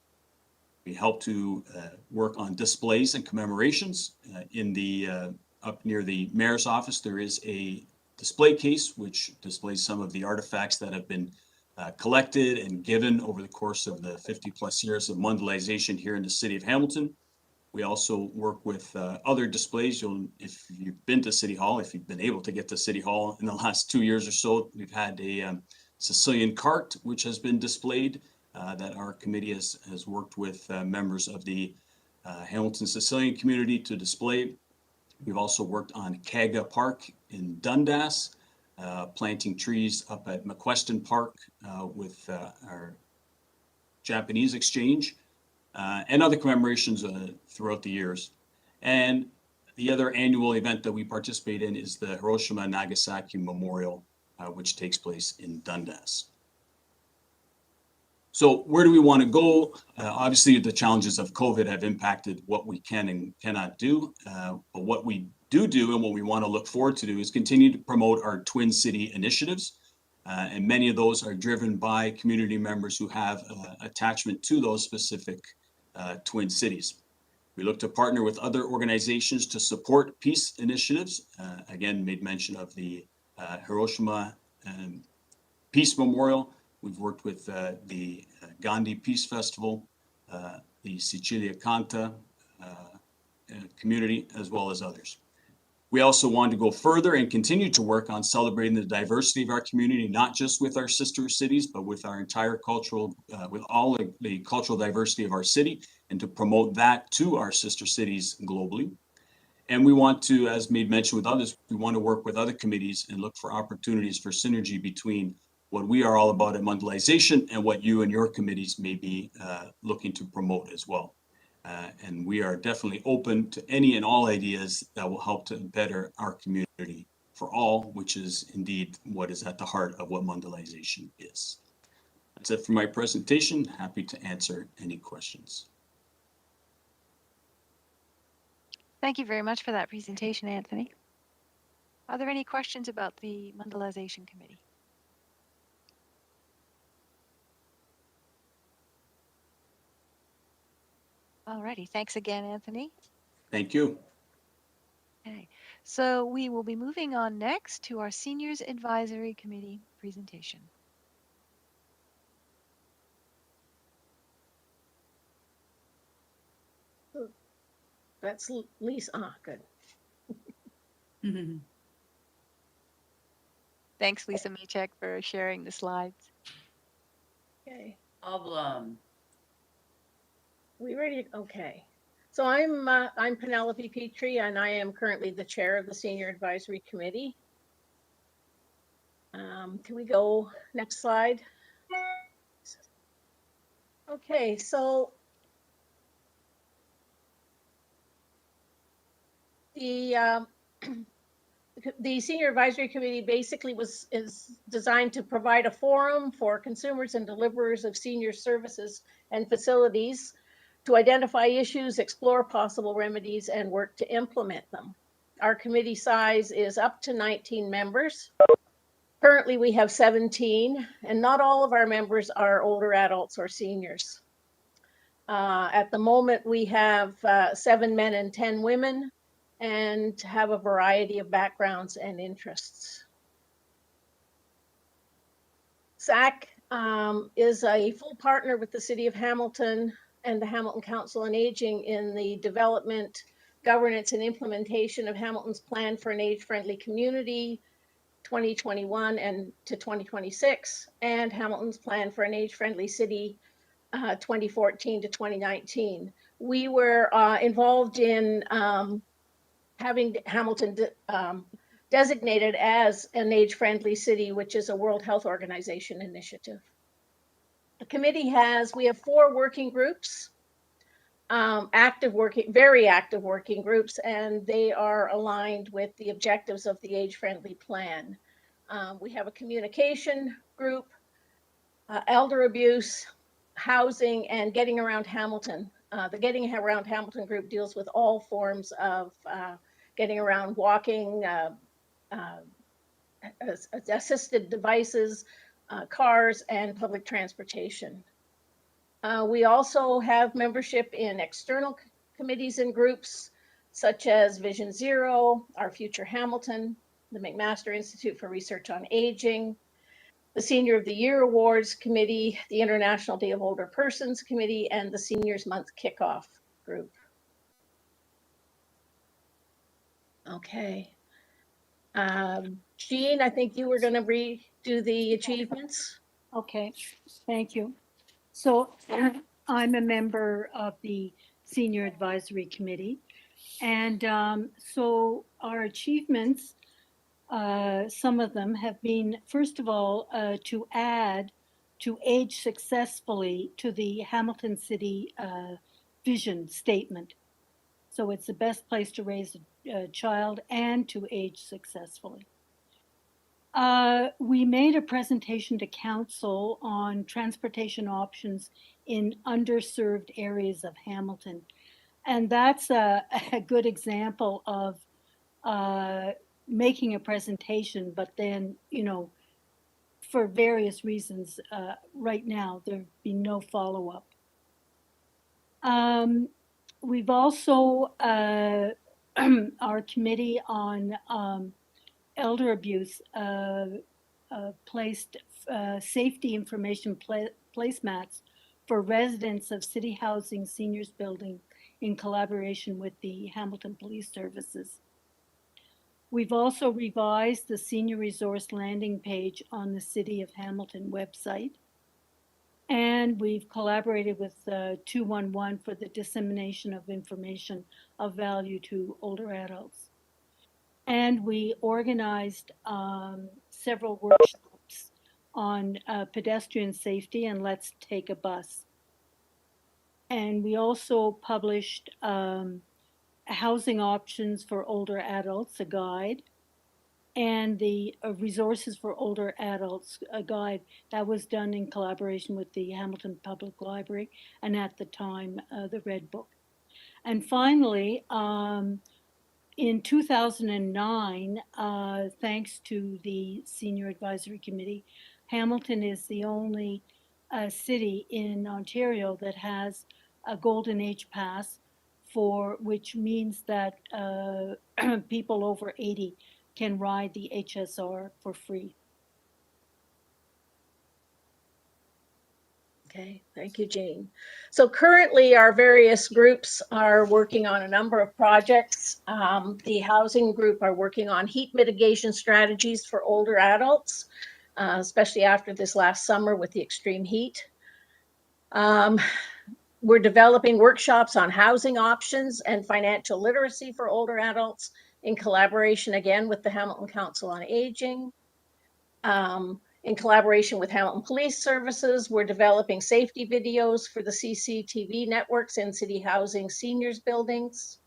We help to work on displays and commemorations. In the up near the mayor's office, there is a display case which displays some of the artifacts that have been collected and given over the course of the 50+ years of mondialization here in the city of Hamilton. We also work with other displays. If you've been to City Hall, if you've been able to get to City Hall in the last 2 years or so, we've had a Sicilian cart which has been displayed that our committee has worked with members of the Hamilton Sicilian community to display. We've also worked on Kaga Park in Dundas, planting trees up at McQuestion Park with our Japanese exchange, and other commemorations throughout the years. And the other annual event that we participate in is the Hiroshima Nagasaki Memorial, which takes place in Dundas. So where do we want to go? Obviously, the challenges of COVID have impacted what we can and cannot do. But what we do and what we want to look forward to do is continue to promote our Twin City initiatives. And many of those are driven by community members who have attachment to those specific Twin Cities. We look to partner with other organizations to support peace initiatives. Again, made mention of the Hiroshima Peace Memorial. We've worked with the Gandhi Peace Festival, the Sicilia Canta community, as well as others. We also want to go further and continue to work on celebrating the diversity of our community, not just with our sister cities, but with our entire cultural, with all the cultural diversity of our city, and to promote that to our sister cities globally. And we want to, as made mention with others, we want to work with other committees and look for opportunities for synergy between what we are all about at mondialization and what you and your committees may be looking to promote as well. And we are definitely open to any and all ideas that will help to better our community for all, which is indeed what is at the heart of what mondialization is. That's it for my presentation. Happy to answer any questions. Thank you very much for that presentation, Anthony. Are there any questions about the Mondialization Committee? Alrighty, thanks again, Anthony. Thank you. Okay, so we will be moving on next to our Seniors Advisory Committee presentation. that's Lisa. Ah, good. Thanks, Lisa Machek, for sharing the slides. Okay. Problem. We ready? Okay. So I'm Penelope Petrie, and I am currently the chair of the Senior Advisory Committee. Can we go next slide? Okay, so the Senior Advisory Committee basically is designed to provide a forum for consumers and deliverers of senior services and facilities to identify issues, explore possible remedies, and work to implement them. Our committee size is up to 19 members. Currently, we have 17, and not all of our members are older adults or seniors. At the moment, we have 7 men and 10 women, and have a variety of backgrounds and interests. SAC is a full partner with the City of Hamilton and the Hamilton Council on Aging in the development, governance, and implementation of Hamilton's plan for an age-friendly community 2021 and to 2026, and Hamilton's plan for an age-friendly city 2014 to 2019. We were involved in having Hamilton designated as an age-friendly city, which is a World Health Organization initiative. The committee we have 4 working groups, very active working groups, and they are aligned with the objectives of the age-friendly plan. We have a communication group, elder abuse, housing, and getting around Hamilton. The Getting Around Hamilton group deals with all forms of getting around, walking, assisted devices, cars, and public transportation. We also have membership in external committees and groups such as Vision Zero, Our Future Hamilton, the McMaster Institute for Research on Aging, the Senior of the Year Awards Committee, the International Day of Older Persons Committee, and the Seniors Month Kickoff Group. Okay. Jean, I think you were going to redo the achievements. Okay, thank you. So I'm a member of the Senior Advisory Committee. And so our achievements, some of them have been, first of all, to add to age successfully to the Hamilton City vision statement. So it's the best place to raise a child and to age successfully. We made a presentation to council on transportation options in underserved areas of Hamilton. And that's a good example of making a presentation, but then, you know, for various reasons, right now, there'd be no follow-up. We've also, our committee on elder abuse placed safety information placemats for residents of City Housing Seniors Building in collaboration with the Hamilton Police Services. We've also revised the Senior Resource landing page on the City of Hamilton website. And we've collaborated with 211 for the dissemination of information of value to older adults. And we organized several workshops on pedestrian safety and Let's Take a Bus. And we also published housing options for older adults, a guide, and the resources for older adults, a guide that was done in collaboration with the Hamilton Public Library and at the time, the Red Book. And finally, in 2009, thanks to the Senior Advisory Committee, Hamilton is the only city in Ontario that has a Golden Age Pass, for which means that people over 80 can ride the HSR for free. Okay, thank you, Jane. So currently, our various groups are working on a number of projects. The housing group are working on heat mitigation strategies for older adults, especially after this last summer with the extreme heat. We're developing workshops on housing options and financial literacy for older adults in collaboration again with the Hamilton Council on Aging. In collaboration with Hamilton Police Services, we're developing safety videos for the CCTV networks in city housing seniors buildings.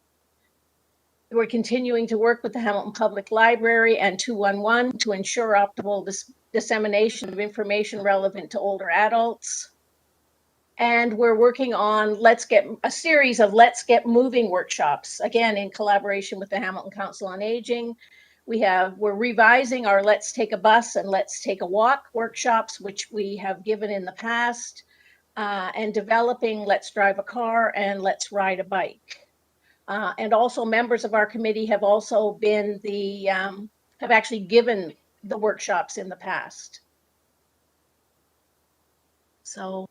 We're continuing to work with the Hamilton Public Library and 211 to ensure optimal dissemination of information relevant to older adults. And we're working on a series of Let's Get Moving workshops, again, in collaboration with the Hamilton Council on Aging. We're revising our Let's Take a Bus and Let's Take a Walk workshops, which we have given in the past, and developing Let's Drive a Car and Let's Ride a Bike. And also members of our committee have also been have actually given the workshops in the past. So,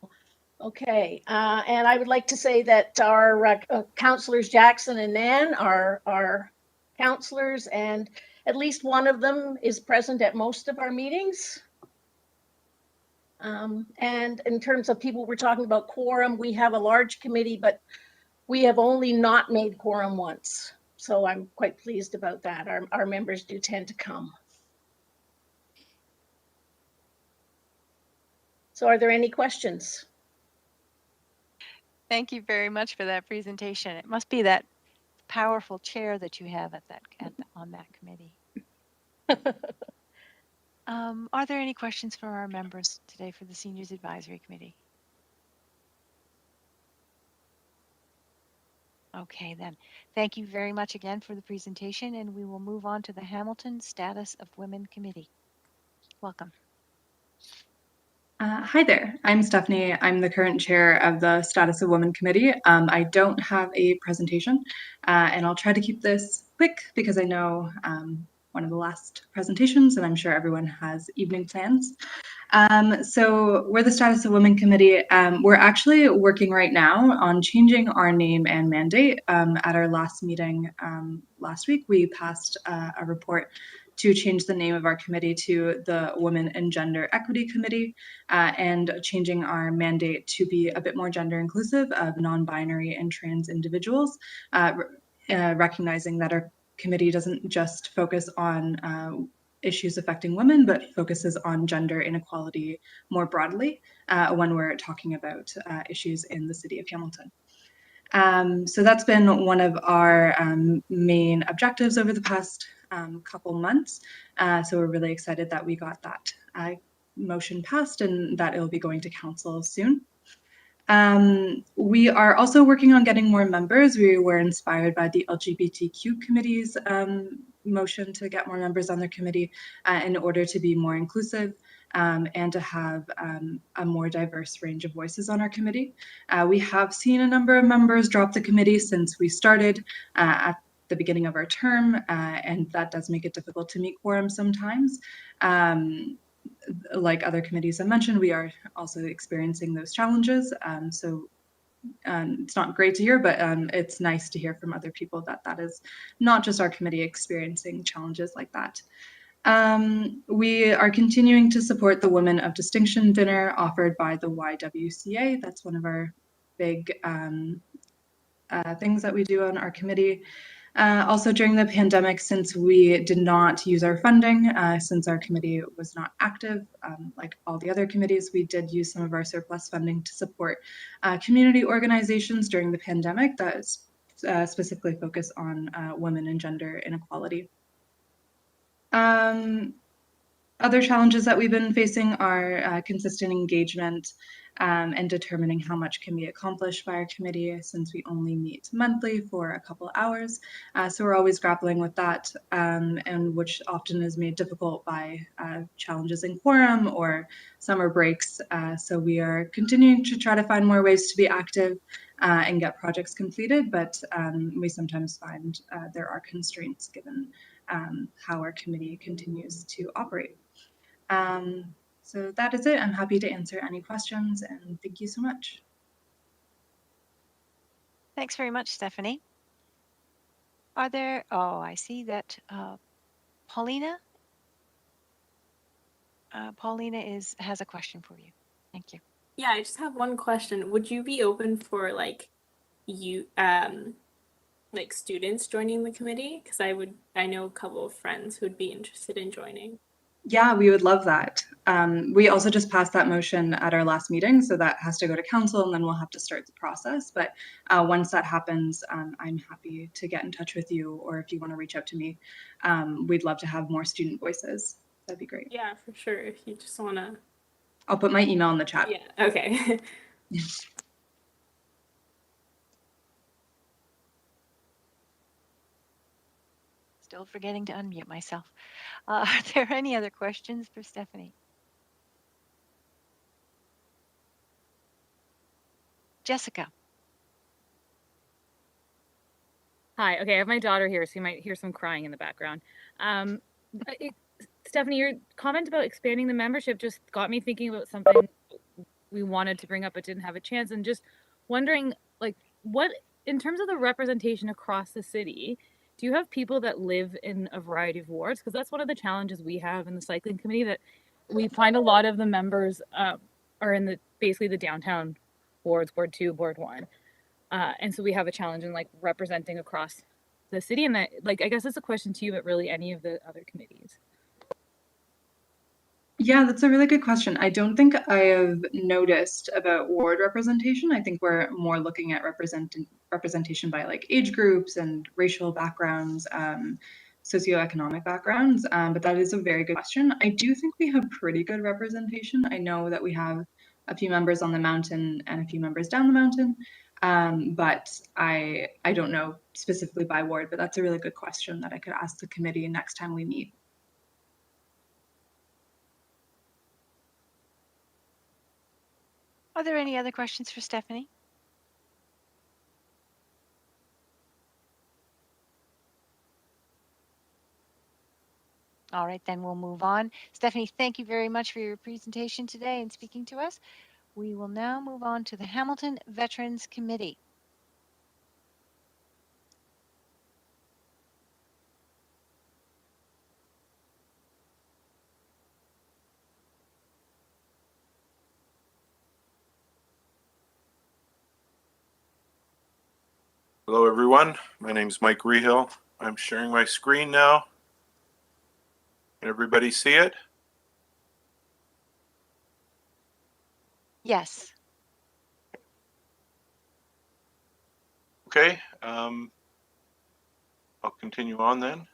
okay, and I would like to say that our counselors Jackson and Nan are counselors, and at least one of them is present at most of our meetings. And in terms of people we're talking about quorum, we have a large committee, but we have only not made quorum once. So I'm quite pleased about that. Our members do tend to come. So are there any questions? Thank you very much for that presentation. It must be that powerful chair that you have on that committee. Are there any questions for our members today for the Seniors Advisory Committee? Okay, then. Thank you very much again for the presentation, and we will move on to the Hamilton Status of Women Committee. Welcome. Hi there, I'm Stephanie. I'm the current chair of the Status of Women Committee. I don't have a presentation, and I'll try to keep this quick because I know one of the last presentations, and I'm sure everyone has evening plans. So we're the Status of Women Committee. We're actually working right now on changing our name and mandate. At our last meeting last week, we passed a report to change the name of our committee to the Women and Gender Equity Committee, and changing our mandate to be a bit more gender inclusive of non-binary and trans individuals, recognizing that our committee doesn't just focus on issues affecting women, but focuses on gender inequality more broadly when we're talking about issues in the city of Hamilton. So that's been one of our main objectives over the past couple months. So we're really excited that we got that motion passed and that it'll be going to council soon. We are also working on getting more members. We were inspired by the LGBTQ committee's motion to get more members on their committee in order to be more inclusive and to have a more diverse range of voices on our committee. We have seen a number of members drop the committee since we started at the beginning of our term, and that does make it difficult to meet quorum sometimes. Like other committees I mentioned, we are also experiencing those challenges. So it's not great to hear, but it's nice to hear from other people that that is not just our committee experiencing challenges like that. We are continuing to support the Women of Distinction dinner offered by the YWCA. That's one of our big things that we do on our committee. Also during the pandemic, since we did not use our funding, since our committee was not active, like all the other committees, we did use some of our surplus funding to support community organizations during the pandemic that specifically focus on women and gender inequality. Other challenges that we've been facing are consistent engagement and determining how much can be accomplished by our committee, since we only meet monthly for a couple hours. So we're always grappling with that, and which often is made difficult by challenges in quorum or summer breaks. So we are continuing to try to find more ways to be active and get projects completed, but we sometimes find there are constraints given how our committee continues to operate. So that is it. I'm happy to answer any questions, and thank you so much. Thanks very much, Stephanie. Are there, oh, I see that Paulina has a question for you. Thank you. Yeah, I just have one question. Would you be open for like students joining the committee? Because I know a couple of friends who would be interested in joining. Yeah, we would love that. We also just passed that motion at our last meeting, so that has to go to council and then we'll have to start the process. But once that happens, I'm happy to get in touch with you, or if you want to reach out to me, we'd love to have more student voices. That'd be great. Yeah, for sure. If you just want to. I'll put my email in the chat. Yeah, okay. Still forgetting to unmute myself. Are there any other questions for Stephanie? Jessica. Hi. Okay, I have my daughter here, so you might hear some crying in the background. Stephanie, your comment about expanding the membership just got me thinking about something we wanted to bring up but didn't have a chance, and just wondering, like, what, in terms of the representation across the city, do you have people that live in a variety of wards? Because that's one of the challenges we have in the cycling committee, that we find a lot of the members are in basically the downtown wards, Ward 2, Ward 1. And so we have a challenge in like representing across the city, and that, like, I guess it's a question to you, but really any of the other committees. Yeah, that's a really good question. I don't think I have noticed about ward representation. I think we're more looking at representation by like age groups and racial backgrounds, socioeconomic backgrounds. But that is a very good question. I do think we have pretty good representation. I know that we have a few members on the mountain and a few members down the mountain. But I don't know specifically by ward, but that's a really good question that I could ask the committee next time we meet. Are there any other questions for Stephanie? All right, then we'll move on. Stephanie, thank you very much for your presentation today and speaking to us. We will now move on to the Hamilton Veterans Committee. Hello, everyone. My name is Mike Rehill. I'm sharing my screen now. Can everybody see it? Yes. Okay. I'll continue on then.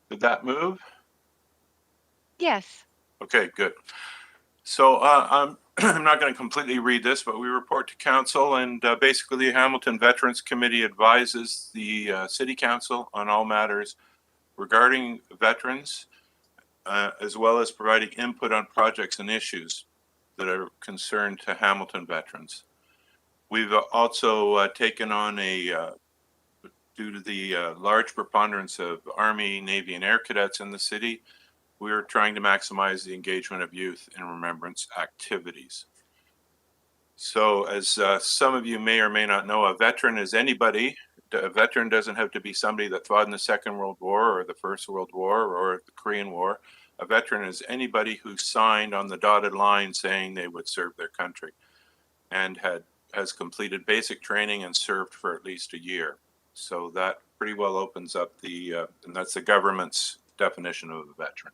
Did that move? Yes. Okay, good. So I'm not going to completely read this, but we report to council, and basically the Hamilton Veterans Committee advises the City Council on all matters regarding veterans, as well as providing input on projects and issues that are concerned to Hamilton veterans. We've also taken on due to the large preponderance of Army, Navy, and Air Cadets in the city, we're trying to maximize the engagement of youth in remembrance activities. So as some of you may or may not know, a veteran is anybody. A veteran doesn't have to be somebody that fought in the Second World War or the First World War or the Korean War. A veteran is anybody who signed on the dotted line saying they would serve their country and has completed basic training and served for at least a year. So that pretty well opens up and that's the government's definition of a veteran.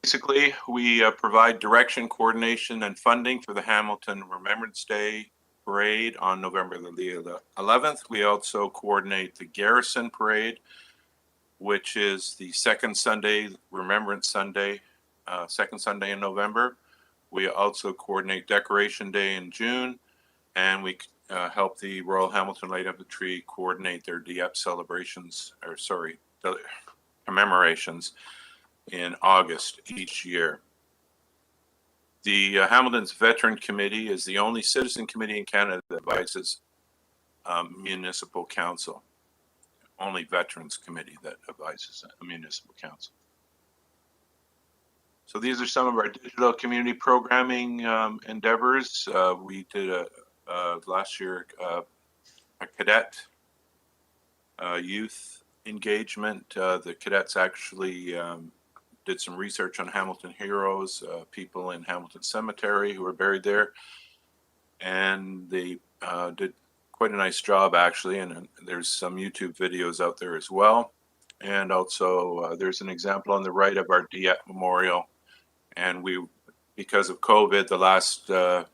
Basically, we provide direction, coordination, and funding for the Hamilton Remembrance Day Parade on November the 11th. We also coordinate the Garrison Parade, which is the second Sunday, Remembrance Sunday, second Sunday in November. We also coordinate Decoration Day in June, and we help the Royal Hamilton Light Infantry coordinate their DF celebrations, the commemorations in August each year. The Hamilton's Veteran Committee is the only citizen committee in Canada that advises municipal council. Only Veterans Committee that advises a municipal council. So these are some of our digital community programming endeavors. We did last year a cadet youth engagement. The cadets actually did some research on Hamilton heroes, people in Hamilton Cemetery who are buried there. And they did quite a nice job, actually. And there's some YouTube videos out there as well. And also there's an example on the right of our DF Memorial. And we, because of COVID, the last,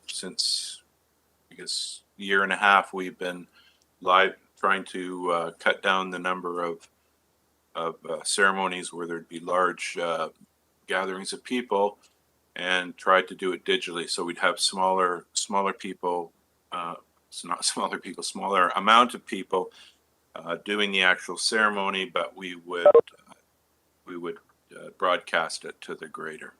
since I guess year and a half, we've been live trying to cut down the number of ceremonies where there'd be large gatherings of people, and tried to do it digitally. So we'd have smaller people, not smaller people, smaller amount of people doing the actual ceremony, but we would broadcast it to the greater.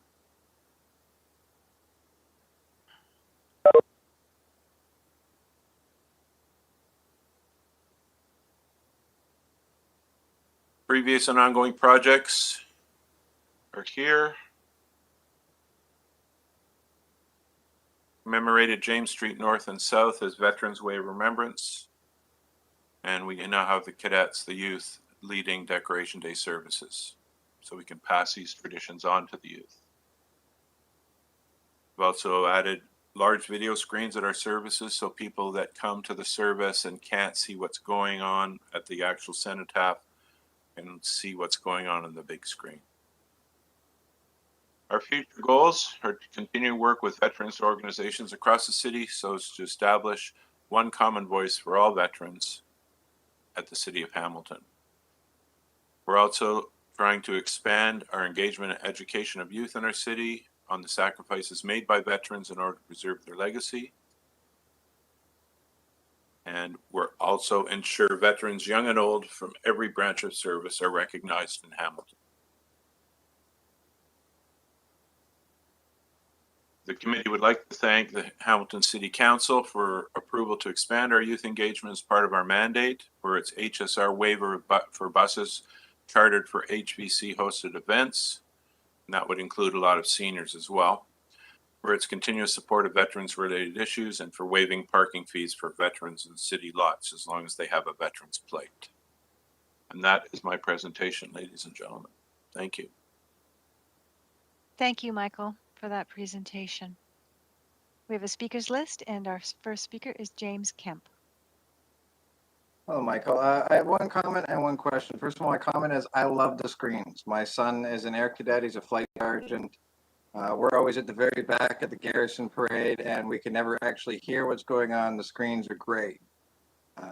Previous and ongoing projects are here. Commemorated James Street North and South as Veterans Way of Remembrance. And we now have the cadets, the youth, leading Decoration Day services. So we can pass these traditions on to the youth. We've also added large video screens at our services so people that come to the service and can't see what's going on at the actual cenotaph and see what's going on the big screen. Our future goals are to continue to work with veterans organizations across the city so as to establish one common voice for all veterans at the City of Hamilton. We're also trying to expand our engagement and education of youth in our city on the sacrifices made by veterans in order to preserve their legacy. And we're also ensure veterans young and old from every branch of service are recognized in Hamilton. The committee would like to thank the Hamilton City Council for approval to expand our youth engagement as part of our mandate for its HSR waiver for buses chartered for HVC hosted events. And that would include a lot of seniors as well. For its continuous support of veterans-related issues and for waiving parking fees for veterans in city lots as long as they have a veterans plate. And that is my presentation, ladies and gentlemen. Thank you. Thank you, Michael, for that presentation. We have a speakers list, and our first speaker is James Kemp. Hello, Michael. I have one comment and one question. First of all, my comment is I love the screens. My son is an air cadet. He's a flight sergeant. We're always at the very back at the Garrison Parade, and we can never actually hear what's going on. The screens are great.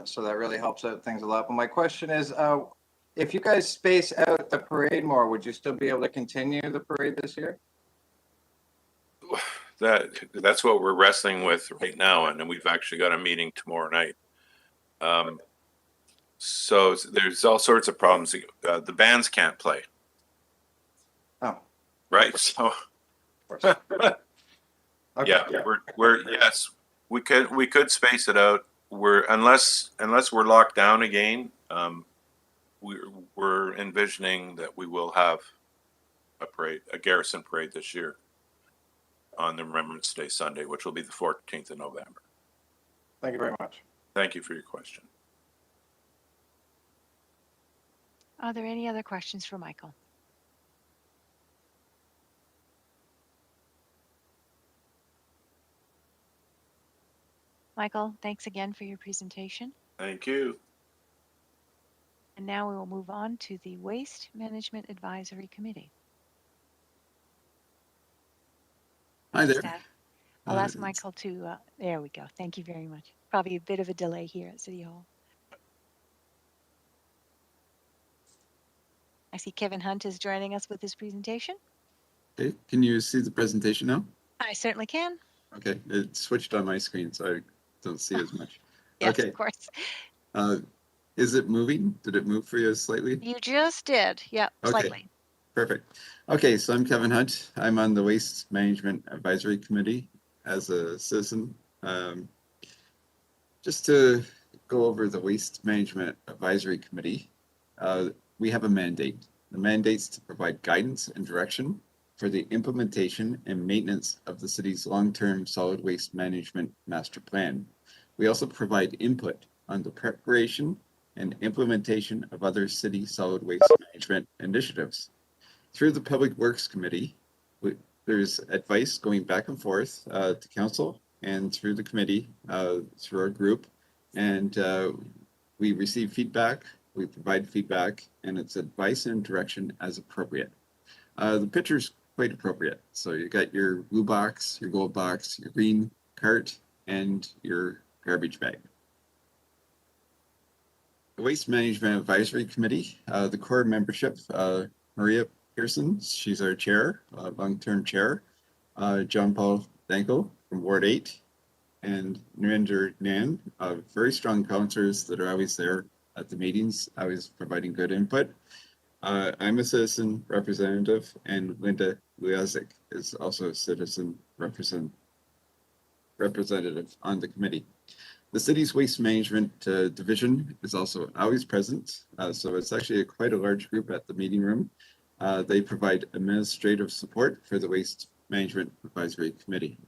So that really helps out things a lot. But my question is, if you guys space out the parade more, would you still be able to continue the parade this year? That's what we're wrestling with right now, and then we've actually got a meeting tomorrow night. So there's all sorts of problems. The bands can't play. Oh. Right. So Okay. yeah, yes, we could space it out. Unless we're locked down again, we're envisioning that we will have a Garrison parade this year on the Remembrance Day Sunday, which will be the 14th of November. Thank you very much. Thank you for your question. Are there any other questions for Michael? Michael, thanks again for your presentation. Thank you. And now we will move on to the Waste Management Advisory Committee. Hi there. I'll ask Michael to, there we go. Thank you very much. Probably a bit of a delay here at City Hall. I see Kevin Hunt is joining us with his presentation. Okay, can you see the presentation now? I certainly can. Okay, it switched on my screen, so I don't see as much. Yes, Okay. of course. Is it moving? Did it move for you slightly? You just did. Yep, Okay. slightly. Perfect. Okay, so I'm Kevin Hunt. I'm on the Waste Management Advisory Committee as a citizen. Just to go over the Waste Management Advisory Committee, we have a mandate. The mandate's to provide guidance and direction for the implementation and maintenance of the city's long-term solid waste management master plan. We also provide input on the preparation and implementation of other city solid waste management initiatives. Through the Public Works Committee, there's advice going back and forth to council and through the committee, through our group. And we receive feedback, we provide feedback, and it's advice and direction as appropriate. The picture's quite appropriate. So you got your blue box, your gold box, your green cart, and your garbage bag. The Waste Management Advisory Committee, the core membership, Maria Pearson, she's our chair, long-term chair. John Paul Danko from Ward 8, and Narendra Nan, very strong councillors that are always there at the meetings, always providing good input. I'm a citizen representative, and Linda Liazik is also a citizen representative on the committee. The city's waste management division is also always present, so it's actually quite a large group at the meeting room. They provide administrative support for the Waste Management Advisory Committee.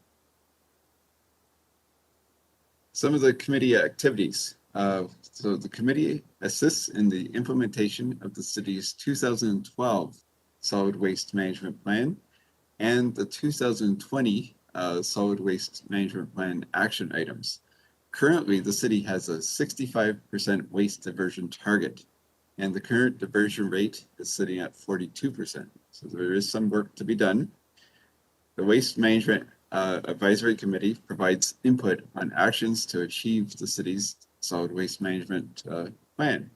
Some of the committee activities. So the committee assists in the implementation of the city's 2012 Solid Waste Management Plan and the 2020 Solid Waste Management Plan action items. Currently, the city has a 65% waste diversion target, and the current diversion rate is sitting at 42%. So there is some work to be done. The Waste Management Advisory Committee provides input on actions to achieve the city's solid waste management plan.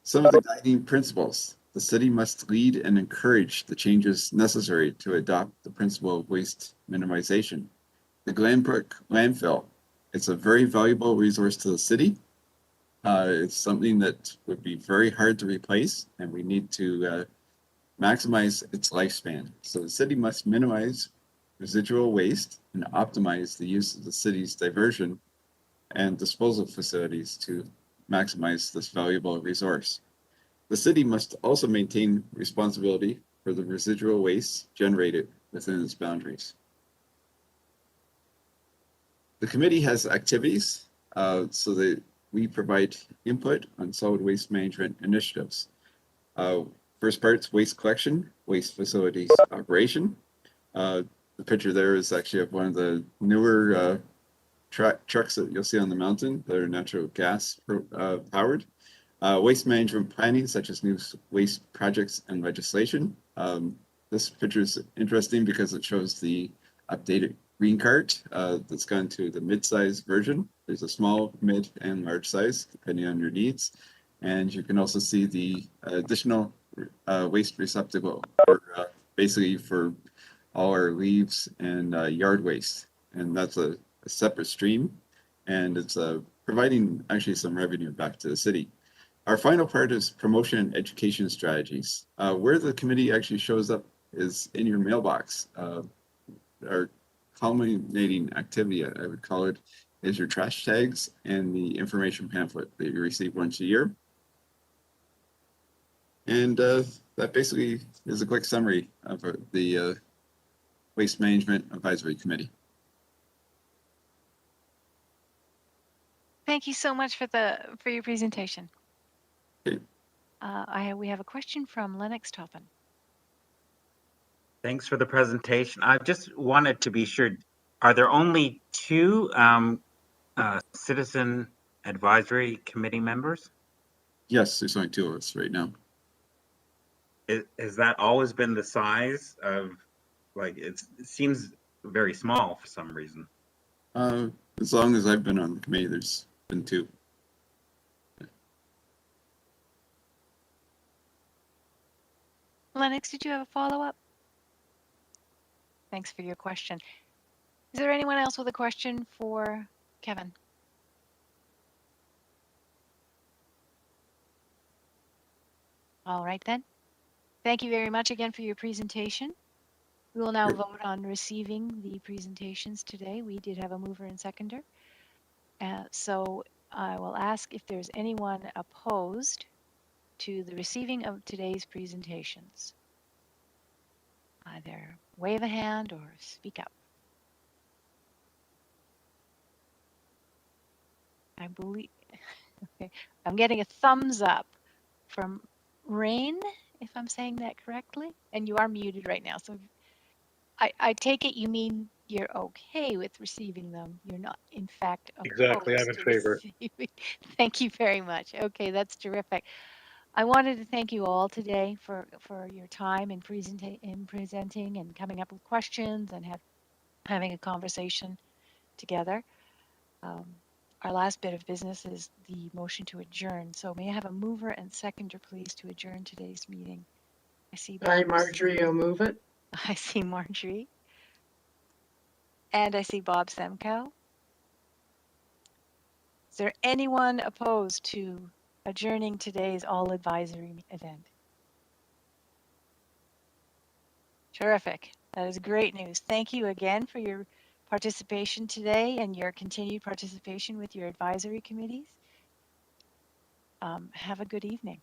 Some of the guiding principles. The city must lead and encourage the changes necessary to adopt the principle of waste minimization. The Glenbrook landfill, it's a very valuable resource to the city. It's something that would be very hard to replace, and we need to maximize its lifespan. So the city must minimize residual waste and optimize the use of the city's diversion and disposal facilities to maximize this valuable resource. The city must also maintain responsibility for the residual waste generated within its boundaries. The committee has activities so that we provide input on solid waste management initiatives. First part's waste collection, waste facilities operation. The picture there is actually of one of the newer trucks that you'll see on the mountain that are natural gas powered. Waste management planning, such as new waste projects and legislation. This picture is interesting because it shows the updated green cart that's gone to the mid-size version. There's a small, mid, and large size, depending on your needs. And you can also see the additional waste receptacle, basically for all our leaves and yard waste. And that's a separate stream, and it's providing actually some revenue back to the city. Our final part is promotion and education strategies. Where the committee actually shows up is in your mailbox. Our culminating activity, I would call it, is your trash tags and the information pamphlet that you receive once a year. And that basically is a quick summary of the Waste Management Advisory Committee. Thank you so much for your presentation. Okay. We have a question from Lennox Toppin. Thanks for the presentation. I just wanted to be sure, are there only two citizen advisory committee members? Yes, there's only two of us right now. Has that always been the size of, like, it seems very small for some reason? As long as I've been on the committee, there's been two. Lennox, did you have a follow-up? Thanks for your question. Is there anyone else with a question for Kevin? All right then. Thank you very much again for your presentation. We will now vote on receiving the presentations today. We did have a mover and seconder. So I will ask if there's anyone opposed to the receiving of today's presentations. Either wave a hand or speak up. I believe, okay, I'm getting a thumbs up from Rain, if I'm saying that correctly. And you are muted right now. So I take it you mean you're okay with receiving them. You're not, in fact, Exactly, I'm opposed in to favor. receiving. Thank you very much. Okay, that's terrific. I wanted to thank you all today for your time in presenting and coming up with questions and having a conversation together. Our last bit of business is the motion to adjourn. So may I have a mover and seconder, please, to adjourn today's meeting? I see Hi, Bob. Marjorie, I'll move it. I see Marjorie. And I see Bob Semko. Is there anyone opposed to adjourning today's all advisory event? Terrific. That is great news. Thank you again for your participation today and your continued participation with your advisory committees. Have a good evening.